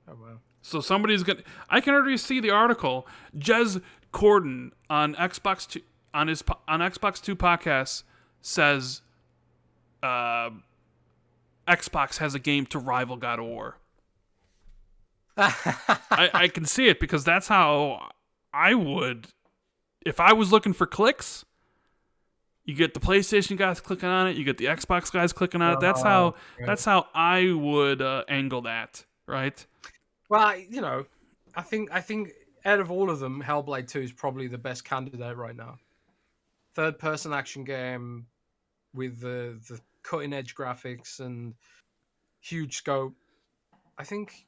Oh, well. So somebody's going to... I can already see the article. Jez Corden on Xbox 2, on Xbox 2 podcast says Xbox has a game to rival God of War. I can see it because that's how I would... If I was looking for clicks, you get the PlayStation guys clicking on it, you get the Xbox guys clicking on it. That's how I would angle that, right? Well, you know, I think out of all of them, Hellblade 2 is probably the best candidate right now. Third-person action game with the cutting-edge graphics and huge scope. I think,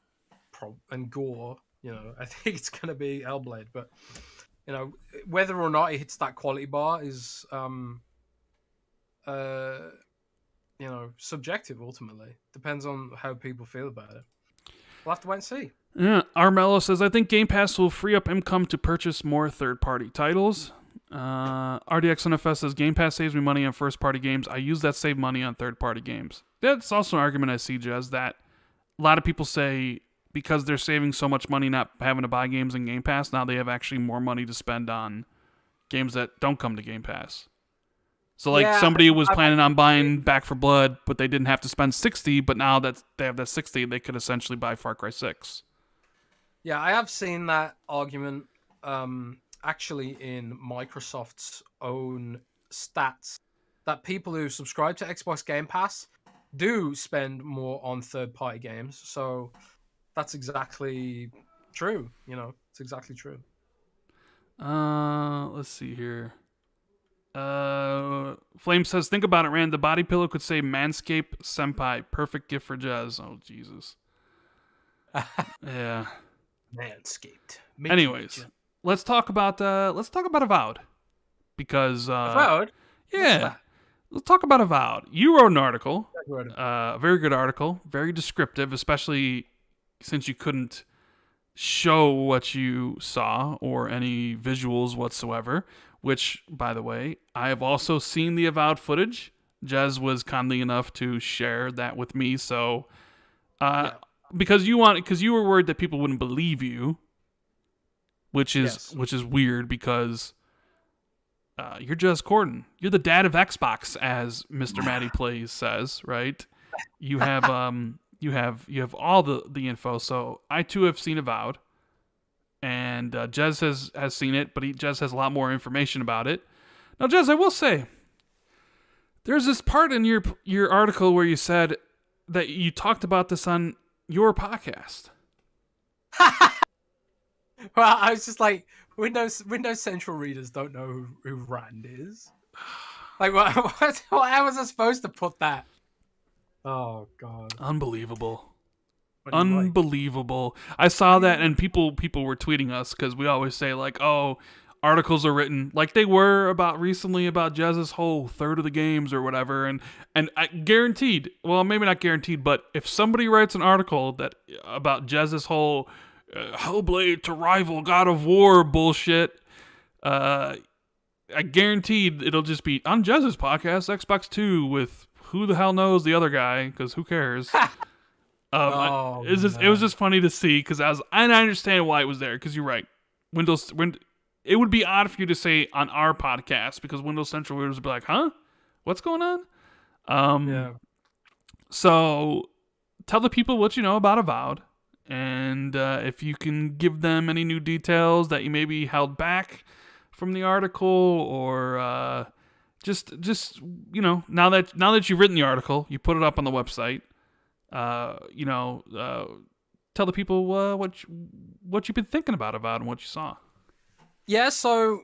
and gore, you know, I think it's going to be Hellblade. But, you know, whether or not it hits that quality bar is, you know, subjective ultimately. Depends on how people feel about it. We'll have to wait and see. Yeah, Armello says, I think Game Pass will free up income to purchase more third-party titles. RDXNFS says, Game Pass saves me money on first-party games. I use that saved money on third-party games. That's also an argument I see, Jez, that a lot of people say because they're saving so much money not having to buy games in Game Pass, now they have actually more money to spend on games that don't come to Game Pass. So like Yeah, somebody was I've planning on buying Back for Blood, but they didn't have to spend 60, but now that they have that 60, they could essentially buy Far Cry 6. Yeah, I have seen that argument actually in Microsoft's own stats that people who subscribe to Xbox Game Pass do spend more on third-party games. So that's exactly true. It's exactly true. Let's see here. Flame says, think about it, Rand. The body pillow could say Manscaped Senpai. Perfect gift for Jez. Oh, Jesus. Yeah. Manscaped. Anyways, let's talk about Avowed. Because Avowed? What's yeah. that? Let's talk about Avowed. You wrote an article. I wrote it. A very good article, very descriptive, especially since you couldn't show what you saw or any visuals whatsoever, which, by the way, I have also seen the Avowed footage. Jez was kindly enough to share that with me, so because you were worried that people wouldn't believe you, which is weird because you're Jez Corden. You're the dad of Xbox, as Mr. Matty Plays says, right? You have you have all the info. So I too have seen Avowed, and Jez has seen it, but Jez has a lot more information about it. Now, Jez, I will say, there's this part in your article where you said that you talked about this on your podcast. Well, I was just like, Windows Central readers don't know who Rand is. Like, what? How was I supposed to put that? Oh God! Unbelievable. Like? I saw that, and people were tweeting us because we always say like, oh, articles are written like they were recently about Jez's whole third of the games or whatever, and I guaranteed, well, maybe not guaranteed, but if somebody writes an article that about Jez's whole Hellblade to rival God of War bullshit, I guaranteed it'll just be on Jez's podcast, Xbox 2, with who the hell knows the other guy, because who cares? It was just funny to see, because and I understand why it was there, because you're right. It would be odd for you to say on our podcast, because Windows Central readers would be like, huh? What's going on? Yeah. So tell the people what you know about Avowed. And if you can give them any new details that you maybe held back from the article, or just now that you've written the article, you put it up on the website. Tell the people what you've been thinking about Avowed and what you saw. Yeah, so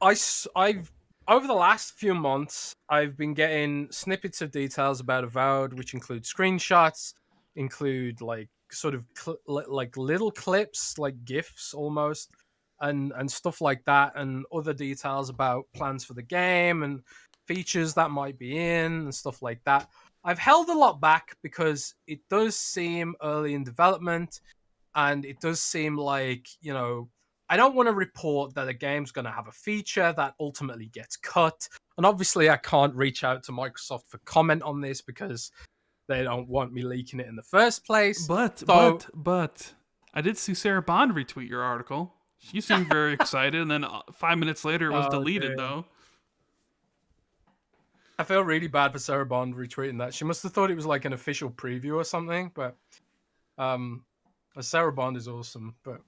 I've over the last few months, I've been getting snippets of details about Avowed, which include screenshots, include like sort of like little clips, like GIFs almost, and stuff like that, and other details about plans for the game and features that might be in and stuff like that. I've held a lot back because it does seem early in development, and it does seem like, I don't want to report that a game's going to have a feature that ultimately gets cut. And obviously I can't reach out to Microsoft for comment on this because they don't want me leaking it in the first place. But I did see Sarah Bond retweet your article. She seemed very excited, and then 5 minutes later it was deleted, though. I feel really bad for Sarah Bond retweeting that. She must have thought it was like an official preview or something, but Sarah Bond is awesome, but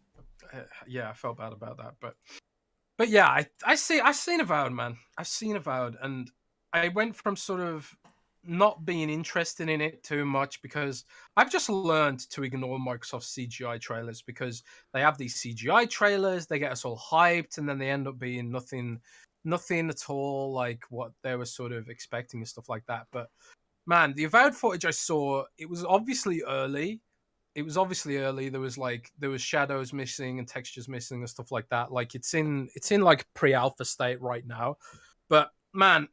yeah, I felt bad about that. But yeah, I've seen Avowed, man. I've seen Avowed, and I went from sort of not being interested in it too much because I've just learned to ignore Microsoft's CGI trailers, because they have these CGI trailers, they get us all hyped, and then they end up being nothing at all like what they were sort of expecting and stuff like that. But man, the Avowed footage I saw, it was obviously early. There was shadows missing and textures missing and stuff like that. Like it's in like pre-alpha state right now. But man,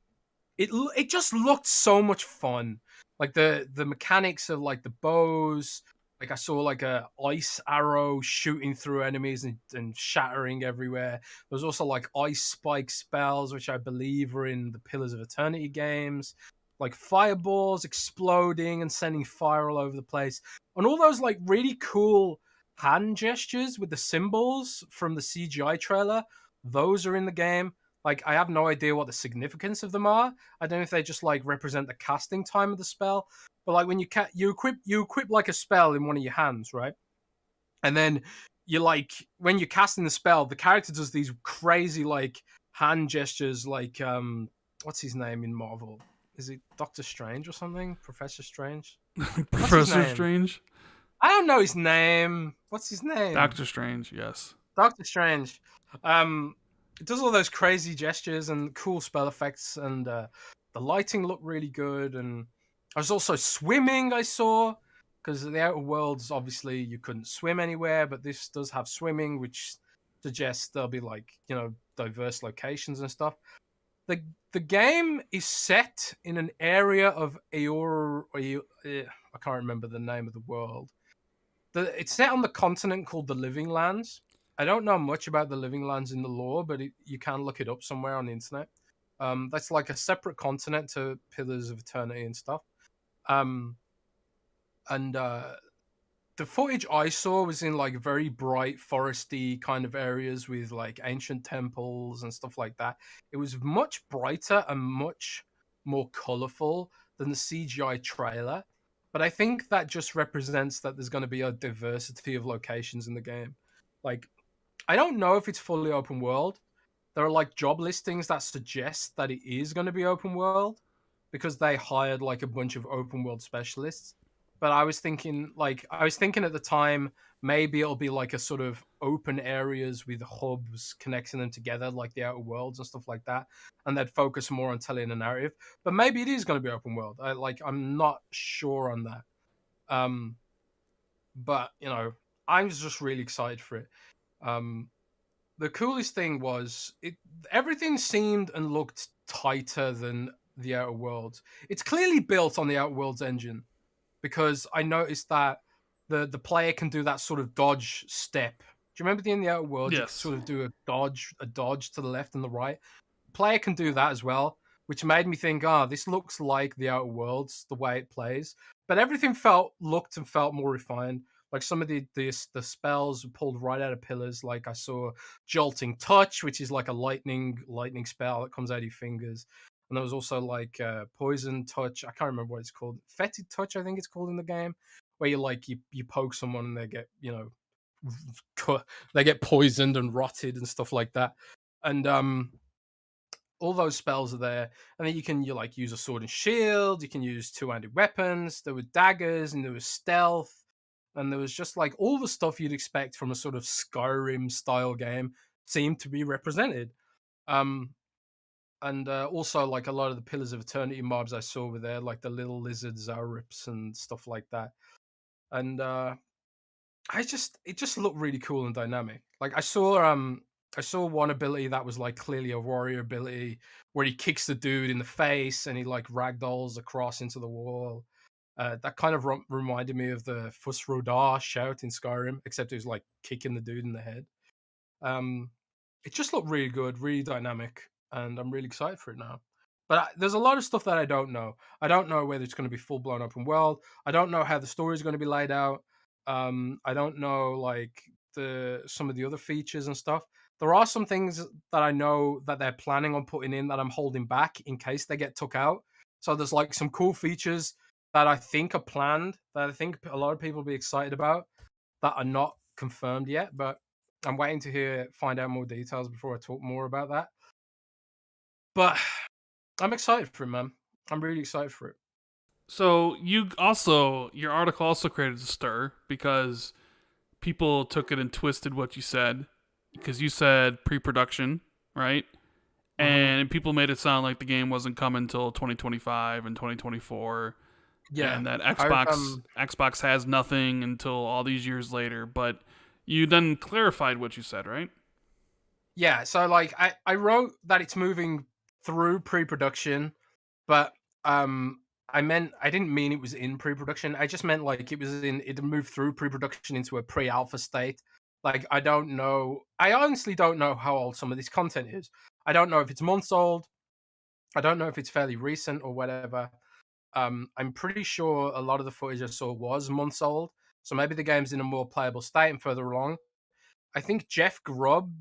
it just looked so much fun. Like the mechanics of like the bows, like I saw like a ice arrow shooting through enemies and shattering everywhere. There was also like ice spike spells, which I believe were in the Pillars of Eternity games. Like fireballs exploding and sending fire all over the place. And all those like really cool hand gestures with the symbols from the CGI trailer, those are in the game. Like, I have no idea what the significance of them are. I don't know if they just like represent the casting time of the spell. But like when you equip like a spell in one of your hands, right? And then you like when you're casting the spell, the character does these crazy like hand gestures, like what's his name in Marvel? Is it Doctor Strange or something? Professor Strange? What's his Professor name? Strange, I don't know his name. What's his name? Doctor Strange. Yes. Doctor Strange. It does all those crazy gestures and cool spell effects, and the lighting looked really good. And I was also swimming. I saw because the Outer Worlds, obviously, you couldn't swim anywhere, but this does have swimming, which suggests there'll be like diverse locations and stuff. the The game is set in an area of Eor. I can't remember the name of the world. It's set on the continent called the Living Lands. I don't know much about the Living Lands in the lore, but you can look it up somewhere on the internet. That's like a separate continent to Pillars of Eternity and stuff. Um, and The footage I saw was in like very bright foresty kind of areas with like ancient temples and stuff like that. It was much brighter and much more colorful than the CGI trailer. But I think that just represents that there's going to be a diversity of locations in the game. Like, I don't know if it's fully open world. There are like job listings that suggest that it is going to be open world because they hired like a bunch of open world specialists. But I was thinking at the time, maybe it'll be like a sort of open areas with hubs connecting them together, like the Outer Worlds and stuff like that, and they'd focus more on telling a narrative. But maybe it is going to be open world. I'm not sure on that. Um, but I was just really excited for it. Um, the coolest thing was everything seemed and looked tighter than the Outer Worlds. It's clearly built on the Outer Worlds engine because I noticed that the player can do that sort of dodge step. Do you remember in the Outer Worlds you could Yes. sort of do a dodge to the left and the right? The player can do that as well, which made me think, this looks like the Outer Worlds, the way it plays. But everything looked and felt more refined. Like some of the spells were pulled right out of Pillars. Like I saw Jolting Touch, which is like a lightning spell that comes out of your fingers. And there was also like Poison Touch. I can't remember what it's called. Fetid Touch, I think it's called in the game, where you poke someone and they get they get poisoned and rotted and stuff like that. And all those spells are there, and then you use a sword and shield. You can use two-handed weapons. There were daggers, and there was stealth, and there was just like all the stuff you'd expect from a sort of Skyrim style game seemed to be represented. And also like a lot of the Pillars of Eternity mobs I saw were there, like the little lizard Zaurips and stuff like that. And it just looked really cool and dynamic. Like I saw one ability that was like clearly a warrior ability where he kicks the dude in the face and he like ragdolls across into the wall. That kind of reminded me of the Fus Rodar shout in Skyrim, except it was like kicking the dude in the head. It just looked really good, really dynamic, and I'm really excited for it now. But there's a lot of stuff that I don't know. I don't know whether it's going to be full blown open world. I don't know how the story is going to be laid out. I don't know like some of the other features and stuff. There are some things that I know that they're planning on putting in that I'm holding back in case they get took out. So there's like some cool features that I think are planned that I think a lot of people will be excited about that are not confirmed yet. But I'm waiting to find out more details before I talk more about that. But I'm excited for it, man. I'm really excited for it. So your article also created a stir because people took it and twisted what you said because you said pre-production, right? Mm-hmm. And people made it sound like the game wasn't coming until 2025 and 2024, Yeah, and that I Xbox has nothing until all these years later. But you then clarified what you said, right? yeah. So like I wrote that it's moving through pre-production, but I didn't mean it was in pre-production. I just meant like it moved through pre-production into a pre-alpha state. Like I don't know. I honestly don't know how old some of this content is. I don't know if it's months old. I don't know if it's fairly recent or whatever. I'm pretty sure a lot of the footage I saw was months old, so maybe the game's in a more playable state and further along. I think Jeff Grubb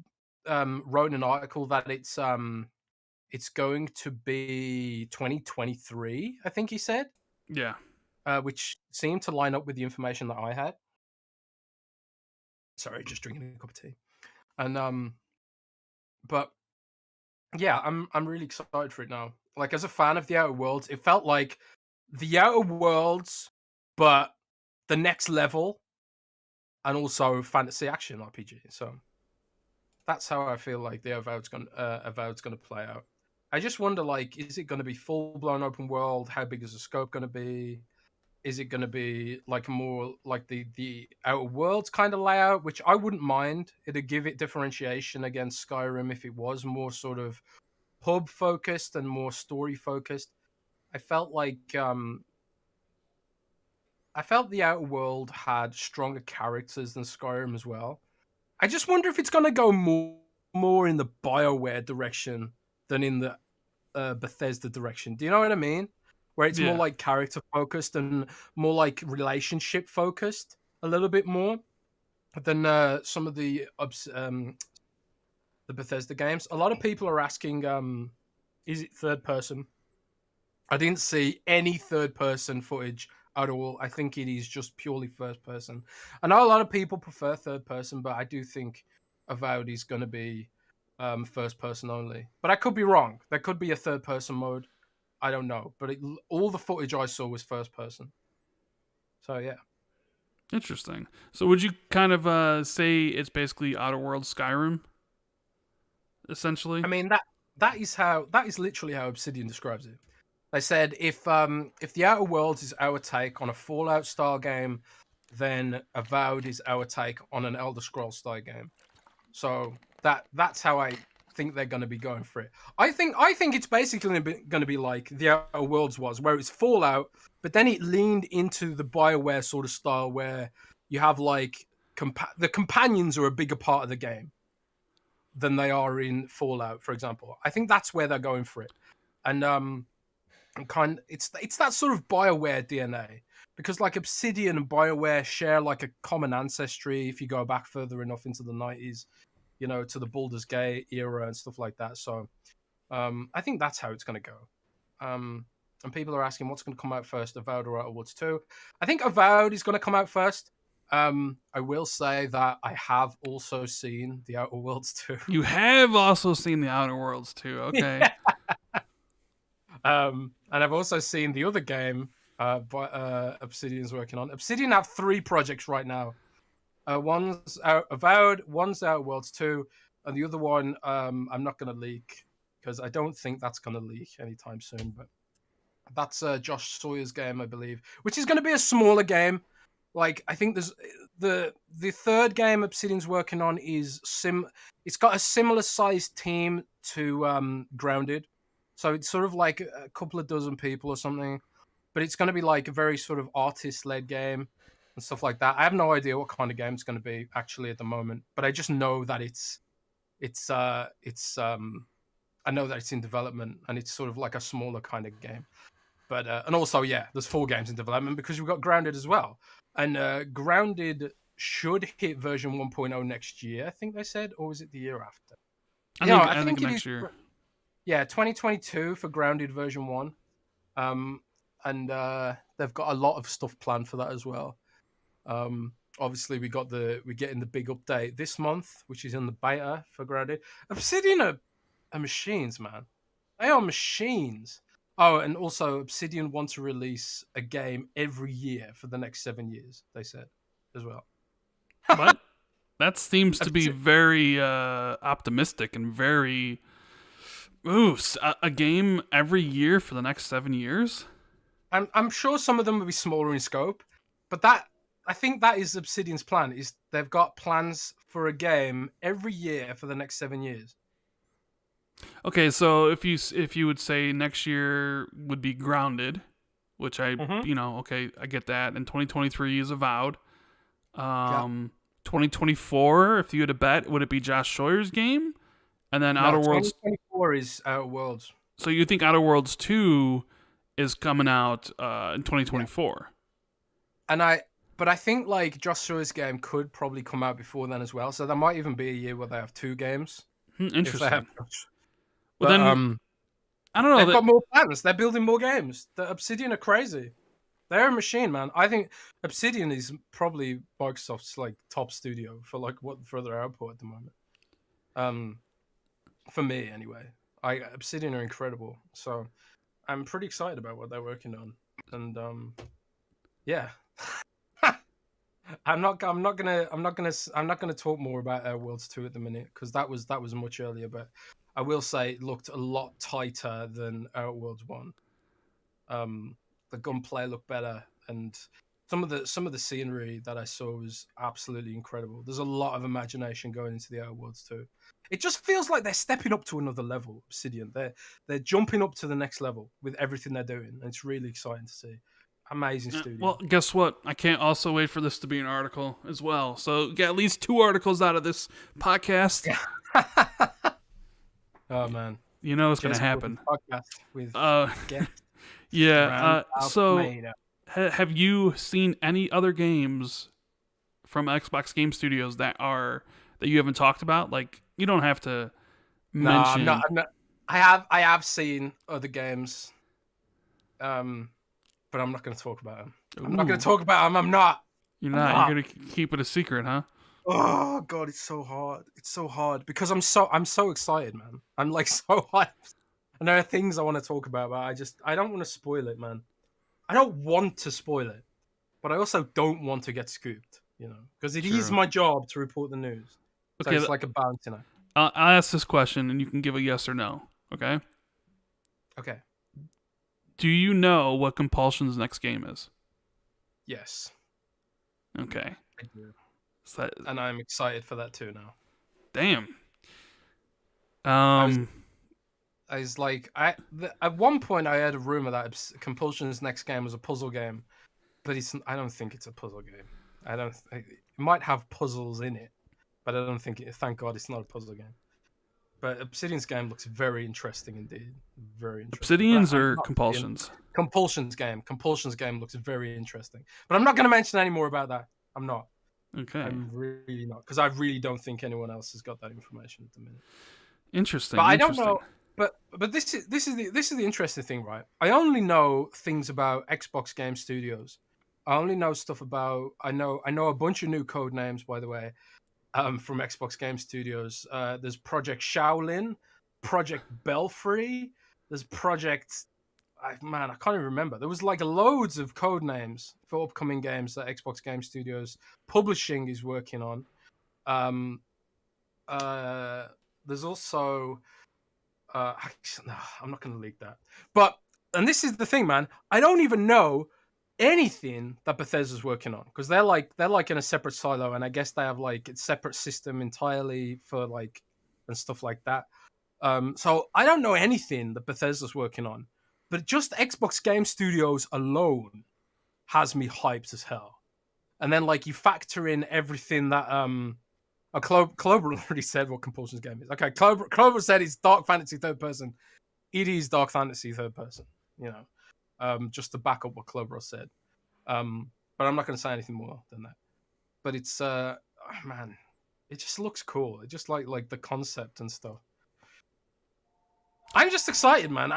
wrote an article that it's it's going to be 2023, I think he said, Yeah. which seemed to line up with the information that I had. Sorry, just drinking a cup of tea. And but yeah, I'm really excited for it now. Like as a fan of the Outer Worlds, it felt like the Outer Worlds, but the next level, and also fantasy action RPG. So that's how I feel like the Avowed's gonna play out. I just wonder, like, is it gonna be full blown open world? How big is the scope gonna be? Is it gonna be like more like the Outer Worlds kind of layout, which I wouldn't mind. It'd give it differentiation against Skyrim if it was more sort of hub focused and more story focused. I felt like I felt the Outer World had stronger characters than Skyrim as well. I just wonder if it's gonna go more in the BioWare direction than in the Bethesda direction. Do you know what I mean? Where it's more Yeah. like character focused and more like relationship focused a little bit more than some of the Bethesda games. A lot of people are asking, is it third person? I didn't see any third person footage at all. I think it is just purely first person. I know a lot of people prefer third person, but I do think Avowed is going to be first person only. But I could be wrong. There could be a third person mode. I don't know. But all the footage I saw was first person. So yeah. Interesting. So would you kind of say it's basically Outer Worlds Skyrim, essentially? I mean that is literally how Obsidian describes it. They said if the Outer Worlds is our take on a Fallout style game, then Avowed is our take on an Elder Scrolls style game. So that's how I think they're going to be going for it. I think it's basically going to be like the Outer Worlds was, where it's Fallout, but then it leaned into the BioWare sort of style, where you have like the companions are a bigger part of the game than they are in Fallout, for example. I think that's where they're going for it, and it's that sort of BioWare DNA, because like Obsidian and BioWare share like a common ancestry if you go back further enough into the 90s, you know, to the Baldur's Gate era and stuff like that. So I think that's how it's going to go. And people are asking what's going to come out first, Avowed or Outer Worlds 2. I think Avowed is going to come out first. I will say that I have also seen the Outer Worlds 2. You have also seen the Outer Worlds too. Okay. Yeah. And I've also seen the other game Obsidian's working on. Obsidian have 3 projects right now. One's Avowed, one's Outer Worlds 2, and the other one I'm not going to leak because I don't think that's going to leak anytime soon. But that's Josh Sawyer's game, I believe, which is going to be a smaller game. Like I think there's the third game Obsidian's working on is It's got a similar sized team to Grounded, so it's sort of like a couple of dozen people or something. But it's going to be like a very sort of artist led game and stuff like that. I have no idea what kind of game it's going to be actually at the moment, but I just know that I know that it's in development and it's sort of like a smaller kind of game. But and also, yeah, there's 4 games in development because we've got Grounded as well. And Grounded should hit version 1.0 next year, I think they said, or was it the year after? I think next year. Yeah, 2022 for Grounded version 1. And they've got a lot of stuff planned for that as well. Obviously, we're getting the big update this month, which is in the beta for Grounded. Obsidian are machines, man. They are machines. Oh, and also Obsidian want to release a game every year for the next 7 years, they said, as well. What? That seems to be very optimistic and very... Ooh, a game every year for the next 7 years? I'm sure some of them will be smaller in scope, but I think that is Obsidian's plan. Is they've got plans for a game every year for the next 7 years. Okay, so if you would say next year would be Grounded, which I okay, I get that, and 2023 is Avowed. 2024, if you had to bet, would it be Josh Sawyer's game? And then Outer Worlds 2024 is Outer Worlds. So you think Outer Worlds 2 is coming out in 2024? Yeah. But I think like Josh Sawyer's game could probably come out before then as well. So there might even be a year where they have 2 games. Interesting. Well, I don't know They've that. got more plans. They're building more games. The Obsidian are crazy. They're a machine, man. I think Obsidian is probably Microsoft's like top studio for like what for their output at the moment. For me anyway. Obsidian are incredible. So I'm pretty excited about what they're working on. And yeah. I'm not gonna talk more about Worlds 2 at the minute because that was much earlier, but I will say it looked a lot tighter than Worlds 1. The gunplay looked better, and some of the scenery that I saw was absolutely incredible. There's a lot of imagination going into the Outer Worlds too. It just feels like they're stepping up to another level. Obsidian, they're jumping up to the next level with everything they're doing, and it's really exciting to see. Amazing studio. Well, guess what? I can't also wait for this to be an article as well. So get at least 2 articles out of this podcast. Oh man, You know it's gonna Jez happen. podcast with guest Yeah. Rand So Jez. have you seen any other games from Xbox Game Studios that you haven't talked about? Like, you don't have to No, mention. I'm not. I have seen other games, but I'm not going to talk about them. I'm not going to talk about them. I'm not. You're I'm not. not. You're gonna keep it a secret, huh? Oh god, it's so hard. It's so hard because I'm so excited, man. I'm like so hyped, and there are things I want to talk about, but I don't want to spoil it, man. I don't want to spoil it, but I also don't want to get scooped, you know, because it is True. my job to report the news. So Okay, it's like a balancing act. I'll ask this question, and you can give a yes or no. Okay. Okay. Do you know what Compulsion's next game is? Yes. Okay. I do. So And I'm excited for that too now. damn. I was like, at one point I heard a rumor that Compulsion's next game was a puzzle game, but I don't think it's a puzzle game. It might have puzzles in it, but I don't think thank God it's not a puzzle game. But Obsidian's game looks very interesting indeed. Very interesting. Obsidians or Compulsions? Compulsion's game. Compulsion's game looks very interesting. But I'm not going to mention any more about that. I'm not. Okay. I'm really not. Because I really don't think anyone else has got that information at the minute. Interesting. But I don't know. But this is the interesting thing, right? I only know things about Xbox Game Studios. I only know stuff about. I know a bunch of new code names, by the way, from Xbox Game Studios. There's Project Shaolin, Project Belfry. There's Project. I can't even remember. There was like loads of code names for upcoming games that Xbox Game Studios Publishing is working on. There's also. No, I'm not going to leak that. And this is the thing, man. I don't even know anything that Bethesda's working on because they're like in a separate silo, and I guess they have like a separate system entirely for like and stuff like that. So I don't know anything that Bethesda's working on, but just Xbox Game Studios alone has me hyped as hell. And then like you factor in everything that Clover already said what Compulsion's game is. Okay, Clover said it's Dark Fantasy third person. It is Dark Fantasy third person, you know, just to back up what Clover said. But I'm not going to say anything more than that. But it's, man, it just looks cool. It just like the concept and stuff. I'm just excited, man.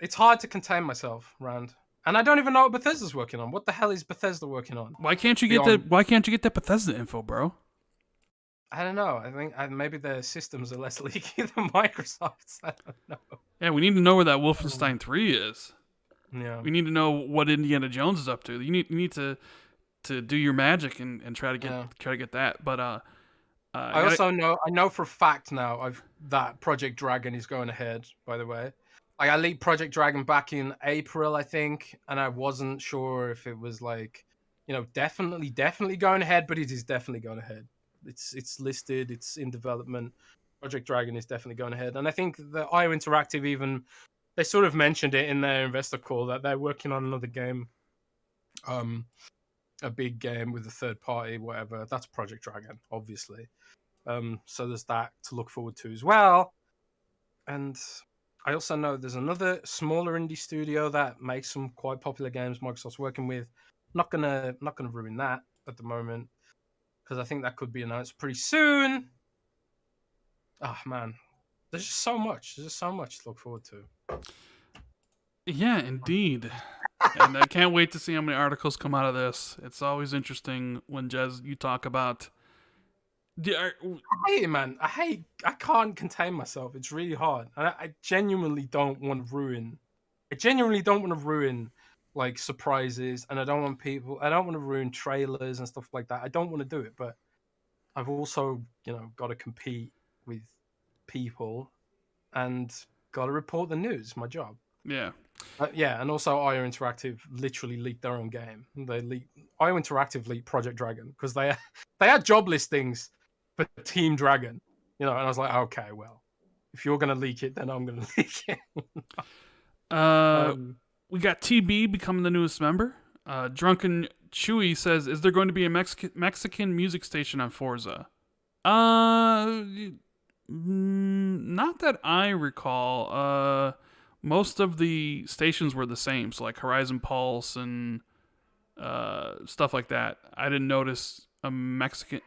It's hard to contain myself, Rand. And I don't even know what Bethesda's working on. What the hell is Bethesda working on? Why can't you get that Bethesda info, bro? I don't know. I think maybe their systems are less leaky than Microsoft's. I don't know. Yeah, we need to know where that Wolfenstein 3 is. Yeah. We need to know what Indiana Jones is up to. You need to do your magic and try to get that. But I know for a fact now that Project Dragon is going ahead. By the way, I leaked Project Dragon back in April, I think, and I wasn't sure if it was like, you know, definitely going ahead, but it is definitely going ahead. It's listed. It's in development. Project Dragon is definitely going ahead, and I think the IO Interactive even they sort of mentioned it in their investor call that they're working on another game, a big game with a third party, whatever. That's Project Dragon, obviously. So there's that to look forward to as well. And I also know there's another smaller indie studio that makes some quite popular games Microsoft's working with. Not gonna ruin that at the moment, because I think that could be announced pretty soon. Oh man, there's just so much. There's just so much to look forward to. Yeah, indeed. And I can't wait to see how many articles come out of this. It's always interesting when Jez you talk about. I hate it, man. I can't contain myself. It's really hard. And I genuinely don't want to ruin. I genuinely don't want to ruin like surprises, and I don't want people. I don't want to ruin trailers and stuff like that. I don't want to do it, but I've also, got to compete with people and got to report the news. My job. Yeah. Yeah, and also IO Interactive literally leaked their own game. IO Interactive leaked Project Dragon because they had job listings for Team Dragon, and I was like, okay, well, if you're gonna leak it, then I'm gonna leak it. We got TB becoming the newest member. Drunken Chewy says, "Is there going to be a Mexican music station on Forza?" Not that I recall. Most of the stations were the same, so like Horizon Pulse and stuff like that. I didn't notice a Mexican.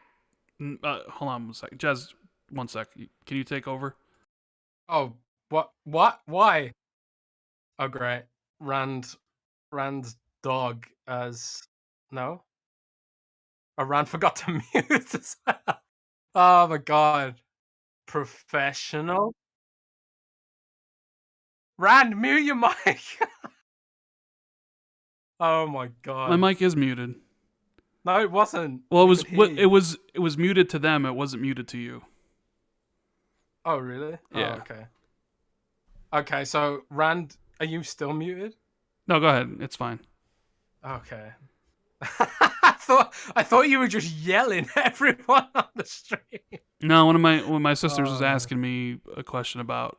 Hold on one sec, Jez. 1 sec. Can you take over? Oh, what? Why? Oh, great. Rand's dog as no. Oh, Rand forgot to mute as well. Oh my god, professional. Rand, mute your mic. Oh my My god. mic is muted. No, it wasn't. Well, We could hear you. it was muted to them. It wasn't muted to you. Oh, really? Yeah. Oh, okay. Okay, so Rand, are you still muted? No, go ahead. It's fine. Okay. I thought you were just yelling at everyone on the stream. No, one of my sisters was asking me a question about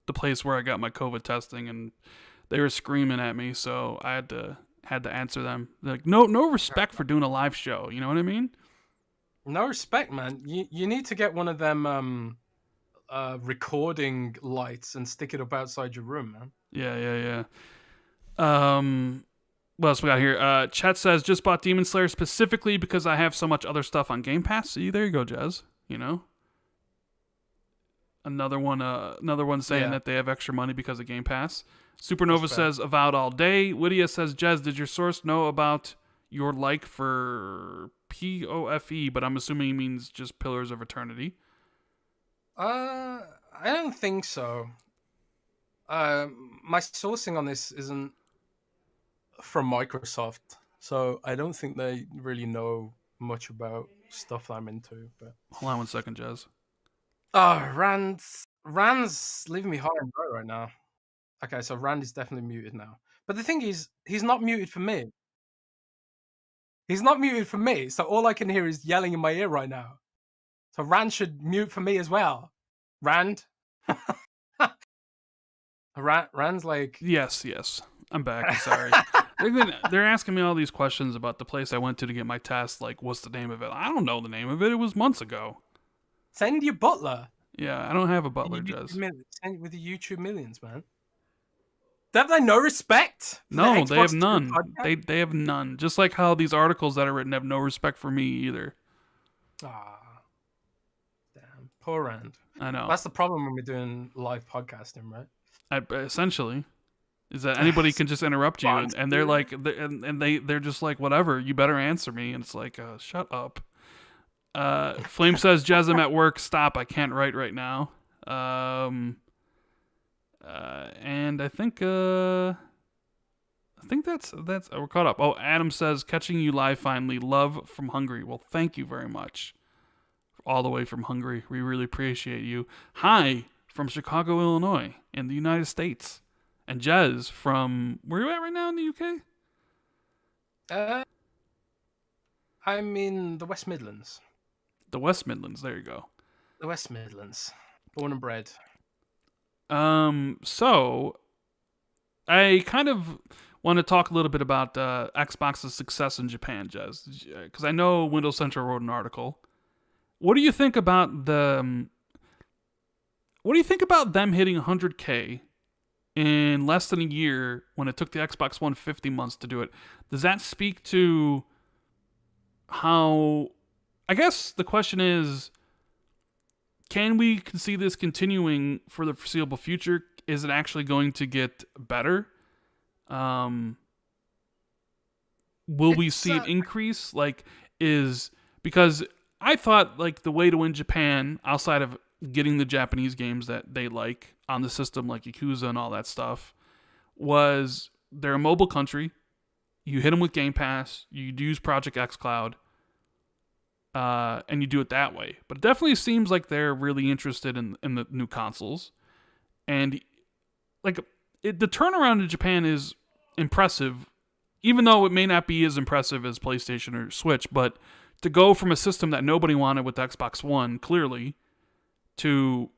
the place where I got my COVID testing, and they were screaming at me, so I had to answer them. They're like, no respect for doing a live show. You know what I mean? No respect, man. You need to get one of them recording lights and stick it up outside your room, man. Yeah. What else we got here? Chet says, just bought Demon Slayer specifically because I have so much other stuff on Game Pass. See, there you go, Jez. Another one saying that they have extra money because of Game Pass. Supernova says, Avowed all day. Whittia says, Jez, did your source know about your like for POFE? But I'm assuming he means just Pillars of Eternity. I don't think so. My sourcing on this isn't from Microsoft, so I don't think they really know much about stuff I'm into. But hold on 1 second, Jez. Oh, Rand's leaving me high and low right now. Okay, so Rand is definitely muted now. But the thing is, he's not muted for me. He's not muted for me, so all I can hear is yelling in my ear right now. So Rand should mute for me as well. Rand? Rand's like... Yes. I'm back. Sorry. They're asking me all these questions about the place I went to get my test. Like, what's the name of it? I don't know the name of it. It was months ago. Send your butler. Yeah, I don't have a butler, Jez. Send with the YouTube millions, man. Have they no respect? No, they have none. They have none. Just like how these articles that are written have no respect for me either. Ah, damn. Poor Rand. I know. That's the problem when we're doing live podcasting, right? Essentially, is that anybody can just interrupt you, and they're like, they're just like, whatever, you better answer me, and it's like, shut up. Flame says, Jez, I'm at work. Stop. I can't write right now. And I think that's we're caught up. Oh, Adam says, catching you live finally. Love from Hungary. Well, thank you very much. All the way from Hungary. We really appreciate you. Hi from Chicago, Illinois, in the United States. And Jez from, where are you at right now in the UK? I'm in the West Midlands. The West Midlands, there you go. The West Midlands. Born and bred. So I kind of want to talk a little bit about Xbox's success in Japan, Jez, because I know Windows Central wrote an article. What do you think about them hitting 100K in less than a year when it took the Xbox One 50 months to do it? Does that speak to how... I guess the question is, can we see this continuing for the foreseeable future? is it actually going to get better? Um, will we It's see an increase? Because I thought like the way to win Japan outside of getting the Japanese games that they like on the system, like Yakuza and all that stuff, was they're a mobile country. You hit them with Game Pass. You use Project xCloud, and you do it that way. But it definitely seems like they're really interested in the new consoles, and like the turnaround in Japan is impressive, even though it may not be as impressive as PlayStation or Switch. But to go from a system that nobody wanted with the Xbox One, clearly, to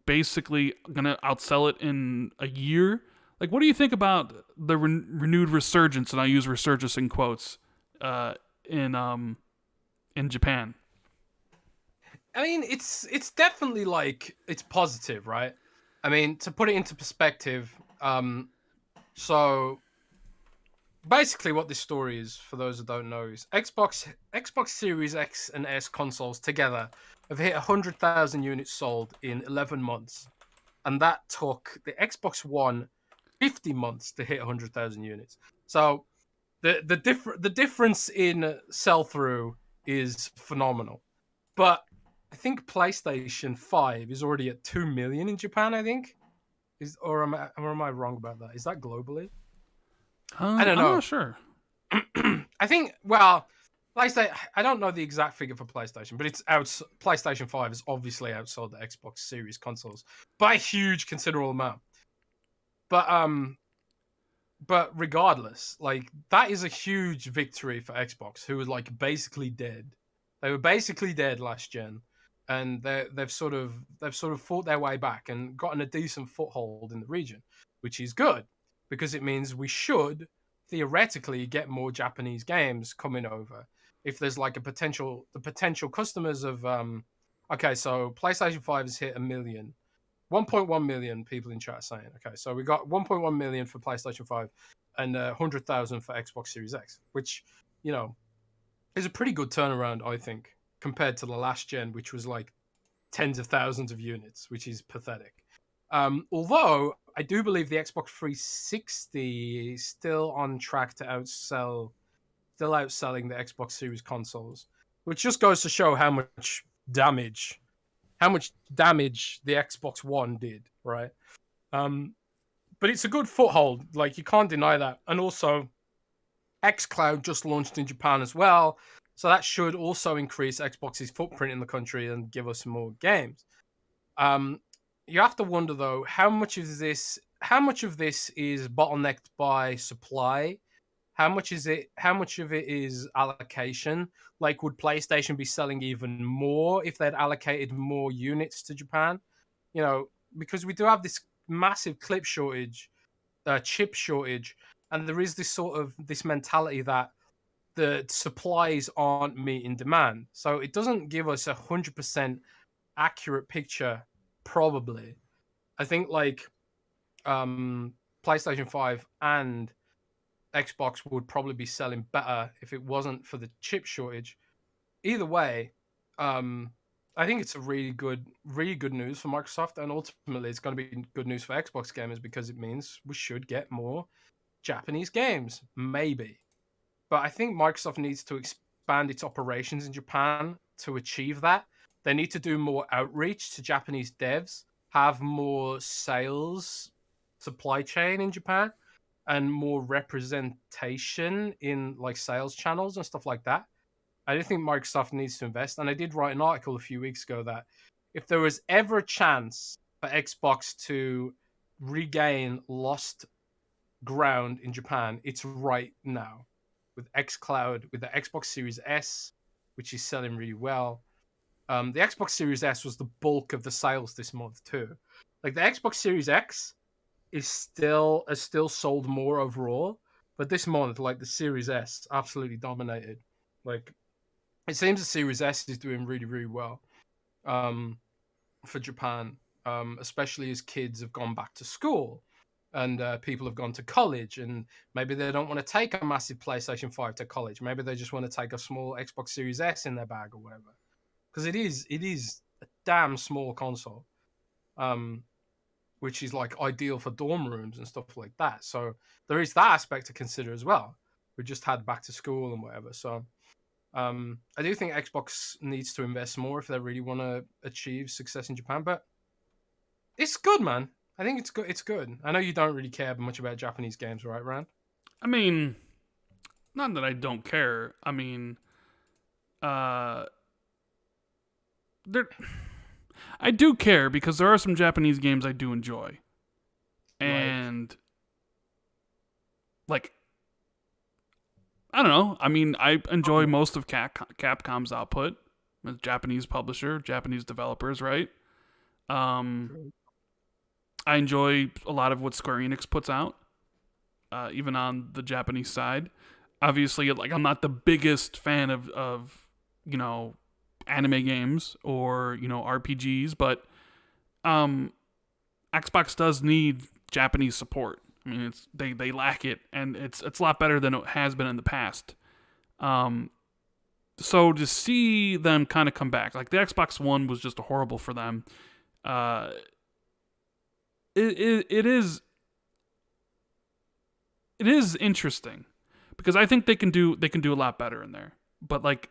basically gonna outsell it in a year. Like, what do you think about the renewed resurgence? And I use resurgence in quotes in Japan. I mean, it's definitely like it's positive, right? I mean, to put it into perspective, so basically what this story is, for those who don't know, is Xbox Series X and S consoles together have hit 100,000 units sold in 11 months, and that took the Xbox One 50 months to hit 100,000 units. So the difference in sell through is phenomenal. But I think PlayStation 5 is already at 2 million in Japan, I think. Am I wrong about that? Is that globally? I don't I'm know. not sure. I think, well, PlayStation, I don't know the exact figure for PlayStation, but it's out. PlayStation 5 is obviously outsold the Xbox Series consoles by a huge, considerable amount. But regardless, like that is a huge victory for Xbox, who was like basically dead. They were basically dead last gen, and they've sort of fought their way back and gotten a decent foothold in the region, which is good because it means we should theoretically get more Japanese games coming over. If there's like the potential customers of okay, so PlayStation 5 has hit 1.1 million people in chat saying, okay, so we got 1.1 million for PlayStation 5 and 100,000 for Xbox Series X, which, you know, is a pretty good turnaround, I think, compared to the last gen, which was like tens of thousands of units, which is pathetic. Although I do believe the Xbox 360 is still on track to outselling the Xbox Series consoles, which just goes to show how much damage the Xbox One did, right? But it's a good foothold, like you can't deny that. And also, xCloud just launched in Japan as well, so that should also increase Xbox's footprint in the country and give us more games. You have to wonder though, how much of this is bottlenecked by supply? How much of it is allocation? Like, would PlayStation be selling even more if they'd allocated more units to Japan? You know, because we do have this massive chip shortage, and there is this mentality that the supplies aren't meeting demand. So it doesn't give us 100% accurate picture, probably. I think like PlayStation 5 and Xbox would probably be selling better if it wasn't for the chip shortage. Either way, I think it's a really good news for Microsoft, and ultimately it's going to be good news for Xbox gamers because it means we should get more Japanese games, maybe. But I think Microsoft needs to expand its operations in Japan to achieve that. They need to do more outreach to Japanese devs, have more sales supply chain in Japan, and more representation in like sales channels and stuff like that. I do think Microsoft needs to invest. And I did write an article a few weeks ago that if there was ever a chance for Xbox to regain lost ground in Japan, it's right now with xCloud, with the Xbox Series S, which is selling really well. The Xbox Series S was the bulk of the sales this month too. Like the Xbox Series X has still sold more overall, but this month, like the Series S, absolutely dominated. Like it seems the Series S is doing really, really well for Japan, especially as kids have gone back to school and people have gone to college, and maybe they don't want to take a massive PlayStation 5 to college. Maybe they just want to take a small Xbox Series S in their bag or whatever. Because it is a damn small console. which is like ideal for dorm rooms and stuff like that. So there is that aspect to consider as well. We just had back to school and whatever. So I do think Xbox needs to invest more if they really want to achieve success in Japan. But it's good, man. I think it's good. It's good. I know you don't really care much about Japanese games, right, Rand? I mean, not that I don't care. I mean, there, I do care because there are some Japanese games I do enjoy, and like I don't know. I mean, I enjoy most of Capcom's output. As Japanese publisher, Japanese developers, right? I enjoy a lot of what Square Enix puts out, even on the Japanese side. Obviously, like I'm not the biggest fan of anime games or RPGs, but Xbox does need Japanese support. I mean, they lack it, and it's a lot better than it has been in the past. So to see them kind of come back, like the Xbox One was just horrible for them. It is interesting because I think they can do a lot better in there. But like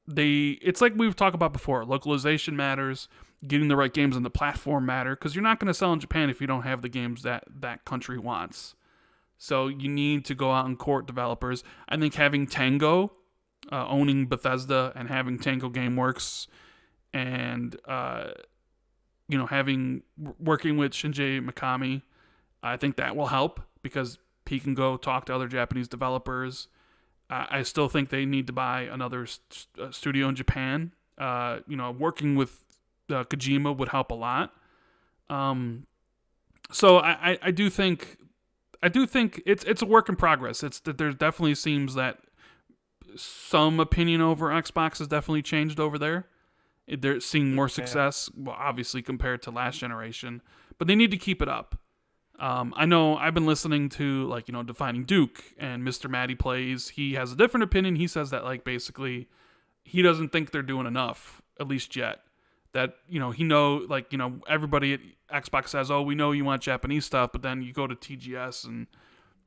it's like we've talked about before. Localization matters. Getting the right games on the platform matter because you're not going to sell in Japan if you don't have the games that country wants. So you need to go out and court developers. I think having Tango, owning Bethesda and having Tango GameWorks, and working with Shinji Mikami, I think that will help because he can go talk to other Japanese developers. I still think they need to buy another studio in Japan. Working with Kojima would help a lot. So I do think it's a work in progress. It's that there definitely seems that some opinion over Xbox has definitely changed over there. They're seeing more success, well, obviously compared to last generation, but they need to keep it up. I know I've been listening to Defining Duke and Mr. Matty Plays. He has a different opinion. He says that basically he doesn't think they're doing enough, at least yet. That everybody at Xbox says, oh, we know you want Japanese stuff, but then you go to TGS and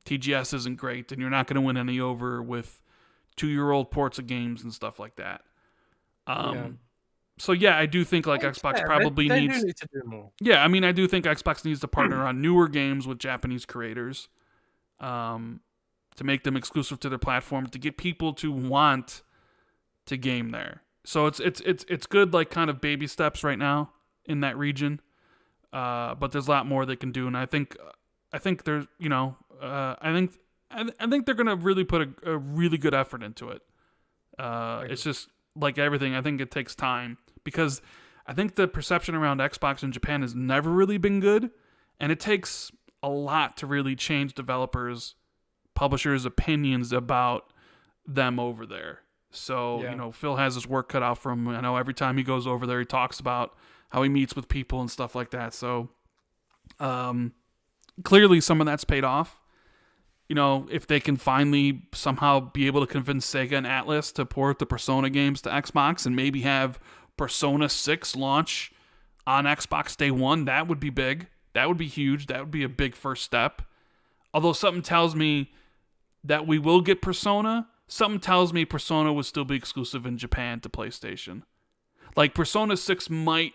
TGS isn't great, and you're not going to win any over with 2-year-old ports of games and stuff like that. So yeah, I do think Xbox probably needs. Do need to do more. Yeah, I mean, I do think Xbox needs to partner on newer games with Japanese creators, to make them exclusive to their platform, to get people to want to game there. So it's good, kind of baby steps right now in that region, but there's a lot more they can do, and I think there's I think they're gonna really put a really good effort into it. It's just like everything. I think it takes time because I think the perception around Xbox in Japan has never really been good, and it takes a lot to really change developers, publishers' opinions about them over there. So, Phil has his work cut out for him. I know every time he goes over there, he talks about how he meets with people and stuff like that. So, clearly some of that's paid off. If they can finally somehow be able to convince Sega and Atlas to port the Persona games to Xbox and maybe have Persona 6 launch on Xbox day one, that would be big. That would be huge. That would be a big first step. Although something tells me that we will get Persona, something tells me Persona would still be exclusive in Japan to PlayStation. Persona 6 might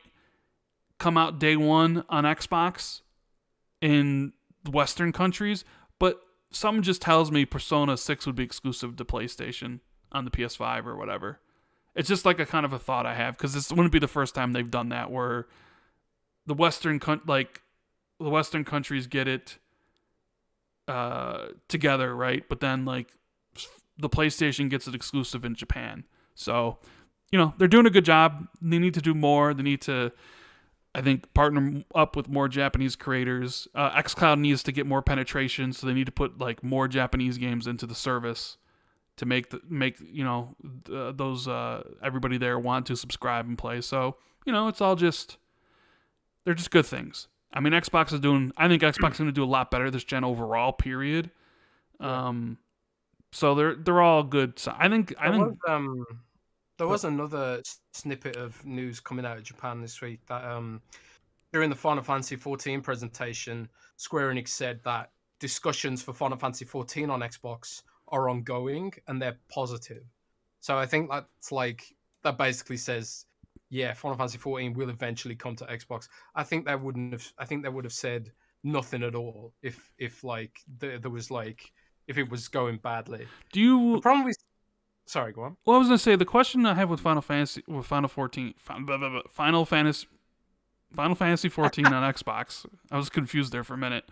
come out day one on Xbox in Western countries, but something just tells me Persona 6 would be exclusive to PlayStation on the PS5 or whatever. It's just a kind of a thought I have, because this wouldn't be the first time they've done that, where the Western countries get it together, right? But then the PlayStation gets it exclusive in Japan. So, they're doing a good job. They need to do more. They need to, I think, partner up with more Japanese creators. xCloud needs to get more penetration, so they need to put more Japanese games into the service to make those everybody there want to subscribe and play. So it's all they're just good things. I mean, I think Xbox is going to do a lot better this gen overall. Period. So they're all good. So I think there was another snippet of news coming out of Japan this week that during the Final Fantasy 14 presentation, Square Enix said that discussions for Final Fantasy 14 on Xbox are ongoing and they're positive. So I think that's like that basically says, yeah, Final Fantasy 14 will eventually come to Xbox. I think they wouldn't have. I think they would have said nothing at all if like there was like if it was going badly. Do The you? problem is, sorry, go on. Well, I was gonna say the question I have with Final 14, Final Fantasy 14 on Xbox. I was confused there for a minute.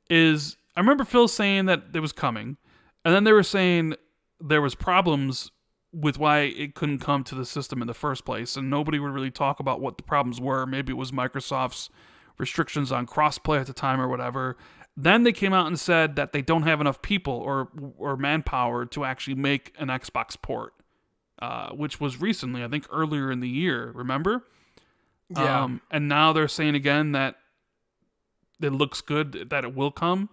Is I remember Phil saying that it was coming, and then they were saying there was problems with why it couldn't come to the system in the first place, and nobody would really talk about what the problems were. Maybe it was Microsoft's restrictions on crossplay at the time or whatever. Then they came out and said that they don't have enough people or manpower to actually make an Xbox port, which was recently, I think earlier in the year. Remember? Yeah. And now they're saying again that it looks good, that it will come.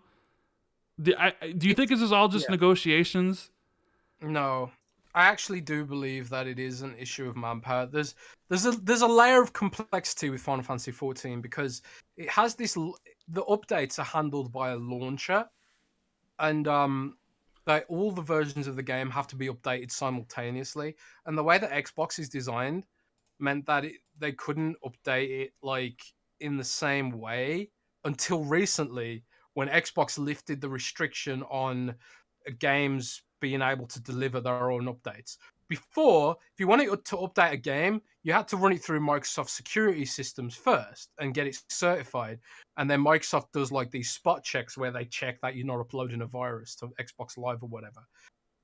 Do you think this is all just negotiations? No, I actually do believe that it is an issue of manpower. There's a layer of complexity with Final Fantasy 14 because it has the updates are handled by a launcher, and that all the versions of the game have to be updated simultaneously. And the way that Xbox is designed meant that they couldn't update it like in the same way until recently when Xbox lifted the restriction on games being able to deliver their own updates. Before, if you wanted to update a game, you had to run it through Microsoft security systems first and get it certified. And then Microsoft does like these spot checks where they check that you're not uploading a virus to Xbox Live or whatever.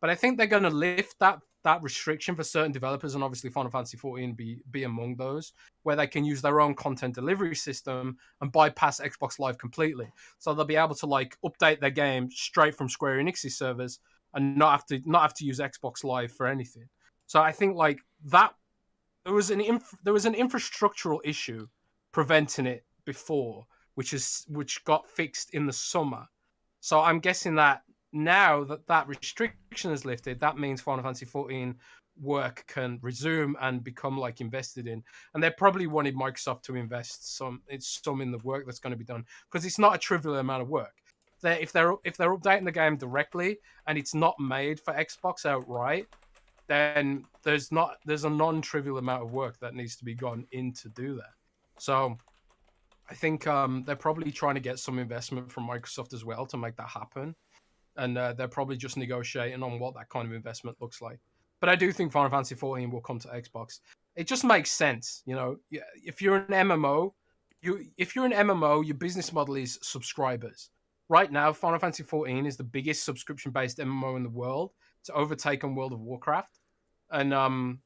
But I think they're going to lift that restriction for certain developers, and obviously Final Fantasy 14 be among those, where they can use their own content delivery system and bypass Xbox Live completely. So they'll be able to like update their game straight from Square Enix's servers and not have to use Xbox Live for anything. So I think like that there was an infrastructural issue preventing it before, which got fixed in the summer. So I'm guessing that now that restriction is lifted, that means Final Fantasy 14 work can resume and become like invested in. And they probably wanted Microsoft to invest some in the work that's going to be done because it's not a trivial amount of work. If they're updating the game directly and it's not made for Xbox outright, then there's a non-trivial amount of work that needs to be gone in to do that. So I think they're probably trying to get some investment from Microsoft as well to make that happen. And they're probably just negotiating on what that kind of investment looks like. But I do think Final Fantasy 14 will come to Xbox. It just makes sense, you know. If you're an MMO, your business model is subscribers. Right now, Final Fantasy 14 is the biggest subscription-based MMO in the world. It's overtaken World of Warcraft, and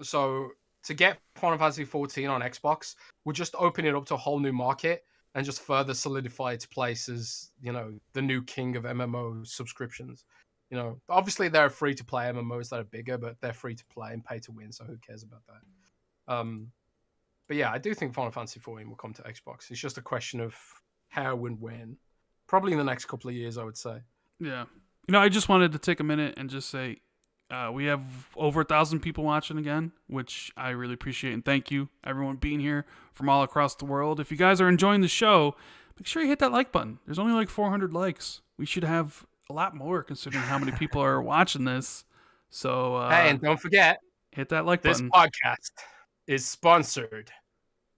so to get Final Fantasy 14 on Xbox would just open it up to a whole new market and just further solidify its place as, you know, the new king of MMO subscriptions. You know, obviously there are free-to-play MMOs that are bigger, but they're free-to-play and pay-to-win, so who cares about that? But yeah, I do think Final Fantasy 14 will come to Xbox. It's just a question of how and when. Probably in the next couple of years, I would say. Yeah. You know, I just wanted to take a minute and just say we have over 1,000 people watching again, which I really appreciate. And thank you, everyone being here from all across the world. If you guys are enjoying the show, make sure you hit that like button. There's only like 400 likes. We should have a lot more considering how many people are watching this. So, hey, and don't forget, hit that like button. This podcast is sponsored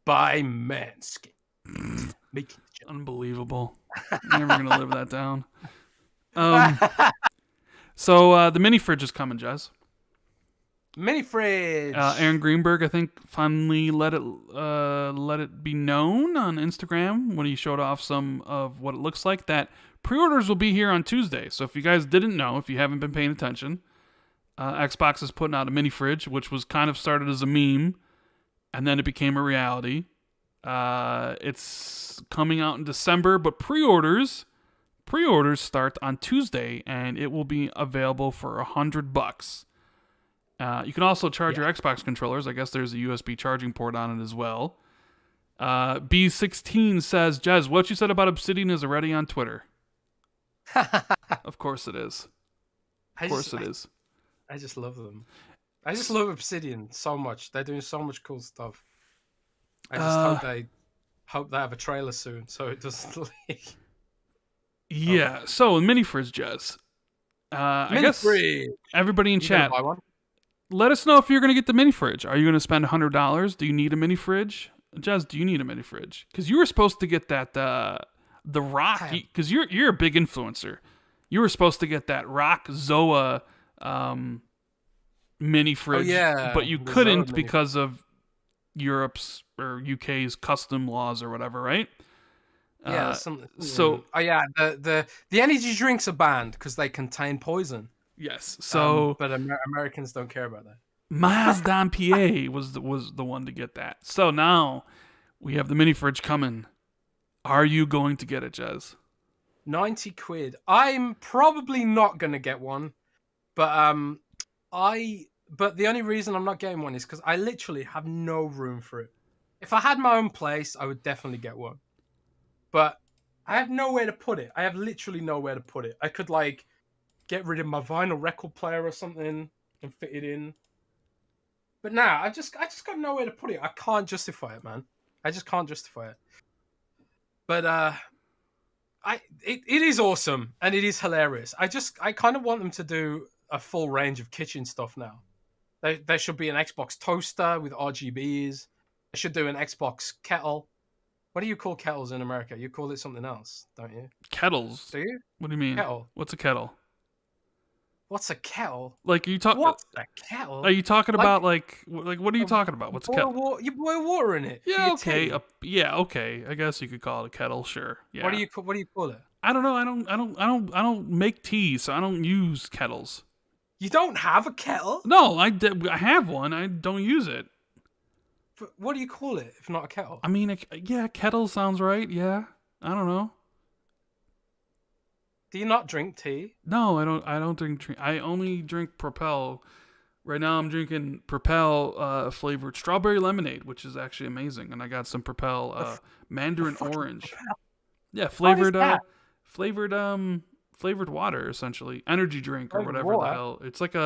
by Manscaped. Unbelievable. Never going to live that down. So the mini fridge is coming, Jez. Mini fridge. Aaron Greenberg, I think, finally let it be known on Instagram when he showed off some of what it looks like that pre-orders will be here on Tuesday. So if you guys didn't know, if you haven't been paying attention, Xbox is putting out a mini fridge, which was kind of started as a meme, and then it became a reality. It's coming out in December, but pre-orders start on Tuesday, and it will be available for $100. You can also charge your Xbox controllers. I guess there's a USB charging port on it as well. B16 says, Jez, what you said about Obsidian is already on Twitter. Of course it is. Of course it is. I just love them. I just love Obsidian so much. They're doing so much cool stuff. I just hope hope they have a trailer soon so it doesn't leak. Yeah. So mini fridge, Jez. I Mini guess fridge. everybody in You gonna chat, buy one? let us know if you're gonna get the mini fridge. Are you gonna spend $100? Do you need a mini fridge? Jez, do you need a mini fridge? Because you were supposed to get that the Rock. Because you're a big influencer. You were supposed to get that Rock Zoa mini fridge, but you the couldn't Zoa mini because of Europe's or UK's custom laws or whatever, right? Yeah, So oh yeah, the energy drinks are banned because they contain poison. yes, so but Americans don't care about that. Miles Dampier was the one to get that. So now we have the mini fridge coming. Are you going to get it, Jez? 90 quid. I'm probably not gonna get one, but but the only reason I'm not getting one is because I literally have no room for it. If I had my own place, I would definitely get one. But I have nowhere to put it. I have literally nowhere to put it. I could like get rid of my vinyl record player or something and fit it in. But now I just got nowhere to put it. I can't justify it, man. I just can't justify it. But it is awesome and it is hilarious. I kind of want them to do a full range of kitchen stuff now. There should be an Xbox toaster with RGBs. They should do an Xbox kettle. What do you call kettles in America? You call it something else, don't you? Kettles. Do you? What do you mean? Kettle. What's a kettle? What's a kettle? Like you talk. What's a kettle? Are you talking about like what are you talking about? What's a kettle? You boil water in it. Yeah, okay. Yeah, okay. I guess you could call it a kettle. Sure. Yeah. What do you call it? I don't know. I don't make tea, so I don't use kettles. You don't have a kettle? No, I have one. I don't use it. But what do you call it if not a kettle? I mean, yeah, kettle sounds right. Yeah, I don't know. Do you not drink tea? No, I don't. I don't drink tea. I only drink Propel. Right now, I'm drinking Propel flavored strawberry lemonade, which is actually amazing. And I got some Propel mandarin orange. Propel? Yeah, flavored flavored water, essentially energy drink or whatever the hell. It's like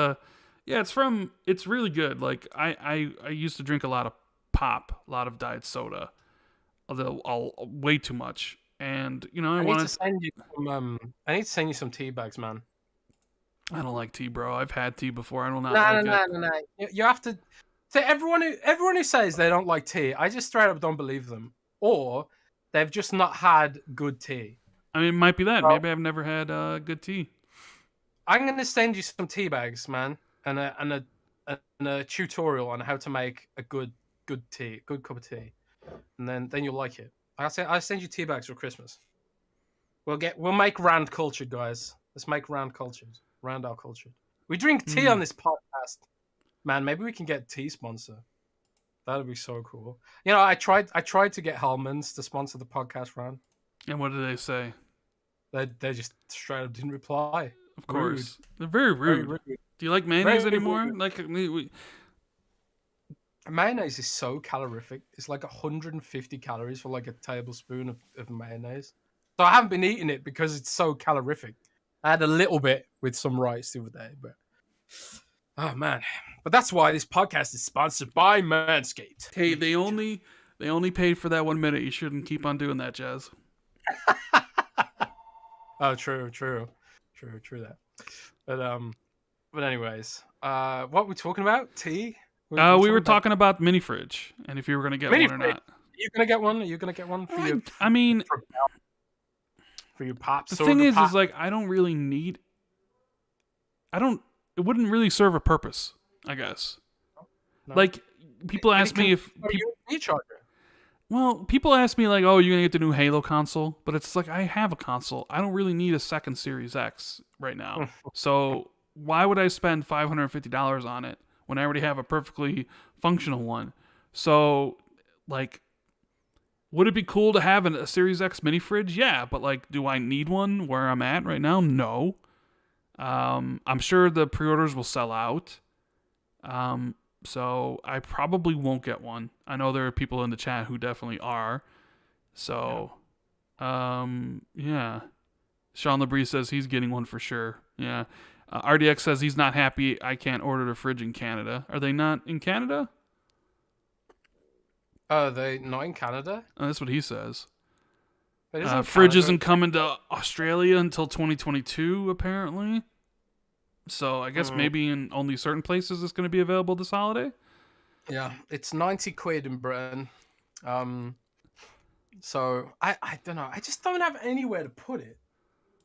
it's really good. Like I used to drink a lot of pop, a lot of diet soda, although way too much. And I need to send you some. I need to send you some tea bags, man. I don't like tea, bro. I've had tea before. I don't like it. No. You have to. So everyone who says they don't like tea, I just straight up don't believe them, or they've just not had good tea. I mean, it might be that. Well, maybe I've never had good tea. I'm gonna send you some tea bags, man, and a tutorial on how to make a good tea, good cup of tea, and then you'll like it. I'll send you tea bags for Christmas. We'll make Rand cultured, guys. Let's make Rand cultured. Rand our cultured. We drink tea on this podcast, man. Maybe we can get a tea sponsor. That'd be so cool. I tried to get Hellman's to sponsor the podcast, Rand. And what did they say? They just straight up didn't reply. Of course, they're very rude. Very rude. Do you like mayonnaise anymore? Rude. Like mayonnaise is so calorific. It's like 150 calories for like a tablespoon of mayonnaise. So I haven't been eating it because it's so calorific. I had a little bit with some rice the other day, but oh man! But that's why this podcast is sponsored by Manscaped. Hey, they only paid for that 1 minute. You shouldn't keep on doing that, Jez. Oh, true that. But anyways, what were we talking about? Tea? We were talking about mini fridge and if you were gonna get one or not. Are you gonna get one? Are you gonna get one for your? I mean, for your pops. The thing is like I don't really need. It wouldn't really serve a purpose, I guess. No. Like people ask me if charger. Well, people ask me like, "Oh, you're gonna get the new Halo console," but it's like I have a console. I don't really need a second Series X right now. So why would I spend $550 on it when I already have a perfectly functional one? So, like, would it be cool to have a Series X mini fridge? Yeah, but like, do I need one where I'm at right now? No. I'm sure the pre-orders will sell out. So I probably won't get one. I know there are people in the chat who definitely are. So, yeah. Sean Labrie says he's getting one for sure. Yeah. RDX says he's not happy I can't order the fridge in Canada. Are they not in Canada? Oh, they not in Canada? That's what he says. But isn't Fridge Canada? isn't coming to Australia until 2022, apparently. So I guess Mm, maybe in only certain places it's going to be available this holiday. yeah, it's 90 quid in Britain. Um, so I don't know. I just don't have anywhere to put it,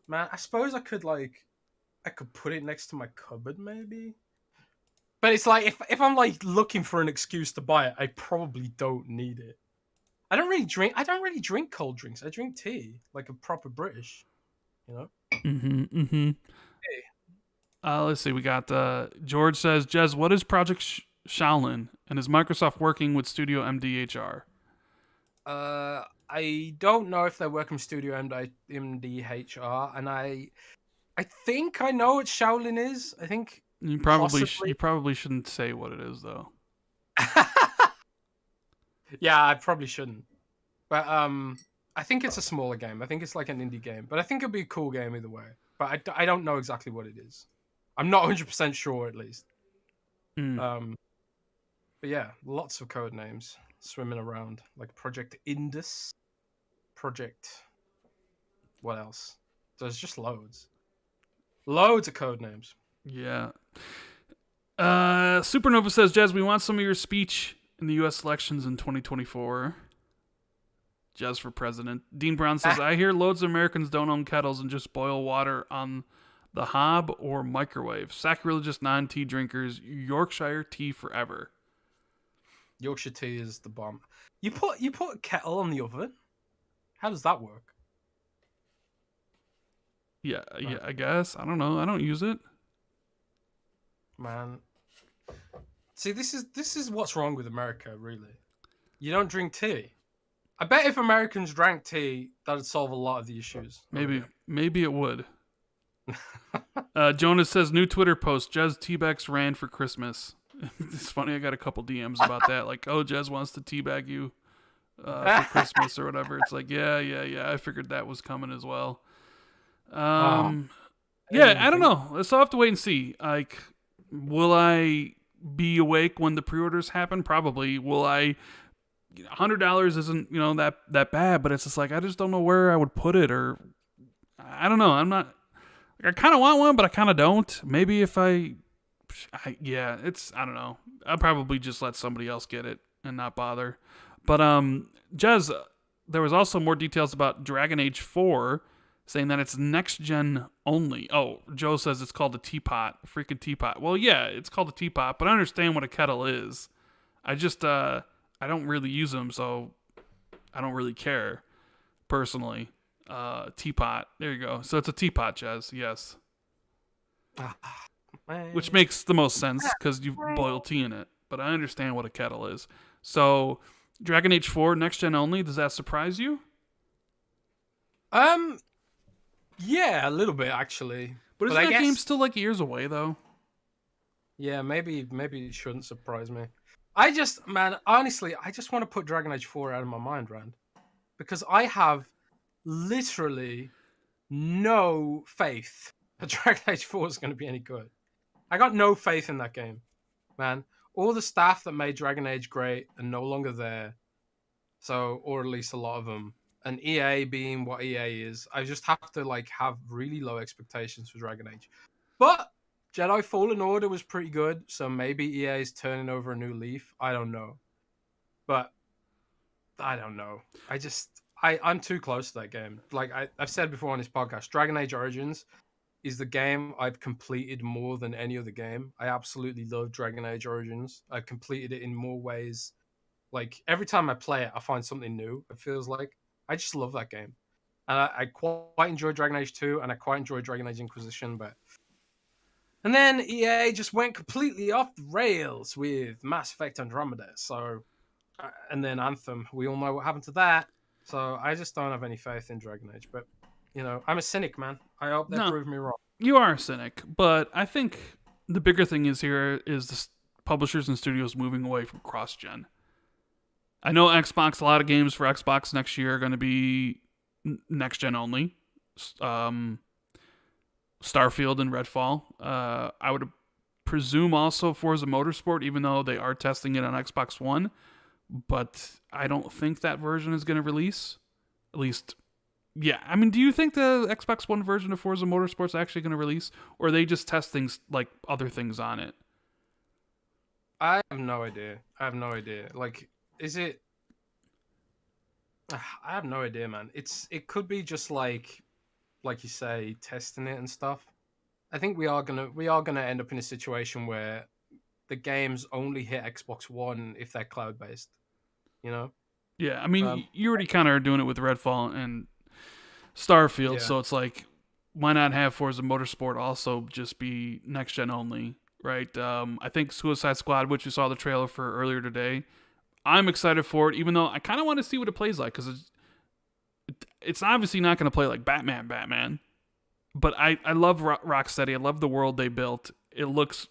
man. I suppose I could put it next to my cupboard maybe. But it's like if I'm like looking for an excuse to buy it, I probably don't need it. I don't really drink cold drinks. I drink tea, like a proper British, you know? Mm-hmm. Hey. Let's see. We got George says, Jez, what is Project Shaolin? And is Microsoft working with Studio MDHR? I don't know if they're working with Studio MDHR, and I think I know what Shaolin is. I think You possibly. probably shouldn't say what it is though. Yeah, I probably shouldn't. But I think it's a smaller game. I think it's like an indie game, but I think it'd be a cool game either way. But I don't know exactly what it is. I'm not 100% sure, at least. Mm. But yeah, lots of code names swimming around, like Project Indus, Project. What else? There's just loads of code names. Yeah. Supernova says, Jez, we want some of your speech in the U.S. elections in 2024. Jez for president. Dean Brown says, I hear loads of Americans don't own kettles and just boil water on the hob or microwave. Sacrilegious non-tea drinkers. Yorkshire tea forever. Yorkshire tea is the bomb. You put a kettle on the oven. How does that work? Yeah, I guess. I don't know. I don't use it. Man, see, this is what's wrong with America. Really, you don't drink tea. I bet if Americans drank tea, that'd solve a lot of the issues. Maybe it would. Jonas says, new Twitter post, Jez teabags Rand for Christmas. It's funny, I got a couple DMs about that. Like, oh, Jez wants to teabag you for Christmas or whatever. It's like, yeah. I figured that was coming as well. Yeah, I don't know. Let's all have to wait and see. Like, will I be awake when the pre-orders happen? Probably. Will I... $100 isn't, that bad, but it's just like, I just don't know where I would put it, or I don't know. I'm not, I kind of want one, but I kind of don't. Maybe if I don't know. I'll probably just let somebody else get it and not bother. But, Jez, there was also more details about Dragon Age 4, saying that it's next gen only. Oh, Joe says it's called a teapot, freaking teapot. Well, yeah, it's called a teapot, but I understand what a kettle is. I just, I don't really use them, so I don't really care, personally. Teapot. There you go. So it's a teapot, Jez. Yes. Which makes the most sense, because you boil tea in it. But I understand what a kettle is. So, Dragon Age 4, next gen only, does that surprise you? Yeah, a little bit, actually. But isn't that game still, like, years away, though? Yeah, maybe it shouldn't surprise me. Honestly, I just want to put Dragon Age 4 out of my mind, Rand. Because I have literally no faith that Dragon Age 4 is going to be any good. I got no faith in that game, man. All the staff that made Dragon Age great are no longer there. So, or at least a lot of them. And EA being what EA is, I just have to have really low expectations for Dragon Age. But Jedi Fallen Order was pretty good, so maybe EA is turning over a new leaf. I don't know. But I don't know. I'm too close to that game. Like I've said before on this podcast, Dragon Age Origins is the game I've completed more than any other game. I absolutely love Dragon Age Origins. I've completed it in more ways. Like every time I play it, I find something new. It feels like I just love that game. And I quite enjoy Dragon Age 2, and I quite enjoy Dragon Age Inquisition, and then EA just went completely off the rails with Mass Effect Andromeda. So, and then Anthem. We all know what happened to that. So I just don't have any faith in Dragon Age. But, I'm a cynic, man. I hope they prove me wrong. You are a cynic. But I think the bigger thing is the publishers and studios moving away from cross-gen. I know Xbox, a lot of games for Xbox next year are going to be next-gen only. Starfield and Redfall. I would presume also Forza Motorsport, even though they are testing it on Xbox One. but I don't think that version is going to release. At least, yeah. I mean, do you think the Xbox One version of Forza Motorsport's is actually going to release, or are they just testing like other things on it? I have no idea. Like, is it? I have no idea, man. It could be just like you say, testing it and stuff. I think we are gonna end up in a situation where the games only hit Xbox One if they're cloud based. You know? Yeah, I mean, you already kind of are doing it with Redfall and Starfield, so it's like, why not have Forza Motorsport also just be next gen only, right? I think Suicide Squad, which we saw the trailer for earlier today, I'm excited for it, even though I kind of want to see what it plays like, because it's obviously not going to play like Batman. But I love Rocksteady. I love the world they built. It looks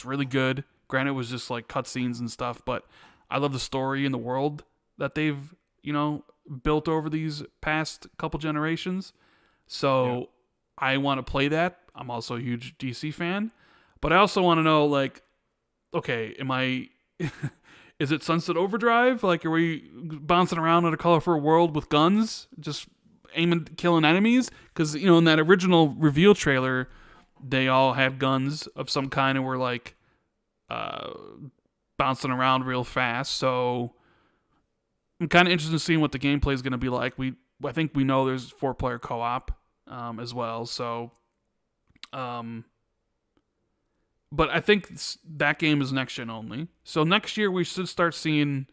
really good. Granted, it was just like cutscenes and stuff, but I love the story and the world that they've, built over these past couple generations. So I want to play that. I'm also a huge DC fan, but I also want to know, like, okay, am I is it Sunset Overdrive? Like, are we bouncing around in a colorful world with guns, just aiming, killing enemies? Because, in that original reveal trailer, they all had guns of some kind and were, like, bouncing around real fast. So I'm kind of interested in seeing what the gameplay is going to be like. I think we know there's 4-player co-op as well. So, but I think that game is next gen only. So next year we should start seeing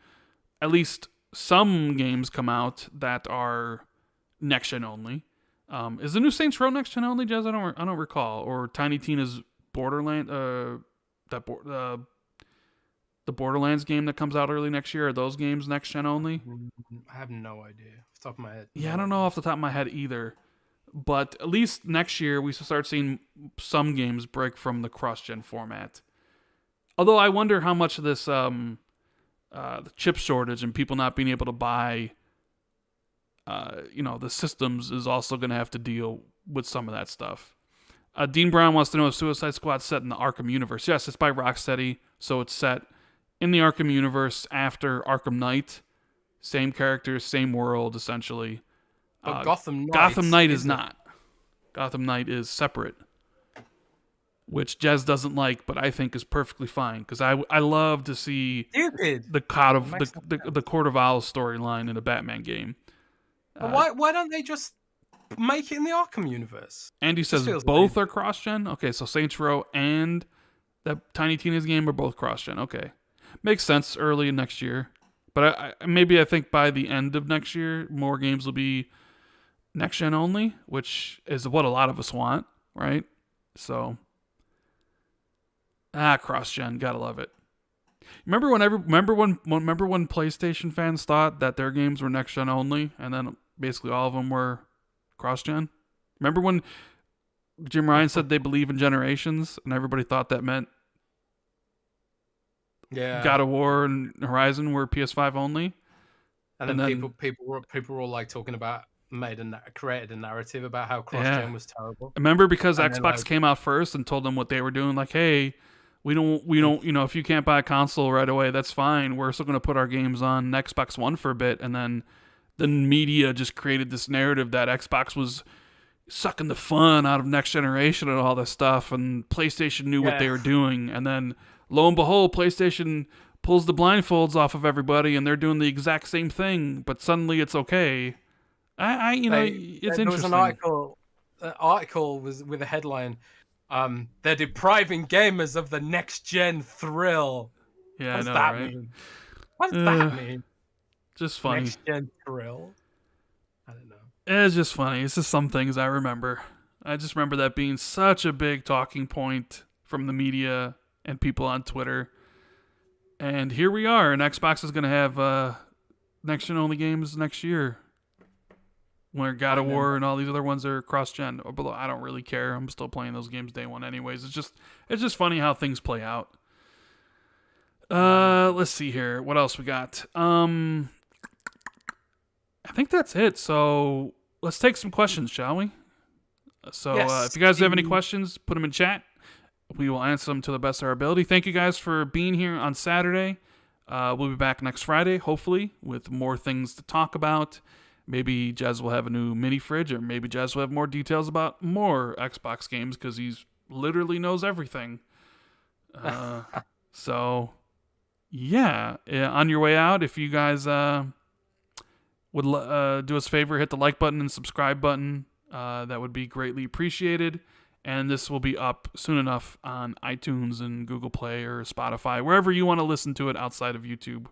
at least some games come out that are next gen only. Is the new Saints Row next gen only, Jez? I don't recall. Or Tiny Tina's Borderland, the Borderlands game that comes out early next year. Are those games next gen only? I have no idea off the top of my head. Yeah, I don't know off the top of my head either. But at least next year we should start seeing some games break from the cross-gen format. Although I wonder how much of this the chip shortage and people not being able to buy the systems is also going to have to deal with some of that stuff. Dean Brown wants to know if Suicide Squad's set in the Arkham universe. Yes, it's by Rocksteady, so it's set in the Arkham universe after Arkham Knight. Same characters, same world, essentially. But Gotham Knight is not. Gotham Knight is separate, which Jez doesn't like, but I think is perfectly fine, because I love to see the Court of Owls storyline in a Batman game. Why don't they just make it in the Arkham universe? Andy says both are cross-gen? Okay, so Saints Row and that Tiny Tina's game are both cross-gen. Okay. Makes sense early next year. But I think by the end of next year, more games will be next-gen only, which is what a lot of us want, right? So, cross-gen, gotta love it. Remember when PlayStation fans thought that their games were next-gen only, and then basically all of them were cross-gen? Remember when Jim Ryan said they believe in generations, and everybody thought that meant God of War and Horizon were PS5 only? And then people were all like talking about, created a narrative about how cross-gen was terrible. Remember, because Xbox came out first and told them what they were doing, like, hey, we don't, if you can't buy a console right away, that's fine. We're still going to put our games on Xbox One for a bit. And then the media just created this narrative that Xbox was sucking the fun out of next generation and all this stuff. And PlayStation knew what they were doing. And then lo and behold, PlayStation pulls the blindfolds off of everybody and they're doing the exact same thing, but suddenly it's okay. It's interesting. There was an article was with a headline, they're depriving gamers of the next-gen thrill. Yeah, what does I know, that right? mean? What does that mean? Just funny. Next-gen thrill? I don't know. It's just funny. It's just some things I remember. I just remember that being such a big talking point from the media and people on Twitter. And here we are, and Xbox is going to have next-gen only games next year, where God of War and all these other ones are cross-gen. Although I don't really care. I'm still playing those games day one anyways. It's just funny how things play out. Let's see here. What else we got? I think that's it. So let's take some questions, shall we? So if you guys have any questions, put them in chat. We will answer them to the best of our ability. Thank you guys for being here on Saturday. We'll be back next Friday, hopefully, with more things to talk about. Maybe Jez will have a new mini fridge, or maybe Jez will have more details about more Xbox games because he's literally knows everything. So, yeah, on your way out, if you guys would do us a favor, hit the like button and subscribe button. That would be greatly appreciated. And this will be up soon enough on iTunes and Google Play or Spotify, wherever you want to listen to it outside of YouTube.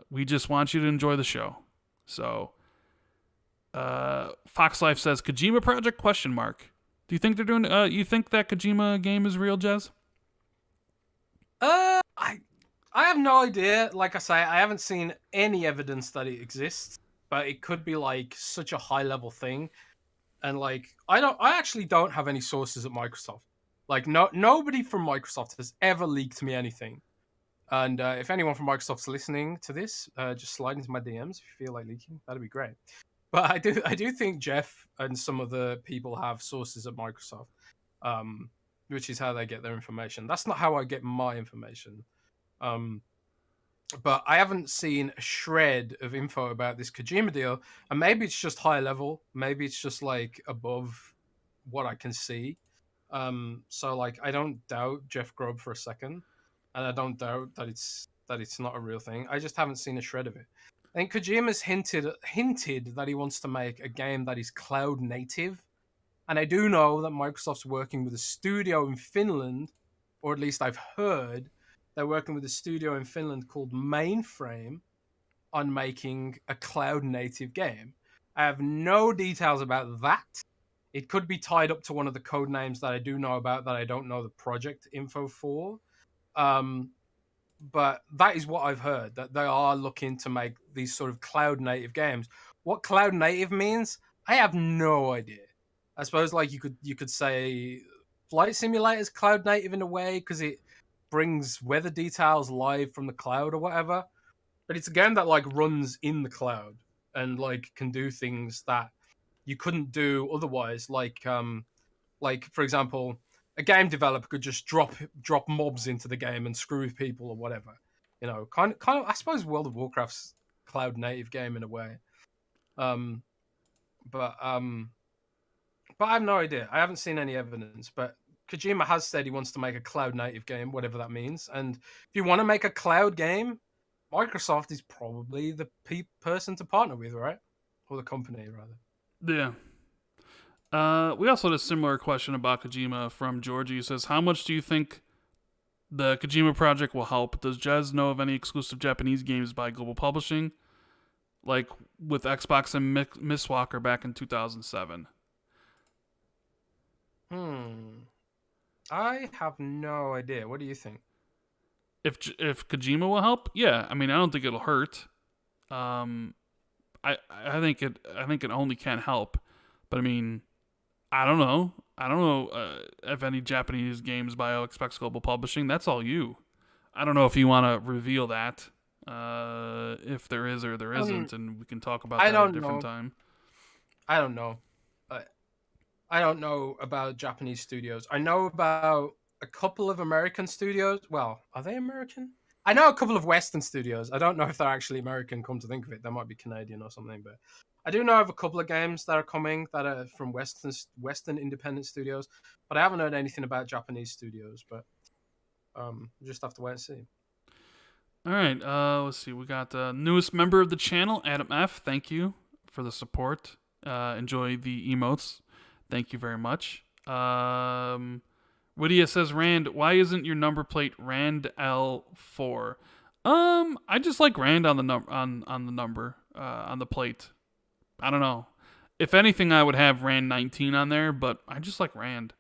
We just want you to enjoy the show. So, Fox Life says Kojima Project ? Do you think they're doing? You think that Kojima game is real, Jez? I have no idea. Like I say, I haven't seen any evidence that it exists, but it could be like such a high level thing. And like, I actually don't have any sources at Microsoft. Like, nobody from Microsoft has ever leaked me anything. And if anyone from Microsoft's listening to this, just slide into my DMs if you feel like leaking. That'd be great. But I do think Jeff and some of the people have sources at Microsoft, which is how they get their information. That's not how I get my information. But I haven't seen a shred of info about this Kojima deal, and maybe it's just high level. Maybe it's just like above what I can see. So like, I don't doubt Jeff Grubb for a second, and I don't doubt that it's not a real thing. I just haven't seen a shred of it. I think Kojima's hinted that he wants to make a game that is cloud native, and I do know that Microsoft's working with a studio in Finland, or at least I've heard they're working with a studio in Finland called Mainframe on making a cloud native game. I have no details about that. It could be tied up to one of the code names that I do know about that I don't know the project info for. But that is what I've heard, that they are looking to make these sort of cloud native games. What cloud native means, I have no idea. I suppose like you could say Flight Simulator's cloud native in a way because it brings weather details live from the cloud or whatever. But it's a game that like runs in the cloud and like can do things that you couldn't do otherwise. Like for example, a game developer could just drop mobs into the game and screw with people or whatever. You know, kind of. I suppose World of Warcraft's cloud native game in a way. But I have no idea. I haven't seen any evidence. But Kojima has said he wants to make a cloud native game, whatever that means. And if you want to make a cloud game, Microsoft is probably the person to partner with, right? Or the company, rather. Yeah. We also had a similar question about Kojima from Georgie. He says, how much do you think the Kojima project will help? Does Jez know of any exclusive Japanese games by Global Publishing? Like with Xbox and Mistwalker back in 2007. I have no idea. What do you think? If Kojima will help, yeah. I mean, I don't think it'll hurt. I think it only can help. But I mean, I don't know. If any Japanese games by Xbox Global Publishing. That's all you. I don't know if you want to reveal that. If there is or there isn't, and we can talk about that at a different time. I don't know. I don't know about Japanese studios. I know about a couple of American studios. Well, are they American? I know a couple of Western studios. I don't know if they're actually American, come to think of it. They might be Canadian or something. But I do know of a couple of games that are coming that are from Western independent studios. But I haven't heard anything about Japanese studios. But we just have to wait and see. All right. Let's see. We got the newest member of the channel, Adam F. Thank you for the support. Enjoy the emotes. Thank you very much. Widia says, Rand, why isn't your number plate Rand L4? I just like Rand on the number on the plate. I don't know. If anything, I would have Rand 19 on there, but I just like Rand.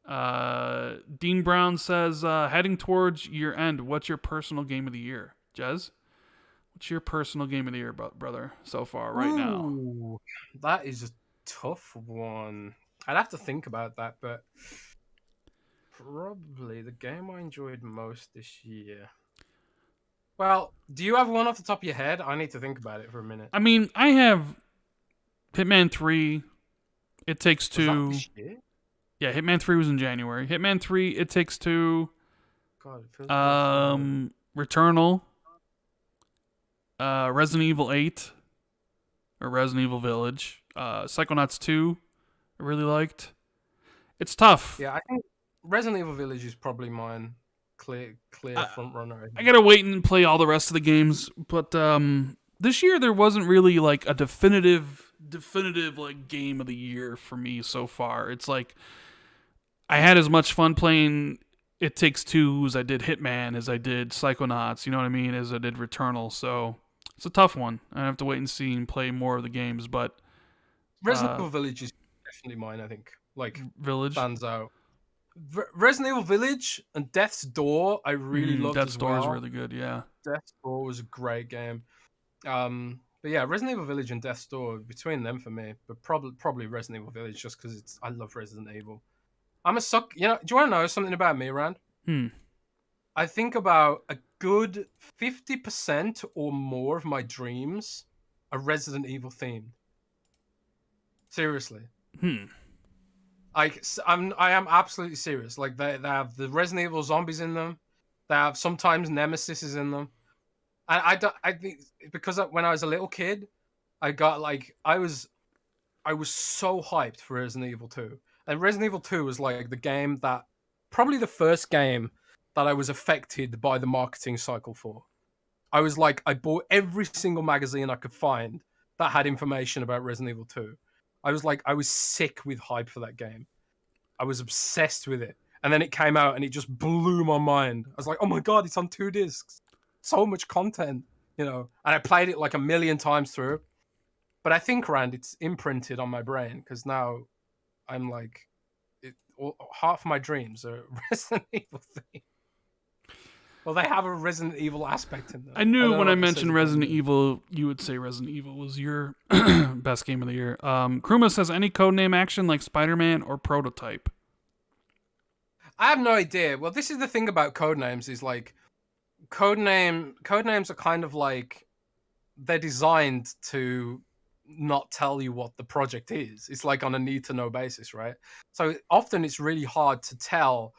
Dean Brown says, heading towards year end, what's your personal game of the year? Jez? What's your personal game of the year, brother, so far, right now? That is a tough one. I'd have to think about that, but probably the game I enjoyed most this year. Well, do you have one off the top of your head? I need to think about it for a minute. I mean, I have Hitman 3, It Takes Two. Was that this year? Yeah, Hitman 3 was in January. Hitman 3, It Takes Two. God, it feels Returnal, Resident Evil 8 or Resident Evil Village, Psychonauts 2. I really liked. It's tough. Yeah, I think Resident Evil Village is probably mine. Clear I, front runner. I gotta wait and play all the rest of the games, but this year there wasn't really like a definitive like game of the year for me so far. It's like I had as much fun playing It Takes Two as I did Hitman, as I did Psychonauts, you know what I mean, as I did Returnal. So it's a tough one. I have to wait and see and play more of the games, but Resident Evil Village is definitely mine. I think Village stands out. Resident Evil Village and Death's Door, I really loved Death's as Door well. is really good, yeah. Death's Door was a great game. But yeah, Resident Evil Village and Death's Door, between them for me, but probably Resident Evil Village just because I love Resident Evil. I'm a suck. You know, do you want to know something about me, Rand? I think about a good 50% or more of my dreams are Resident Evil themed. Seriously. I am absolutely serious. Like they have the Resident Evil zombies in them. They have sometimes Nemesis is in them. And I think because when I was a little kid, I was so hyped for Resident Evil 2. And Resident Evil 2 was like the game that probably the first game that I was affected by the marketing cycle for. I was like, I bought every single magazine I could find that had information about Resident Evil 2. I was sick with hype for that game. I was obsessed with it. And then it came out and it just blew my mind. I was like, oh my God, it's on 2 discs. So much content, you know. And I played it like a million times through. But I think, Rand, it's imprinted on my brain because now I'm like, half my dreams are Resident Evil themed. Well, they have a Resident Evil aspect in them. I knew when I mentioned Resident Evil, you would say Resident Evil was your best game of the year. Kruma says any codename action like Spider-Man or Prototype. I have no idea. Well, this is the thing about codenames is like codenames are kind of like they're designed to not tell you what the project is. It's like on a need to know basis, right? So often it's really hard to tell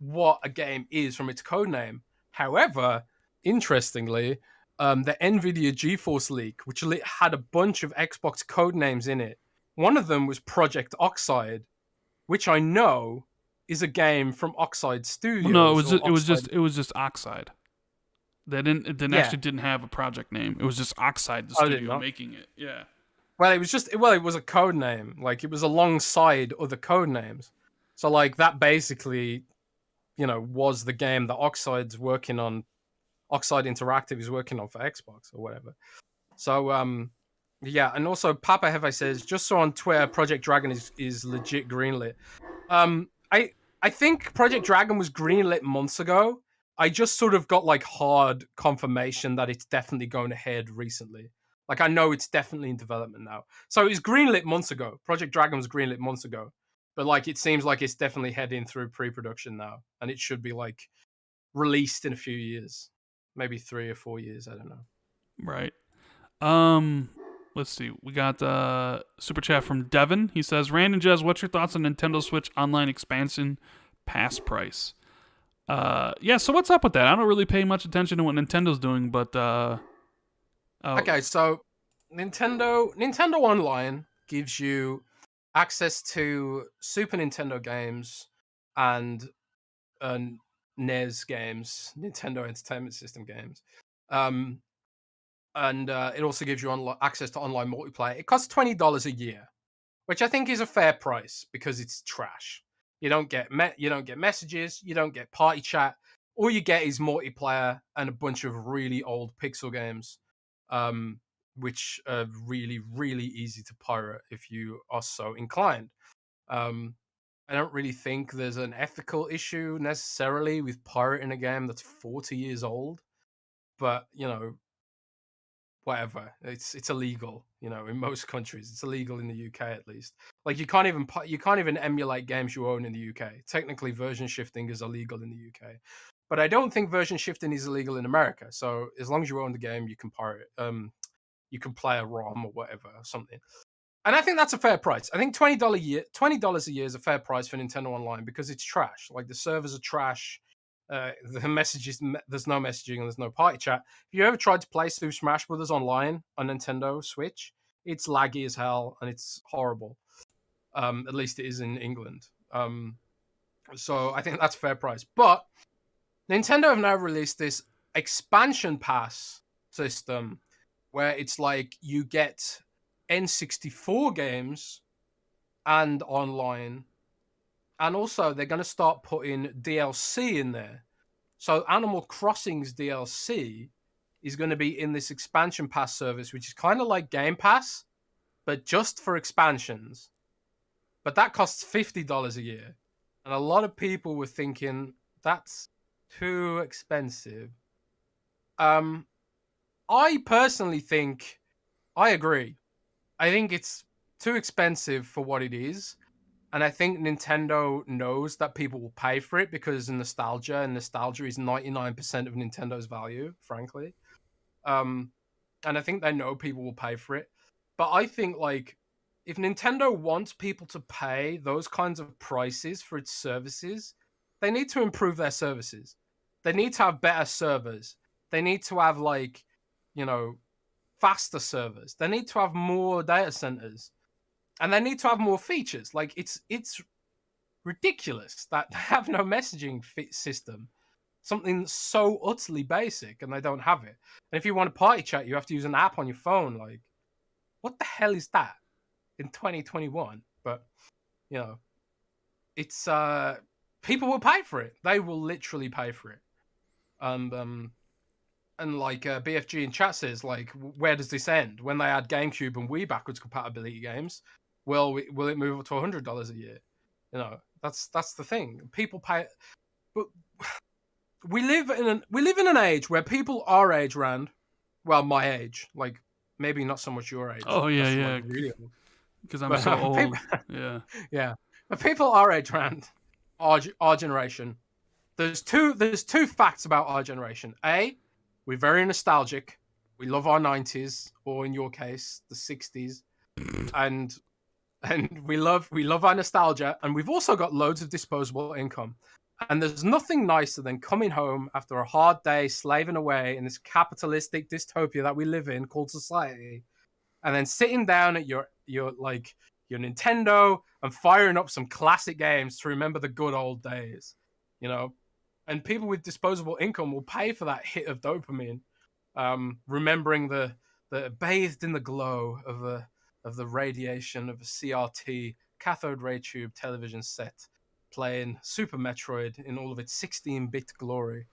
what a game is from its codename. However, interestingly, the NVIDIA GeForce leak, which had a bunch of Xbox codenames in it, one of them was Project Oxide, which I know is a game from Oxide Studios. Well, no, it was just Oxide. Actually didn't have a project name. It was just Oxide, the studio making it. Yeah. Well, it was a code name. Like it was alongside other code names. So like that basically, you know, was the game that Oxide Interactive is working on for Xbox or whatever. So yeah, and also Papa Hefe says just so on Twitter, Project Dragon is legit greenlit. I think Project Dragon was greenlit months ago. I just sort of got like hard confirmation that it's definitely going ahead recently. Like I know it's definitely in development now. So it was greenlit months ago. Project Dragon was greenlit months ago. But like it seems like it's definitely heading through pre-production now. And it should be like released in a few years. Maybe 3 or 4 years, I don't know. Right. Let's see. We got super chat from Devin. He says, Rand and Jez, what's your thoughts on Nintendo Switch Online expansion pass price? Yeah, so what's up with that? I don't really pay much attention to what Nintendo's doing, but okay, so Nintendo Online gives you access to Super Nintendo games and NES games, Nintendo Entertainment System games. And it also gives you access to online multiplayer. It costs $20 a year, which I think is a fair price because it's trash. You don't get messages, you don't get party chat. All you get is multiplayer and a bunch of really old pixel games, which are really, really easy to pirate if you are so inclined. I don't really think there's an ethical issue necessarily with pirating a game that's 40 years old, but you know, whatever. It's illegal, you know, in most countries. It's illegal in the UK at least. Like you can't even emulate games you own in the UK. Technically, version shifting is illegal in the UK, but I don't think version shifting is illegal in America. So as long as you own the game, you can pirate. You can play a ROM or whatever or something. And I think that's a fair price. I think $20 a year is a fair price for Nintendo Online because it's trash. Like the servers are trash. The messages, there's no messaging and there's no party chat. If you ever tried to play Super Smash Brothers online on Nintendo Switch, it's laggy as hell and it's horrible. At least it is in England. So I think that's a fair price. But Nintendo have now released this expansion pass system where it's like you get N64 games and online. And also, they're going to start putting DLC in there. So Animal Crossing's DLC is going to be in this expansion pass service, which is kind of like Game Pass, but just for expansions. But that costs $50 a year. And a lot of people were thinking, that's too expensive. I personally think, I agree. I think it's too expensive for what it is. And I think Nintendo knows that people will pay for it because of nostalgia, and nostalgia is 99% of Nintendo's value, frankly. And I think they know people will pay for it. But I think, like, if Nintendo wants people to pay those kinds of prices for its services, they need to improve their services. They need to have better servers. They need to have, like, faster servers. They need to have more data centers. And they need to have more features. Like, it's ridiculous that they have no messaging system. Something so utterly basic, and they don't have it. And if you want to party chat, you have to use an app on your phone. Like, what the hell is that in 2021? But, it's people will pay for it. They will literally pay for it. And like BFG in chat says, like, where does this end? When they add GameCube and Wii backwards compatibility games, will it move up to $100 a year? That's the thing. People pay, but we live in an age where people our age, Rand, well, my age, like maybe not so much your age. Oh yeah, because I'm so old. Yeah, yeah. But people our age, Rand, our generation. There's two facts about our generation. A, we're very nostalgic. We love our 90s, or in your case, the 60s, and we love our nostalgia. And we've also got loads of disposable income. And there's nothing nicer than coming home after a hard day slaving away in this capitalistic dystopia that we live in called society, and then sitting down at your Nintendo and firing up some classic games to remember the good old days, And people with disposable income will pay for that hit of dopamine, remembering the bathed in the glow of the radiation of a CRT cathode ray tube television set, playing Super Metroid in all of its 16-bit glory.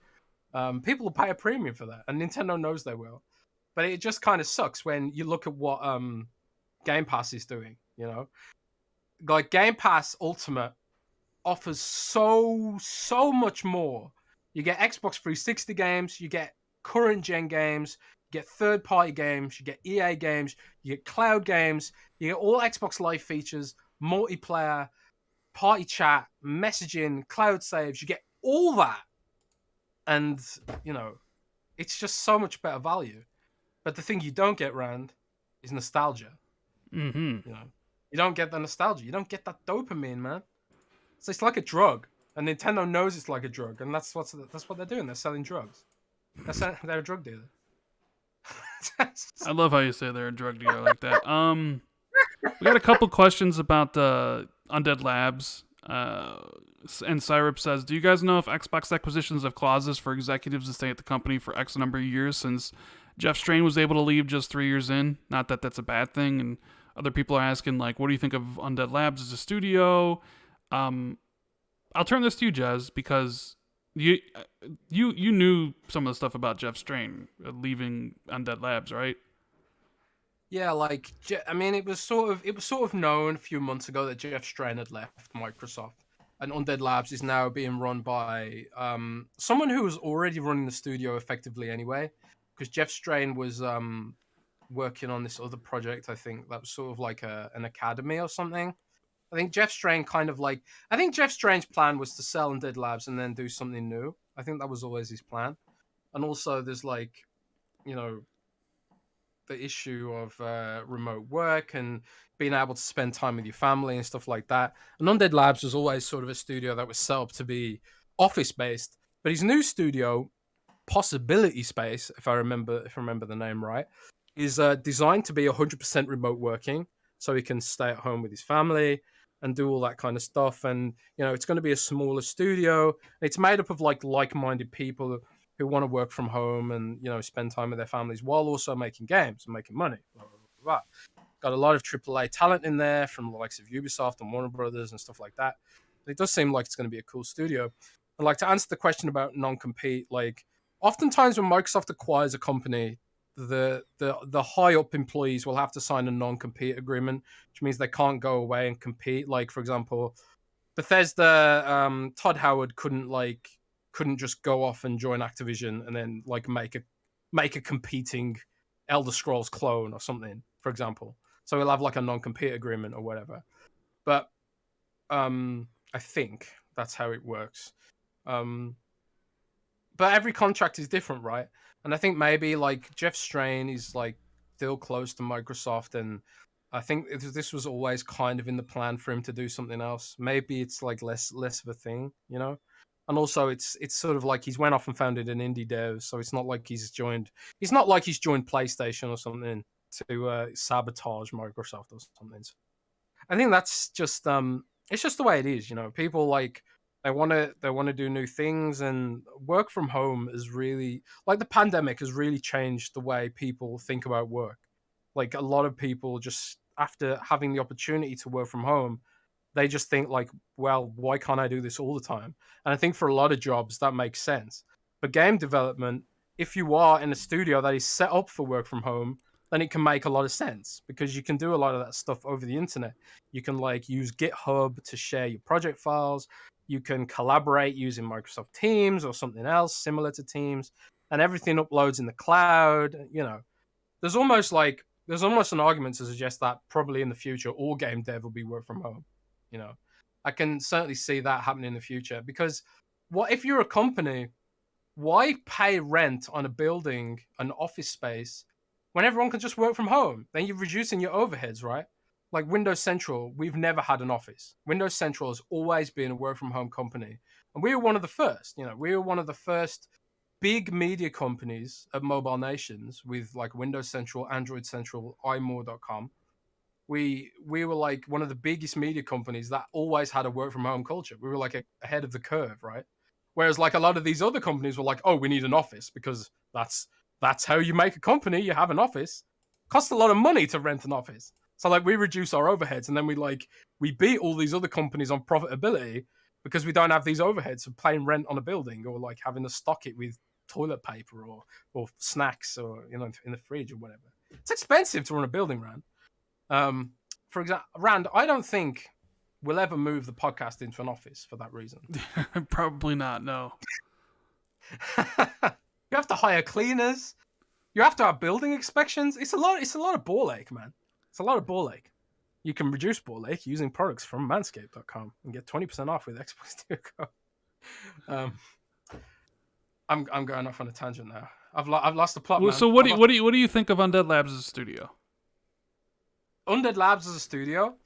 People will pay a premium for that, and Nintendo knows they will. But it just kind of sucks when you look at what Game Pass is doing. Like Game Pass Ultimate offers so much more. You get Xbox 360 games, you get current gen games, you get third party games, you get EA games, you get cloud games, you get all Xbox Live features, multiplayer, party chat, messaging, cloud saves. You get all that, and it's just so much better value. But the thing you don't get, Rand, is nostalgia. Mm-hmm. You don't get the nostalgia. You don't get that dopamine, man. So it's like a drug, and Nintendo knows it's like a drug, and that's what they're doing. They're selling drugs. They're a drug dealer. I love how you say they're a drug dealer like that. We got a couple questions about Undead Labs. And Syrup says, do you guys know if Xbox acquisitions have clauses for executives to stay at the company for X number of years, since Jeff Strain was able to leave just 3 years in? Not that that's a bad thing. And other people are asking, like, what do you think of Undead Labs as a studio? I'll turn this to you, Jez, because you knew some of the stuff about Jeff Strain leaving Undead Labs, right? Yeah, like, I mean, it was sort of known a few months ago that Jeff Strain had left Microsoft, and Undead Labs is now being run by someone who was already running the studio effectively anyway, because Jeff Strain was working on this other project, I think, that was sort of like an academy or something. I think Jeff Strain's plan was to sell Undead Labs and then do something new. I think that was always his plan. And also there's like, the issue of remote work and being able to spend time with your family and stuff like that. And Undead Labs was always sort of a studio that was set up to be office-based. But his new studio, Possibility Space, if I remember the name right, is designed to be 100% remote working, so he can stay at home with his family and do all that kind of stuff. And it's going to be a smaller studio. It's made up of like-minded people who want to work from home and spend time with their families while also making games and making money. Blah, blah, blah, blah. Got a lot of AAA talent in there from the likes of Ubisoft and Warner Brothers and stuff like that. It does seem like it's going to be a cool studio. And to answer the question about non-compete, oftentimes when Microsoft acquires a company, the high up employees will have to sign a non-compete agreement, which means they can't go away and compete. For example, Bethesda, Todd Howard couldn't just go off and join Activision and then make a competing Elder Scrolls clone or something, for example. So he'll have a non-compete agreement or whatever. But I think that's how it works. But every contract is different, right? And I think maybe Jeff Strain is still close to Microsoft, and I think this was always kind of in the plan for him to do something else. Maybe it's less of a thing, And also, it's sort of he's went off and founded an indie dev, so it's not like he's joined. It's not like he's joined PlayStation or something to sabotage Microsoft or something. So I think that's just it's just the way it is, People they want to do new things, and work from home is really the pandemic has really changed the way people think about work. A lot of people just, after having the opportunity to work from home, they just think well, why can't I do this all the time? And I think for a lot of jobs that makes sense. But game development, if you are in a studio that is set up for work from home, then it can make a lot of sense, because you can do a lot of that stuff over the internet. You can use GitHub to share your project files. You can collaborate using Microsoft Teams or something else similar to Teams, and everything uploads in the cloud. There's almost an argument to suggest that probably in the future all game dev will be work from home. I can certainly see that happening in the future, because what if you're a company? Why pay rent on a building, an office space, when everyone can just work from home? Then you're reducing your overheads, right? Windows Central, we've never had an office. Windows Central has always been a work from home company. And we were one of the first, we were one of the first big media companies of mobile nations with Windows Central, Android Central, iMore.com. We were one of the biggest media companies that always had a work from home culture. We were ahead of the curve, right? Whereas a lot of these other companies were oh, we need an office, because that's how you make a company. You have an office. It costs a lot of money to rent an office. So we reduce our overheads, and then we beat all these other companies on profitability because we don't have these overheads of paying rent on a building, or having to stock it with toilet paper or snacks, or in the fridge or whatever. It's expensive to run a building, Rand. For example, Rand, I don't think we'll ever move the podcast into an office for that reason. Probably not. No. You have to hire cleaners. You have to have building inspections. It's a lot of ball ache, man. It's a lot of ball ache. You can reduce ball ache using products from manscaped.com and get 20% off with Xbox Studio Code. I'm going off on a tangent now. I've lost the plot, man. So what do you think of Undead Labs as a studio? Undead Labs as a studio,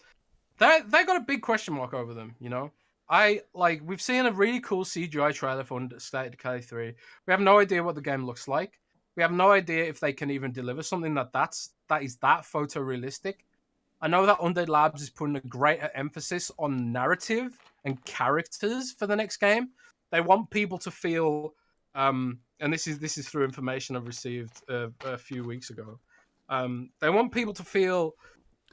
they got a big question mark over them. We've seen a really cool CGI trailer for State of Decay 3. We have no idea what the game looks like. We have no idea if they can even deliver something that is that photorealistic. I know that Undead Labs is putting a greater emphasis on narrative and characters for the next game. They want people to feel, and this is through information I've received a few weeks ago. They want people to feel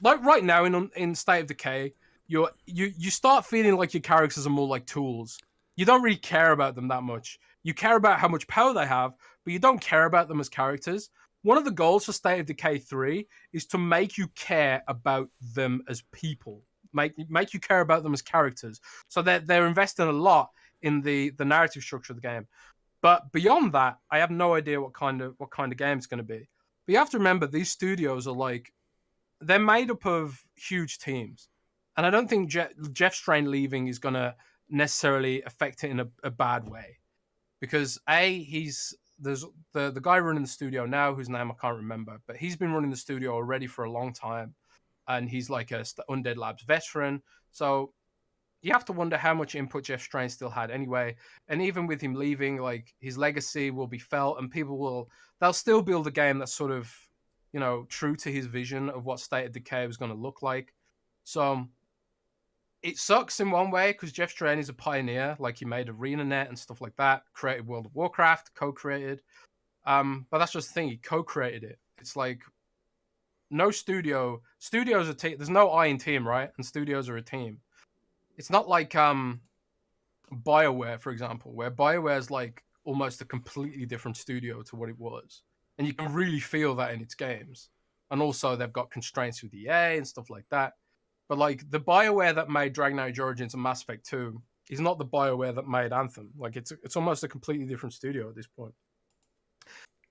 right now in State of Decay, you start feeling like your characters are more like tools. You don't really care about them that much. You care about how much power they have, but you don't care about them as characters. One of the goals for State of Decay 3 is to make you care about them as people. Make you care about them as characters. So they're investing a lot in the narrative structure of the game. But beyond that, I have no idea what kind of game it's going to be. But you have to remember, these studios are they're made up of huge teams. And I don't think Jeff Strain leaving is going to necessarily affect it in a bad way. Because there's the guy running the studio now, whose name I can't remember, but he's been running the studio already for a long time, and he's a Undead Labs veteran. So you have to wonder how much input Jeff Strain still had anyway. And even with him leaving, like his legacy will be felt, and they'll still build a game that's sort of, true to his vision of what State of Decay was going to look like. So it sucks in one way because Jeff Strain is a pioneer. Like he made ArenaNet and stuff like that, created World of Warcraft, co-created. But that's just the thing. He co-created it. It's like no studios are team. There's no I in team, right? And studios are a team. It's not like BioWare, for example, where BioWare is like almost a completely different studio to what it was, and you can really feel that in its games. And also, they've got constraints with EA and stuff like that. But like the BioWare that made Dragon Age Origins and Mass Effect 2 is not the BioWare that made Anthem. Like it's almost a completely different studio at this point.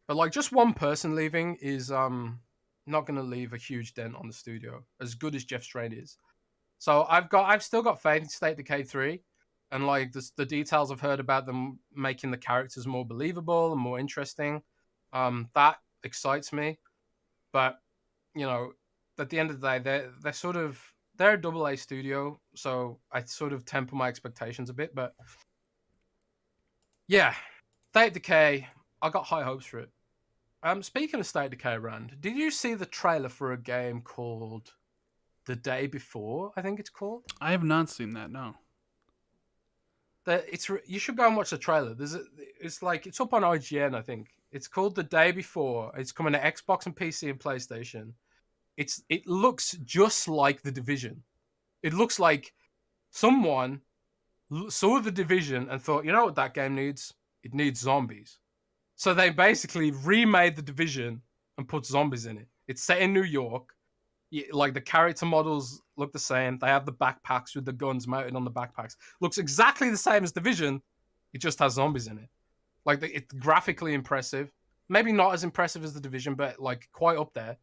But like just one person leaving is not going to leave a huge dent on the studio, as good as Jeff Strain is. So I've still got faith in State Decay 3, and like the details I've heard about them making the characters more believable and more interesting. That excites me. But at the end of the day, they're a AA studio, so I sort of temper my expectations a bit. But yeah, State of Decay, I got high hopes for it. Speaking of State of Decay, Rand, did you see the trailer for a game called The Day Before? I think it's called. I have not seen that. No. You should go and watch the trailer. It's up on IGN. I think it's called The Day Before. It's coming to Xbox and PC and PlayStation. It looks just like The Division. It looks like someone saw The Division and thought, you know what that game needs? It needs zombies. So they basically remade The Division and put zombies in it. It's set in New York. Like the character models look the same. They have the backpacks with the guns mounted on the backpacks. Looks exactly the same as Division. It just has zombies in it. Like it's graphically impressive. Maybe not as impressive as The Division, but like quite up there.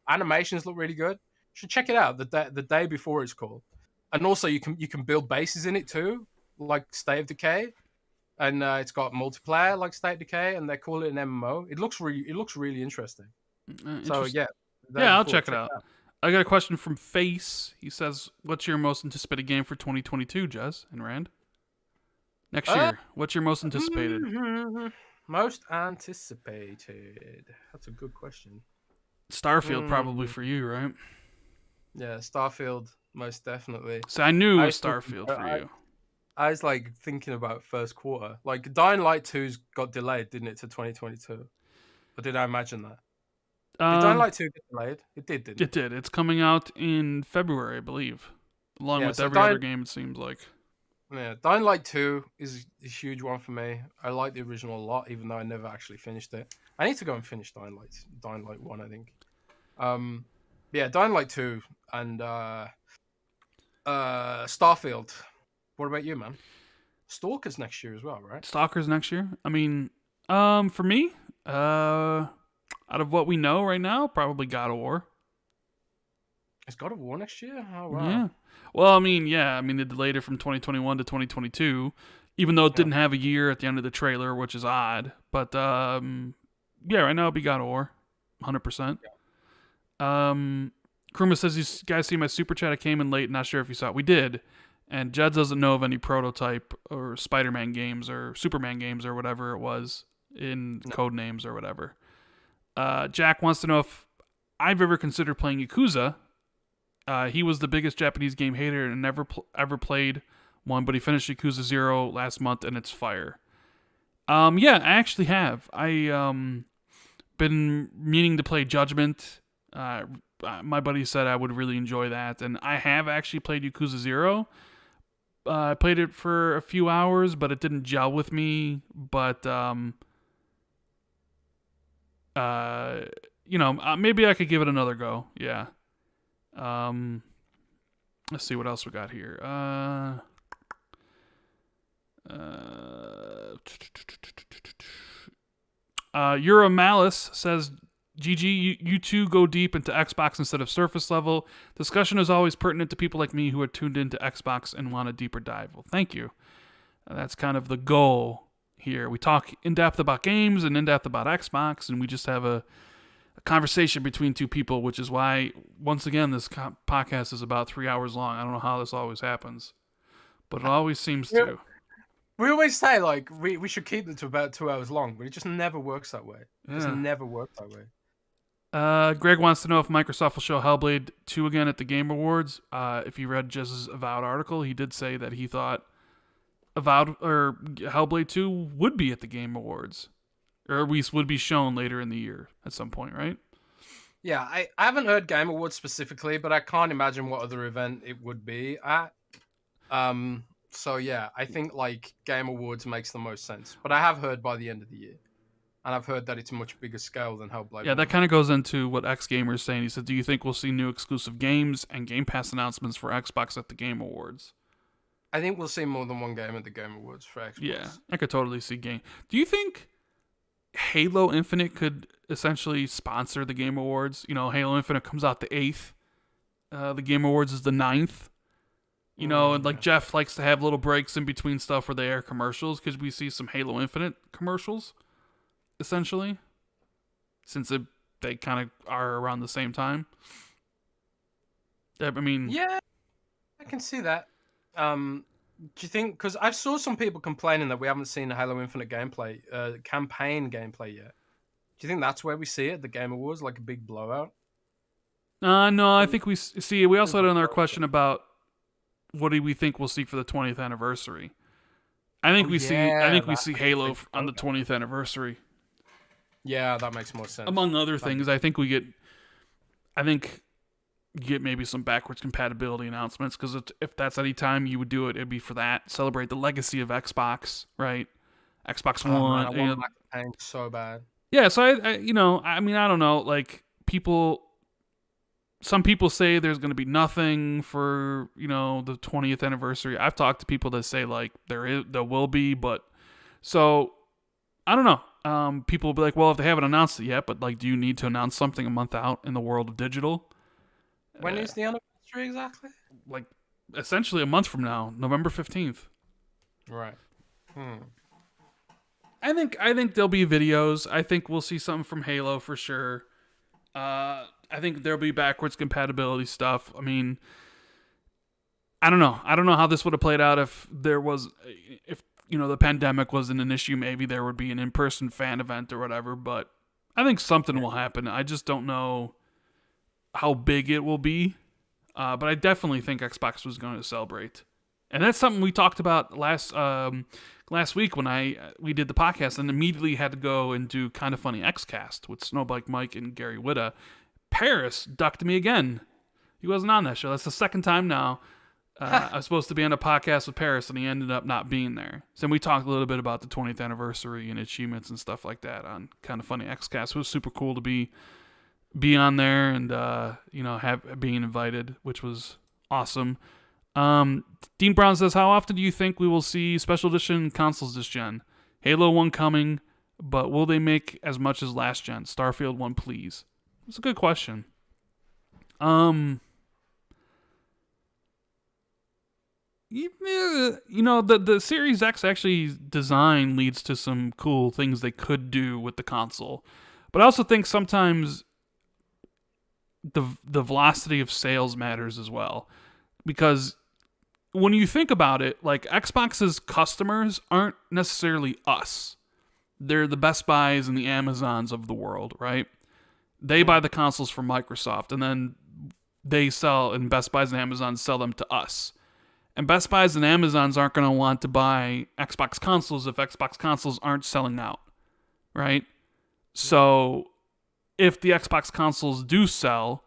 Animations look really good. You should check it out. The Day Before it's called. And also you can build bases in it too, like State of Decay. And it's got multiplayer like State of Decay, and they call it an MMO. It looks really interesting. So yeah, I'll check it out. I got a question from Face. He says, "What's your most anticipated game for 2022, Jez and Rand? Next year, what's your most anticipated?" Most anticipated. That's a good question. Starfield, probably for you, right? Yeah, Starfield, most definitely. So I knew it was Starfield for you. I was like thinking about first quarter. Like Dying Light 2's got delayed, didn't it, to 2022? Or did I imagine that? Did Dying Light 2 get delayed? It did, didn't it? It did. It's coming out in February, I believe. Along with every other game, it seems like. Yeah, Dying Light 2 is a huge one for me. I like the original a lot, even though I never actually finished it. I need to go and finish Dying Light 1, I think. Yeah, Dying Light 2 and Starfield. What about you, man? Stalker's next year as well, right? Stalker's next year? I mean, for me, out of what we know right now, probably God of War. Is God of War next year? Oh, wow. Yeah. Well, I mean, they delayed it from 2021 to 2022, even though it didn't have a year at the end of the trailer, which is odd. But, right now it'll be God of War, 100%. Yeah. Kruma says, you guys see my super chat? I came in late, not sure if you saw it. We did. And Jed doesn't know of any prototype or Spider-Man games or Superman games or whatever it was in code names or whatever. Jack wants to know if I've ever considered playing Yakuza. He was the biggest Japanese game hater and never ever played one, but he finished Yakuza 0 last month and it's fire. Yeah, I actually have. I been meaning to play Judgment. My buddy said I would really enjoy that, and I have actually played Yakuza 0. I played it for a few hours, but it didn't gel with me. But maybe I could give it another go. Yeah. Let's see what else we got here. Euro Malice says, GG, you two go deep into Xbox instead of surface level. Discussion is always pertinent to people like me who are tuned into Xbox and want a deeper dive. Well, thank you. That's kind of the goal here. We talk in depth about games and in depth about Xbox, and we just have a conversation between two people, which is why, once again, this podcast is about 3 hours long. I don't know how this always happens. but it always seems Yeah. to. We always say like we should keep them to about 2 hours long, but it just never works that way. It just Yeah. never works that way. Greg wants to know if Microsoft will show Hellblade 2 again at the Game Awards. If you read Jez's Avowed article, he did say that he thought Avowed or Hellblade 2 would be at the Game Awards, or at least would be shown later in the year at some point, right? Yeah, I haven't heard Game Awards specifically, but I can't imagine what other event it would be at. So yeah, I think like Game Awards makes the most sense. But I have heard by the end of the year. And I've heard that it's a much bigger scale than Hellblade. Yeah, that kind of goes into what X Gamer is saying. He said, "Do you think we'll see new exclusive games and Game Pass announcements for Xbox at the Game Awards?" I think we'll see more than one game at the Game Awards for Xbox. Yeah, I could totally see game. Do you think Halo Infinite could essentially sponsor the Game Awards? You know, Halo Infinite comes out the 8th. The Game Awards is the 9th. You know, and like Jeff likes to have little breaks in between stuff where they air commercials. Could we see some Halo Infinite commercials, essentially? Since they kind of are around the same time. I mean... Yeah, I can see that. Do you think... Because I saw some people complaining that we haven't seen a Halo Infinite gameplay, campaign gameplay yet. Do you think that's where we see it, the Game Awards, like a big blowout? No, I think we see. We also had another question about what do we think we'll see for the 20th anniversary. I think we see Halo on the 20th anniversary. Yeah, that makes more sense. Among other things, I think you get maybe some backwards compatibility announcements, because if that's any time you would do it, it'd be for that. Celebrate the legacy of Xbox, right? Xbox One. Man, I want Max so bad. Yeah, so I don't know. Like some people say there's going to be nothing for, the 20th anniversary. I've talked to people that say like there will be, but so I don't know. People will be like, well, if they haven't announced it yet, but like, do you need to announce something a month out in the world of digital? When is the anniversary exactly? Like, essentially a month from now, November 15th. Right. I think there'll be videos. I think we'll see something from Halo for sure. I think there'll be backwards compatibility stuff. I mean, I don't know. I don't know how this would have played out if the pandemic wasn't an issue. Maybe there would be an in-person fan event or whatever, but I think something will happen. I just don't know how big it will be. But I definitely think Xbox was going to celebrate. And that's something we talked about last week when we did the podcast, and immediately had to go and do Kind of Funny Xcast with Snowbike Mike and Gary Whitta. Paris ducked me again. He wasn't on that show. That's the second time now. I was supposed to be on a podcast with Paris, and he ended up not being there. So we talked a little bit about the 20th anniversary and achievements and stuff like that on Kind of Funny Xcast. It was super cool to be on there and being invited, which was awesome. Dean Brown says, how often do you think we will see special edition consoles this gen? Halo 1 coming, but will they make as much as last gen? Starfield 1, please. It's a good question. The Series X actually design leads to some cool things they could do with the console. But I also think sometimes the velocity of sales matters as well. Because when you think about it, like, Xbox's customers aren't necessarily us. They're the Best Buys and the Amazons of the world, right? They buy the consoles from Microsoft, and then they sell, and Best Buys and Amazons sell them to us. And Best Buys and Amazons aren't going to want to buy Xbox consoles if Xbox consoles aren't selling out, right? So if the Xbox consoles do sell,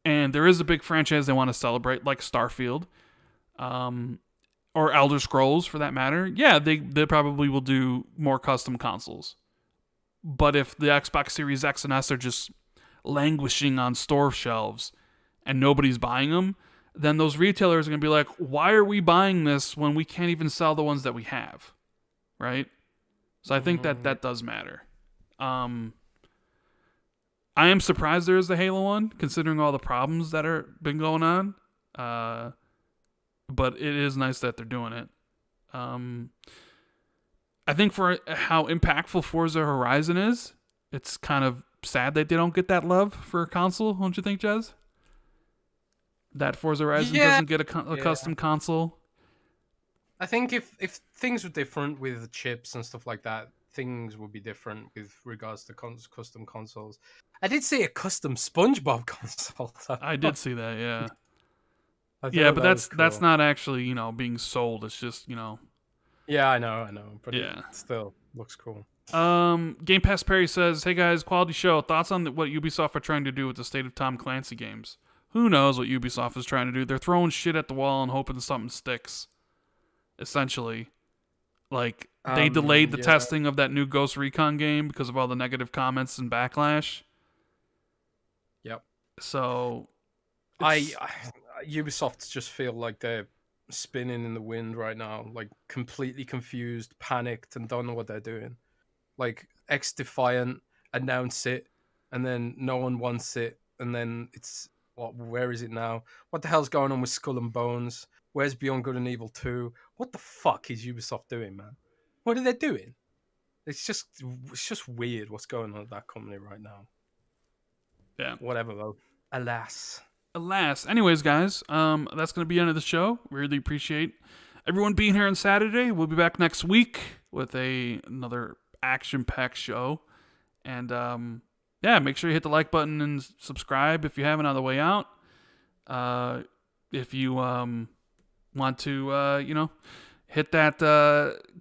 and there is a big franchise they want to celebrate, like Starfield, or Elder Scrolls for that matter, yeah, they probably will do more custom consoles. But if the Xbox Series X and S are just languishing on store shelves and nobody's buying them, then those retailers are going to be like, why are we buying this when we can't even sell the ones that we have? Right? So I think that does matter. I am surprised there is a Halo 1, considering all the problems that are been going on. But it is nice that they're doing it. I think for how impactful Forza Horizon is, it's kind of sad that they don't get that love for a console, don't you think, Jez? That Forza Horizon doesn't get a custom console. I think if things were different with the chips and stuff like that, things would be different with regards to custom consoles. I did see a custom SpongeBob console. I did see that, yeah. I Yeah, thought but that was that's cool. not actually, being sold. It's just, Yeah, I know, but it yeah. still looks cool. Game Pass Perry says, "Hey guys, quality show. Thoughts on what Ubisoft are trying to do with the state of Tom Clancy games? Who knows what Ubisoft is trying to do? They're throwing shit at the wall and hoping something sticks. Essentially, like they delayed the Yeah, testing of that new Ghost Recon game because of all the negative comments and backlash. yep. So, I, it's I Ubisoft just feel like they're spinning in the wind right now, like completely confused, panicked, and don't know what they're doing. Like X Defiant announce it, and then no one wants it, and then it's what? Where is it now? What the hell's going on with Skull and Bones? Where's Beyond Good and Evil 2? What the fuck is Ubisoft doing, man? What are they doing? It's just weird what's going on at that company right now. yeah. Whatever though. Alas. Alas, anyways, guys, that's gonna be the end of the show. Really appreciate everyone being here on Saturday. We'll be back next week with another action-packed show. And yeah, make sure you hit the like button and subscribe if you haven't on the way out. If you want to, hit that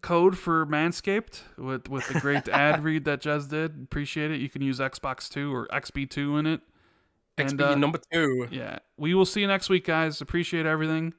code for Manscaped with the great ad read that Jez did. Appreciate it. You can use Xbox 2 or XB2 in it. And XB number 2. yeah, we will see you next week, guys. Appreciate everything.